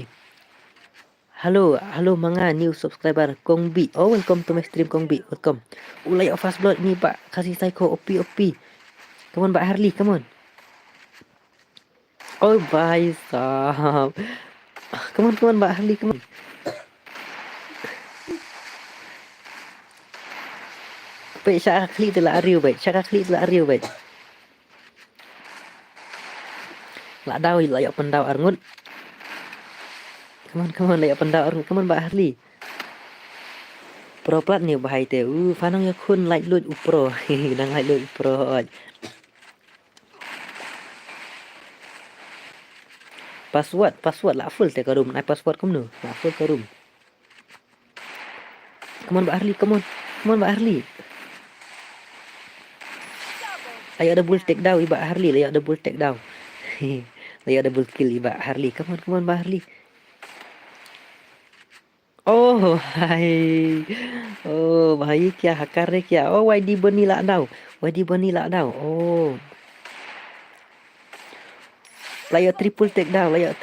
Halo mga new subscriber Kong B. Oh, welcome to my stream Kong B. Welcome. Ulay of fast blood ni Pak kasih psycho OP. Come on Pak Harley, come on. Oh, bye sahab. Come on Pak Harley, come on. Baik, Syakah klik tu lah Aryo baik. Lak daw layak pendau arngut. Come on layak pendau arngut. Come on Pak Harley. Pro plat ni bahai te. Fanang ya kun like load upro. Dang like load upro. Password lah full te karum. Nai password kum nu. Lah full karum. Come on Pak Harley, come on Pak Harley. Layak double take down Ibak Harley, layak double take down. Layak double kill Ibak Harley. Come on Pak Harley. Oh, hai. Oh, bahaya kia hakar kia. Oh, YD Bunny lak daw. Oh. Layak triple take down, layak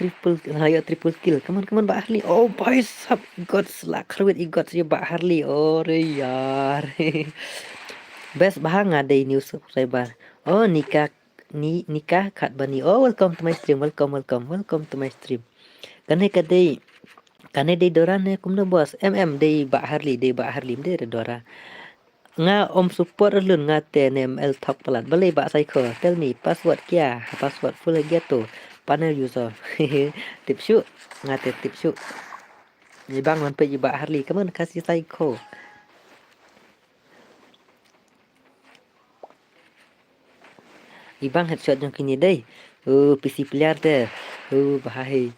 triple kill. Come on Pak Harley. Oh, boys, up got slak kerwit igot si Pak Harley. Oh, yar. Best bahang ada news subscriber. Oh, nikah Kak Bani. Oh, welcome to my stream. Welcome to my stream. Kane day Dora ne kumno bos. Day Pak Harley day Dora. Nga om support lun nga TNML talk pelat. Boleh Pak Psycho. Tell me password kia. Password full gitu. Panel user. Tip shoot. Nga tip shoot. Ni bang man pe Pak Harley. Come on kasih Psycho. Ibang headshot yang kini deh. PC player deh. Bahaya.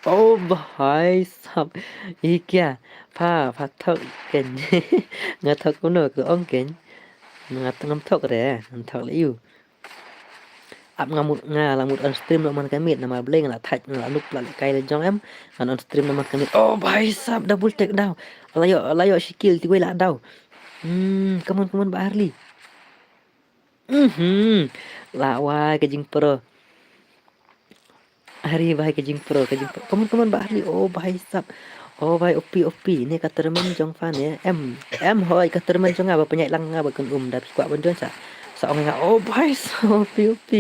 Oh, bahaya sab. Ikia. Pha thok ken. Nga thok kuno ke ong ken. Nga ngam thok re. Ngam thok le you. Ap ngamut lamut on stream man kamit nama bleng la thach la nup la kai le jong em. On stream nama kamit. Oh, bahaya sab double take down. Layo skill ti la daw. Come on Pak Harley. Lawai kejing pro. Hari bahai kejing pro. Come on Pak Harley. Oh bahai sap. Oh bahai OP. Ni kata teman jong fan ya. M hoi kata teman jong apa penyai lang apa kun dah kuat pun sa. Saong nga oh bahai so OP.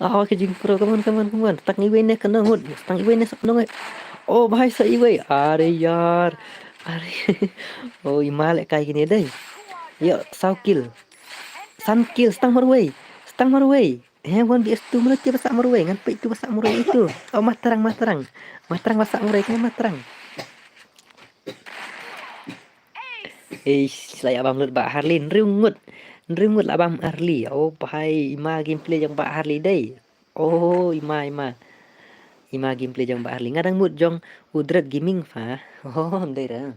Lawai kejing pro. Come on. Tak iwe ne kena hut. Tang iwe ne sak nong. Oh bahai sa iwe. Are yar. Are. Oh imal kai gini deh. Yo sau kill. Sun kill stang marway. Wan BS2 melati basak marway ngan pe itu basak marway itu. Oh materang basak marway kan materang. Layak bang lut Pak Harley ringut lah bang Harley. Oh bahai ima gameplay yang Pak Harley deh. Oh ima gameplay yang Pak Harley ngadang mut jong udret gaming fa. Oh deh dah.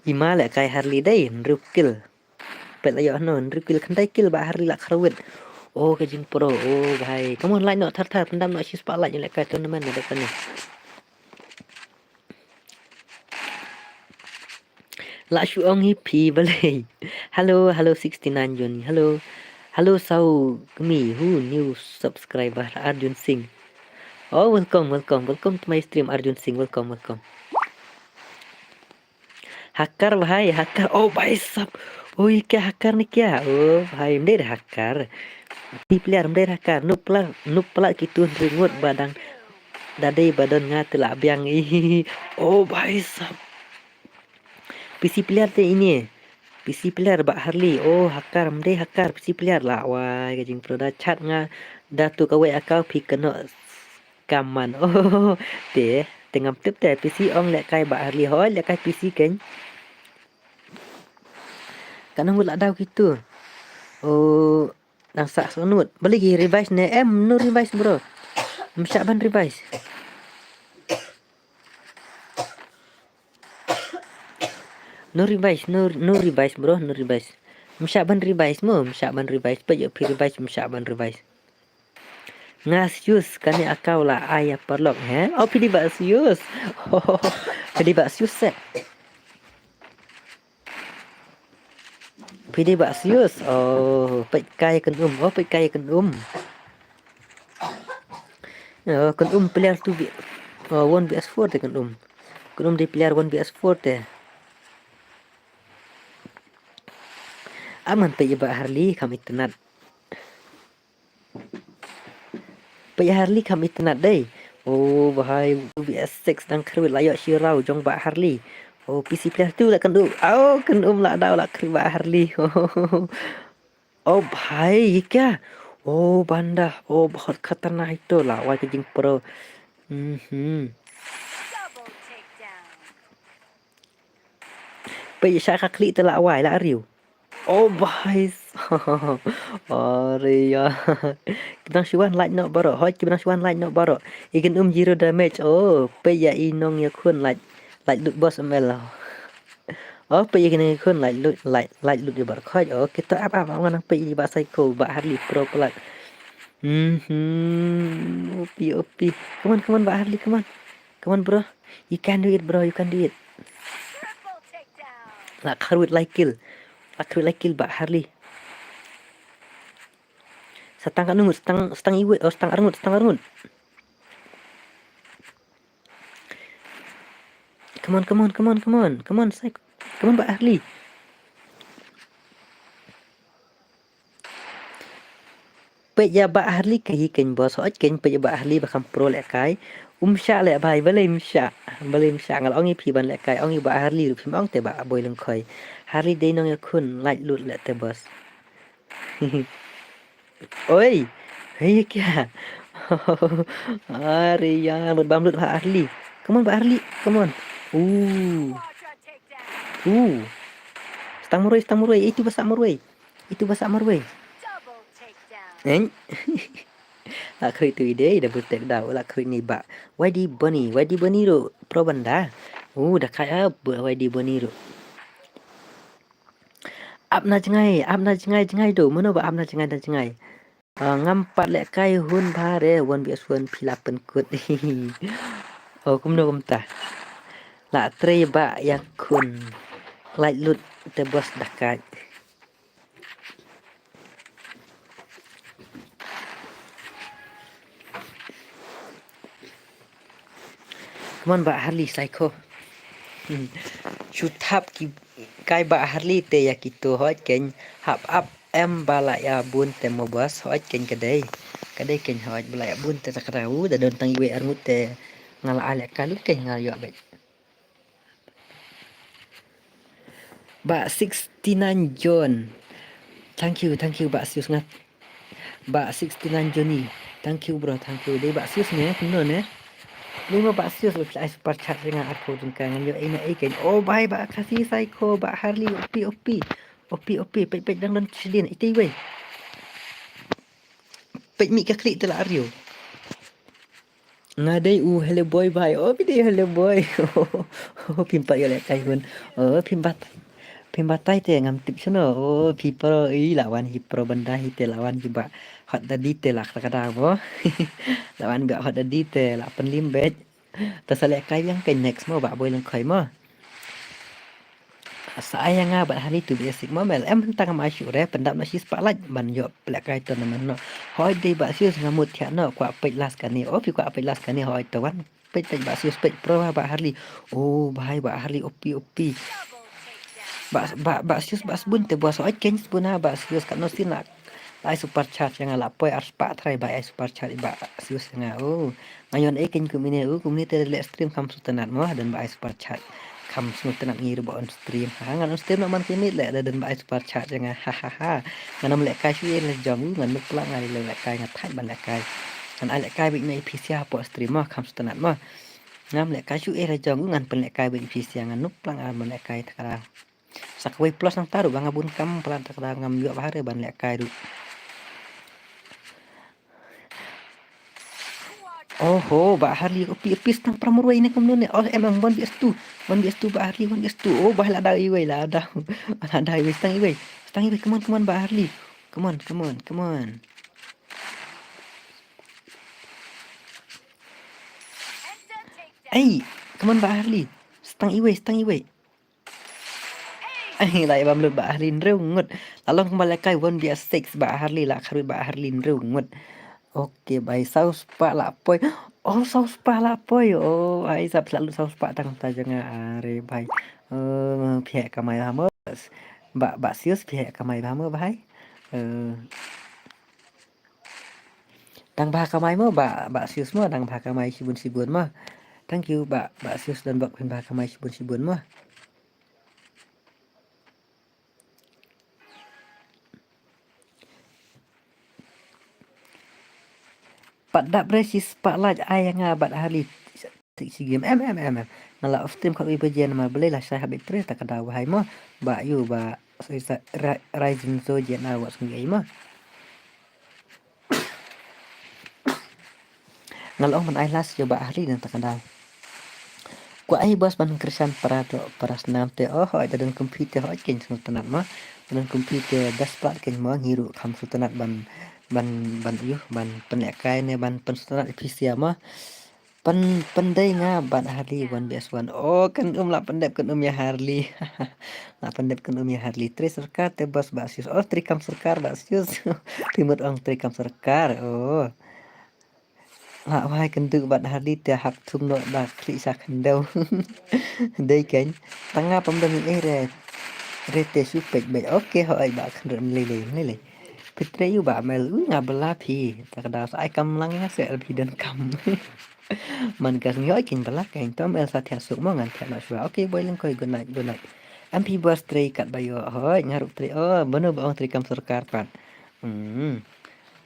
Ima lại kai Harley đây, rukil. Pet layo non, rukil kandai kill Pak Harley lak krawit. Oh kejing pro, oh bahai. Kamu like no thar pendam no si spotlight like kai tournament ada kan ni. Lak shuong hippie balai. Hello 69 Johnny. Hello sau kami who new subscriber Arjun Singh. Oh welcome to my stream Arjun Singh. Welcome. Hacker bahai. Oh bahai sab. Oh iya hacker ni kia. Oh bahai mde hacker. Di player mde hacker. Nup pelak gitu ringut badang. Dadai badan ngat telak biang. Oh bahai sab. PC player te ini. PC player Pak Harley. Oh hacker mde hacker PC player lah. Wah kajing pro dah chat nga. Dah tu kawai akau pi kena kaman. Oh te tengam tip te PC ong lek kai Pak Harley hoi lek kai PC kan. Kan ngut lak daw gitu. Oh, nang sak sonut. Beli gi revise ne no revise bro. Msyak ban revise. No revise bro, no revise. Msyak ban revise pa yo pi revise msyak ban revise. Ngasius kan ni akau lah ayah perlok Oh pidi basius. Oh, pidi basius set. PD bak serius. Oh, pek kai kan oh pek kai kan kan player tu bi 1vs4 te kan di player 1vs4 te. Aman pe ba Harley kam internet. Pe Harley kam internet deh. Oh, bahai 2vs6 dan kerut layak Shirau jong ba Harley. Oh, PC player tu lah kan Oh, kan lah dah lah kerut ba Harley. Oh, भाई ये क्या ओ बंदा ओ बहुत खतरनाक itu lah wah kejing pro bây giờ khắc lị tới lạ hoài lạ rìu oh भाई अरे यार kita syuan like no baro hoi kita syuan like no baro ikan zero damage oh bây giờ inong ya kun like loot boss ml oh bây giờ cái kun like loot di bar khoi oh kita apa ngang bây giờ ba psycho ba Harley pro pelak OP. Come on, Pak Harley, come on, bro. You can do it, bro. You can do it. Like Harwood like kill, Pak Harley. Setang kan nungut, setang iwet, oh setang arngut. Come on, psycho. Come on, Pak Harley. Bây giờ Pak Harley cái kênh boss hỏi kênh bây giờ Pak Harley bakal pro lại cái sya lại bài boleh sya ngal ongi pi ban lại cái ongi Pak Harley phim ong te ba boy leng khoi Harley day nong yakun like lut lại te boss oi hey kya अरे यार bam lut Pak Harley come on Pak Harley come on stang murai itu bahasa murai Anh là khơi từ đấy đã bật đầu là khơi này bạ YD Bunny rồi pro banda đã khai up bữa YD Bunny rồi up na jangai do mana ba up na jangai ngampat lek kai hun bare 1vs1 pilapan kut oh kum ta la tre ba yakun like lut te bos dakai Come on, Pak Harley psycho. Shoot up ki kai Pak Harley te ya gitu hoi ken hap up em balaya bun te mo bos hoi ken kedai ken hoi balaya bun te takrau da don tang iwe armut te ngala ale kalu ken ngal yo bet. Ba 69 John. Thank you Pak Sius ngat. Ba 69 Johnny. Thank you bro, thank you. Dei Pak Sius ne benar ne. Lima Pak Sius lebih saya super chat dengan aku tungkangan yo ini ikan oh bye Pak kasih psycho Pak Harley OP pek dang dan cilin itu we pek mi ka klik telah Aryo ngadai hello boy bye oh video hello boy pimpat yo lek kai hun pimpat tai te ngam tip sono oh people lawan hipro benda hite lawan juga hot tadi te lah kadang bo lawan gak hot tadi te lah penlimbet terselek kai yang ke next mo ba boy lang kai mo saya nga ba hari tu basic mo mel em tang ma syu re pendap na si spotlight ban yo plek kai tournament no hoi de ba sius ngamut thia no kwa pek las kan ni opi kwa pek las kan ni hoi tawan pek ba sius pek pro ba Harley oh bhai ba Harley OP ba sius ba bun te bo so ken buna ba sius kan no sin nak ai super chat yang ala poi arspa try ba ai super chat ba sius nga oh ngayon ken kumini te le stream kam sutanat mo dan ba ai super chat kam sutanat ngir ba on stream ngan on stream man kini le dan ba ai super chat yang ha ngan le kai shu le jong ngan nuk plang ai le kai ngat thai ban le kai ngan ai le kai bi nei pc po stream mo kam sutanat mo ngam le kai shu le jong ngan pen le kai bi pc ngan nuk plang ai ban le kai takara sakwai plus nang taru bang abun kam pelan takara ngam yo bare ban le kai du oh Pak Harley pis tang pramurway ni kumno ni oh emang 1vs2 Pak Harley 1vs2 oh bah la da iway la da iway stang iway come on Pak Harley come on hey come on Pak Harley stang iway Lại bam lụt bạ Harlin rungut. Lalong kembali kai one dia six bạ Harley lah karui bạ Harlin rungut. Oke, baik saus pak lapoi. Oh, saus pak lapoi. Oh, ai sap selalu saus pak tang ta jangan are baik. Pihak kamai hama. Bak sius pihak kamai hama bahai. Tang bah kamai mo bak sius mo tang bah kamai sibun mo. Thank you bak sius dan bak bah kamai sibun mo. Pak dak presis pak laj ai nga bat hari si game nala off stream kau ibu jen mal beli lah saya habis tre tak ada wahai mo ba yu ba Ryzen zo jen awak sendiri mo nala man ai las jo ba hari dan tak ada ku ai bos ban kersan para senam te oh ada dan komputer ho ken sultanat mo dan komputer gasplat ken mo ngiru kam sultanat ban penekai ne ban sultanat PC mo pandai nga ban Harley 1vs1 oh kan lah pandai kan ya Harley lah pandai kan ya Harley tri serkar te bos basis oh trikam serkar basis timut ong trikam serkar oh lah wahai kentu ban Harley te hak tum no da kli sa kendau dei kan tanga pemdang rete supek baik oke ho ai ba kan lele Petre yu ba mel ngabela pi tak ada sai kam lang nga se lebih dan kam man kas ngoi kin balak kain tom el satya suk mo ngan thak na shwa okay boy lang koi good night MP bos tre kat bayo hoi ngaruk tre oh bono ba ong tre kam sarkar pat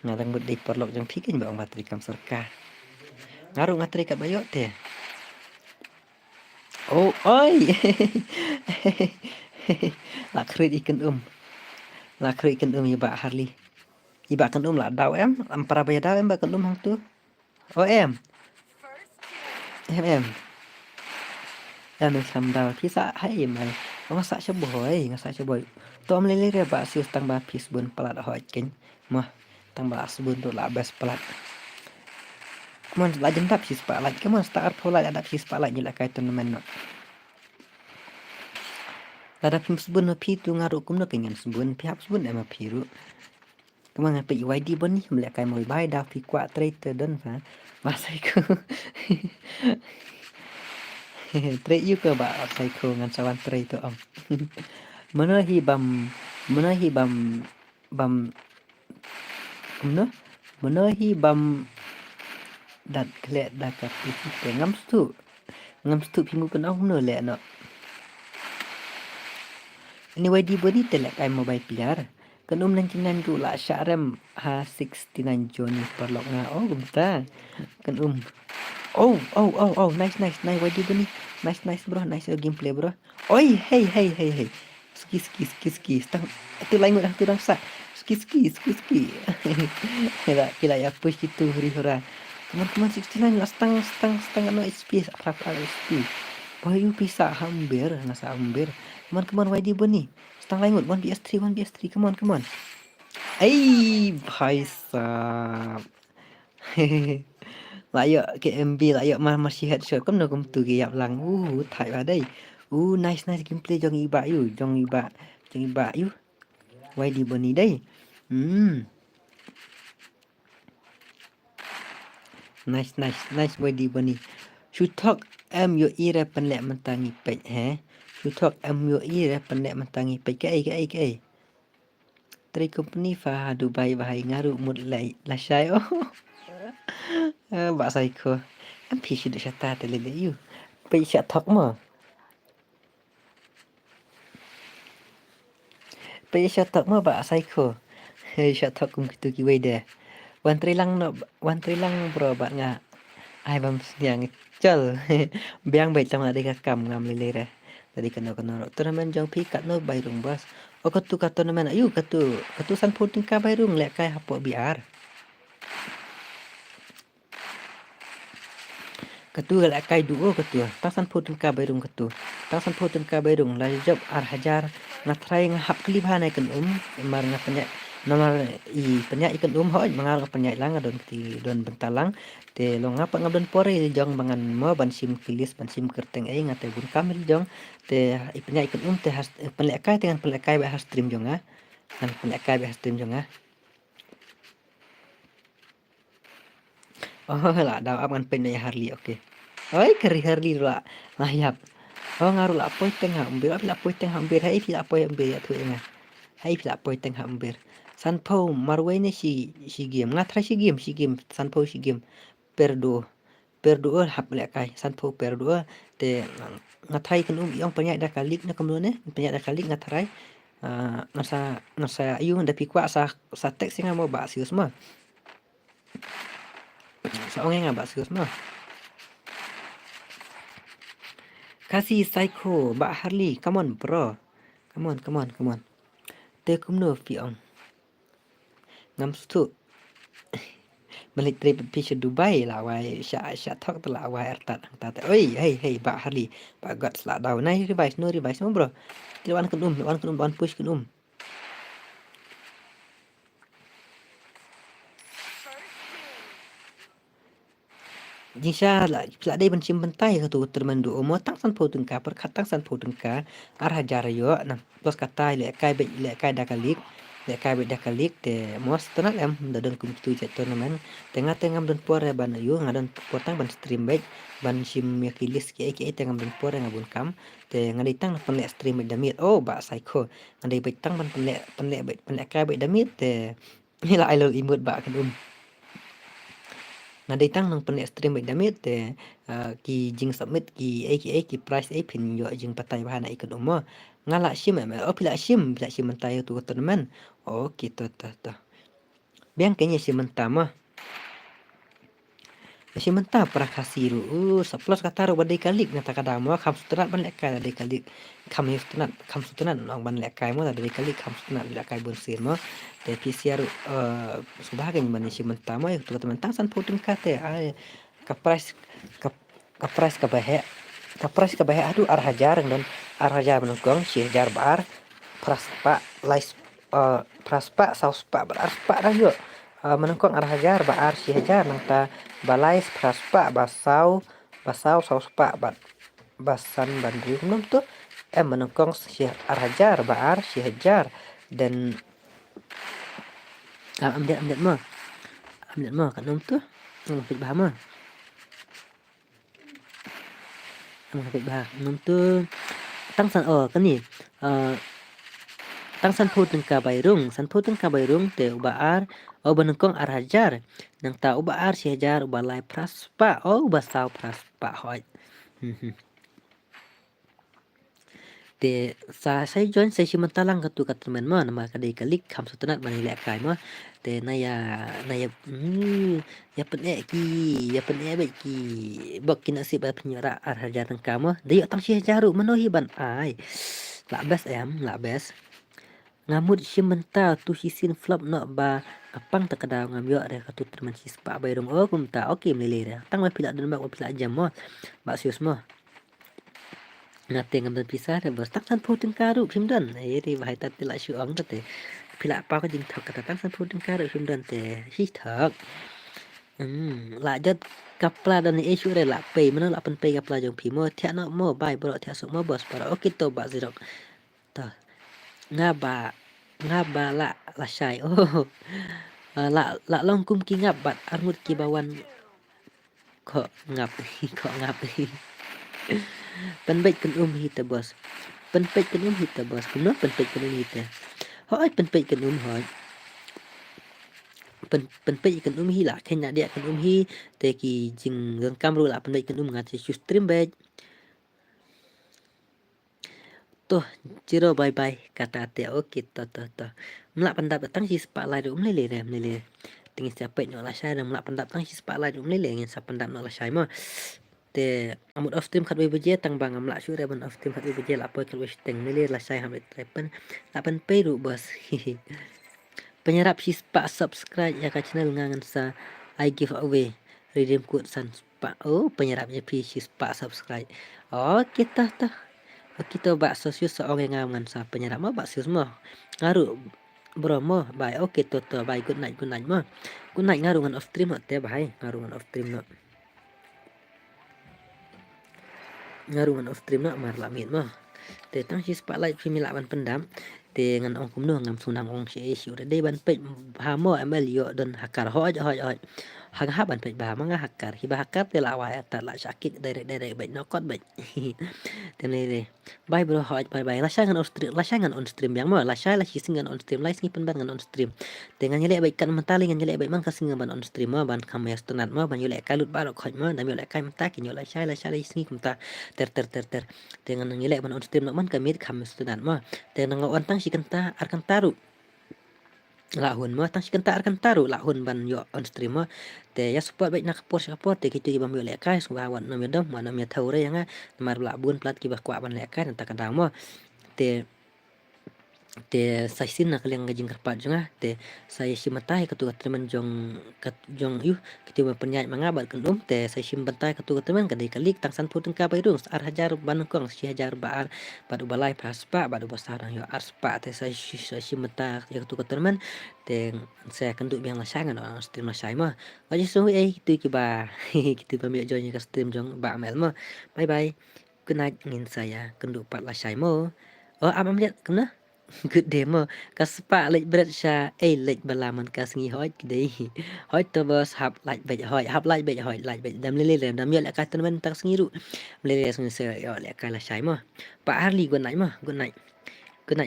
ngarang bud di perlok jang pikin ba ong tre kam sarkar ngaruk ngatri kat bayo te oh oi lakrit ikan iba Harley iba kan lah daw em para bayar daw em ba kan hang tu oh em em sam dawพี่สะให้มันงาสะชะบ่อยงาสะชะบ่อยตอมเลๆba sius tang ba pis bun pelat hoi ken mah tang ba sebun tu la bes pelat mon la jendap sis pa la keman start pola ada sis pa la nyila kai tournament no la da pim sebun no pi tu ngaru kum no kenyan sebun pihak sebun ema piru keman pe YD boni mle kai moi bai da fi kwa traitor don fa masai ku Trade you ke ba psycho ngan sawan trade tu om. Mana hi bam mana hi bam dat kle da ka pi te ngam stu pingu kan ong no le no. Anyway di body te le kai mobile piar. Kan nan chinan tu la sharem ha 69 Johnny perlok nga oh gumta. Kan Oh, nice, why do you nice bro, nice gameplay bro. Oi, hey. Ski. Stang, itu lain dah tu dah sak. Ski. Kila ya push itu hura. Teman-teman 69 lah stang no HP apa HP. Bayu bisa hampir, nasa hampir. Teman-teman YD bani. Stang lain 1vs3, come on. Ai, bhai sab. Lại cái MV lại mà si headshot kom no kom tu gi yap lang thải vào đây nice gameplay jong iba yu why di bani đây nice why di bani should talk em yo ira pen lek mentangi pek should talk em yo ira pen lek mentangi pek cái ai Tri company fa Dubai bahai ngaru mut lai la shai Bak psycho em pi sudah syata telele you pi syak thok mo bak psycho syak thok kum kitu ki wede wan tri lang bro bak nga ai bam siang chal biang bai tama de ka kam ngam lele re tadi kena turnamen jong pi kat no bai rung bas o katu kat turnamen ayu katu san puting ka bai rung lek kai hapo biar Ketua la kai duo ketua tasan putin ka bairung ketua tasan putin ka bairung la job ar hajar na try nga hap klibha na kan mar nga panya nomor penyak ikan hoj mangal penyak lang adon don bentalang te lo ngapa ngabon pore jong bangan mo ban sim kilis ban sim kerteng ngate bun kamil jong te penyak ikan te has penlek kai dengan penlek kai ba has stream jong kan penlek kai ba has stream jong oh lah daw aman penyak Harley oke oi keri Harley lah layap oh ngaruh lah poi tengah umbir la poi tengah umbir hai pila poi umbir ya tu enga hai pila poi tengah umbir sanpo marwene si game ngatra si game sanpo si game perdo hap lek kai sanpo perdo te ngatrai kan yang penyak dah kalik na kamlone penyak dah kalik ngatrai ngasa ayu nda pikwa sa tek singa mo ba sius ma sa onge nga ba sius ma kasih psycho ba Harley come on bro come on te kumno fiong ngam stu balik trip pisah Dubai lah wai sya thok tela wai ertat ta oi hey ba Harley ba got sla daw nai revise no bro wan kun ban push kun Jisha la dai ban sim bantai ka tu termandu mo tang san po tengka per khatang san po tengka ar hajar yo na plus kata le kai da kalik te mos tenat em da don kum tu jet tournament tengah don pore ban yu ngadon potang ban stream back ban sim ya kilis ke tengah don pore ngabun kam te ngadai tang pen stream back damit oh ba psycho ngadai back tang ban pen kai back damit te hila ilo imut ba kan ngadai tang nang pen stream back damit te ki jing submit ki price pin yo jing patai bahan ikut umma ngala sim pila sim mentai tu tournament oh gitu tuh biang kayaknya sim mentah mah sim mentah para kasiru saplos kata ro badai kalik ngata kada mo kam sutrat ban lekai badai kalik kam sutrat nang ban lekai mo badai kalik kam sutrat lekai bersir mo te PCR subahagen ban sim mentah mo tu teman san putung kate ai ka price ka bahe aduh ar hajar menungkong si hajar bar praspa lais praspa sauspa beraspa dah yuk menungkong ar hajar bar si hajar nang ta balais praspa basau sauspa basan bandri menung tu menungkong si ar hajar bar si hajar dan amdet mo kan tu fit bahama num tu tang san kan ni tang san tengka bairung te ubaar banengkong ar hajar nang ta ubaar si hajar ubalai praspa basau praspa hoi te saya join saya mentalang katu kat teman mo nama kadai kalik kam sutunat mani lek kai mo te naya ya pen ki bok kina si ba penyara ar hajar nang kamo de tang si hajaru manohi ban ai la bes ngamut si menta tu hisin flop no ba apang tak kada ngam yo re katu teman si spa bairung kumta oke mele re tang ma pila dan ba pila jam mo ba sius mo ngate ngam dan pisah re bos tak san putung karu pimdan ri bahai tat pila syuang te pila apa ka jing thak kata tak san putung karu pimdan te hi thak la jat kapla dan isu re la pe mana la pen pe kapla jong pi mo thia no mo bai bro thia so mo bos para oke to ba zirok ta ngaba la syai la long kum ki ngap bat armut ki bawan kok ngap penbait kan hita bos penpait kan hita bos kuno penpait kan hita hoi penpait kan hoi penpait kan hila kena dia kan hi te ki jing gang kamru la penpait kan ngati stream back tuh jiro bye bye kata te oke to melak pendap datang si spotlight lele tinggi siapa nak la syai melak pendap datang si spotlight lele ngin sa pendap nak la syai mo te amut off stream khat beje tang bang amla syure ban off stream khat beje la apa kalau teng lele la syai hamit trepen la pen peru bos penyerap si spa subscribe ya ka channel ngangan sa I give away redeem code san spa penyerapnya pi si spa subscribe kita bakso sius seorang ngangan sa penyerap mah bakso semua ngaruh bro mo bye okay to bye good night mo good night ngarungan off stream no te bye ngarungan off stream no mar lamit mo te tang si spotlight pimila ban pendam te ngan ong kumno ngam sunang ong si issue de ban pe ha mo amal yo don hakar hoj hang ha ban pe ba manga hakar hiba hakar te la wa ta la sakit direct baik no kot baik te ne bye bro hoj bye la shangan on stream yang mo la singan on stream la singi pen ban ngan on stream te ngan yele baik kan mentali ngan yele baik man ka singa ban on stream mo ban kam ya stunat mo ban yele kalut ba khoj mo dam yele kai mata kin yele la singi kumta ter dengan ngilek ban on stream nak man kamit kam student ma te nang on tang si kenta arkan taru lahun ma tang si kenta arkan taru lahun ban yo on stream ma te ya support baik nak support te kitu ibam yo lek kai suba wan nam yadam ma nam ya thaure yang mar la bun plat ki ba kwa ban lek kai ta kadang ma te sai sin nak liang ngajing kerpat jonga te sai simatai katu teman jong yu kitu penyai mangabat kendum te sai sim bantai katu teman kadai kalik tang san puteng ka bairung ar hajar ban kong si hajar baar badu balai praspa badu basarang yo arspa te sai simata ya katu teman te saya kenduk biang lasangan on stream masai ma aja so kitu ki ba kitu ba mi join ka stream jong ba mel ma bye bye good night ngin saya kenduk pat lasai mo oh am lihat kena good day mo kaspa lệch bret sha lệch balaman kasngi hoj kidai hoj to bos hap like bej hoj hap like bej hoj like bej dam lele dam yo lek ka temen tak sengiru lele sung se yo lek ka la shai mo pa harli good night mo good night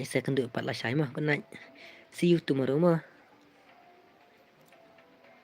saya kendu pat la shai mo good night see you tomorrow mo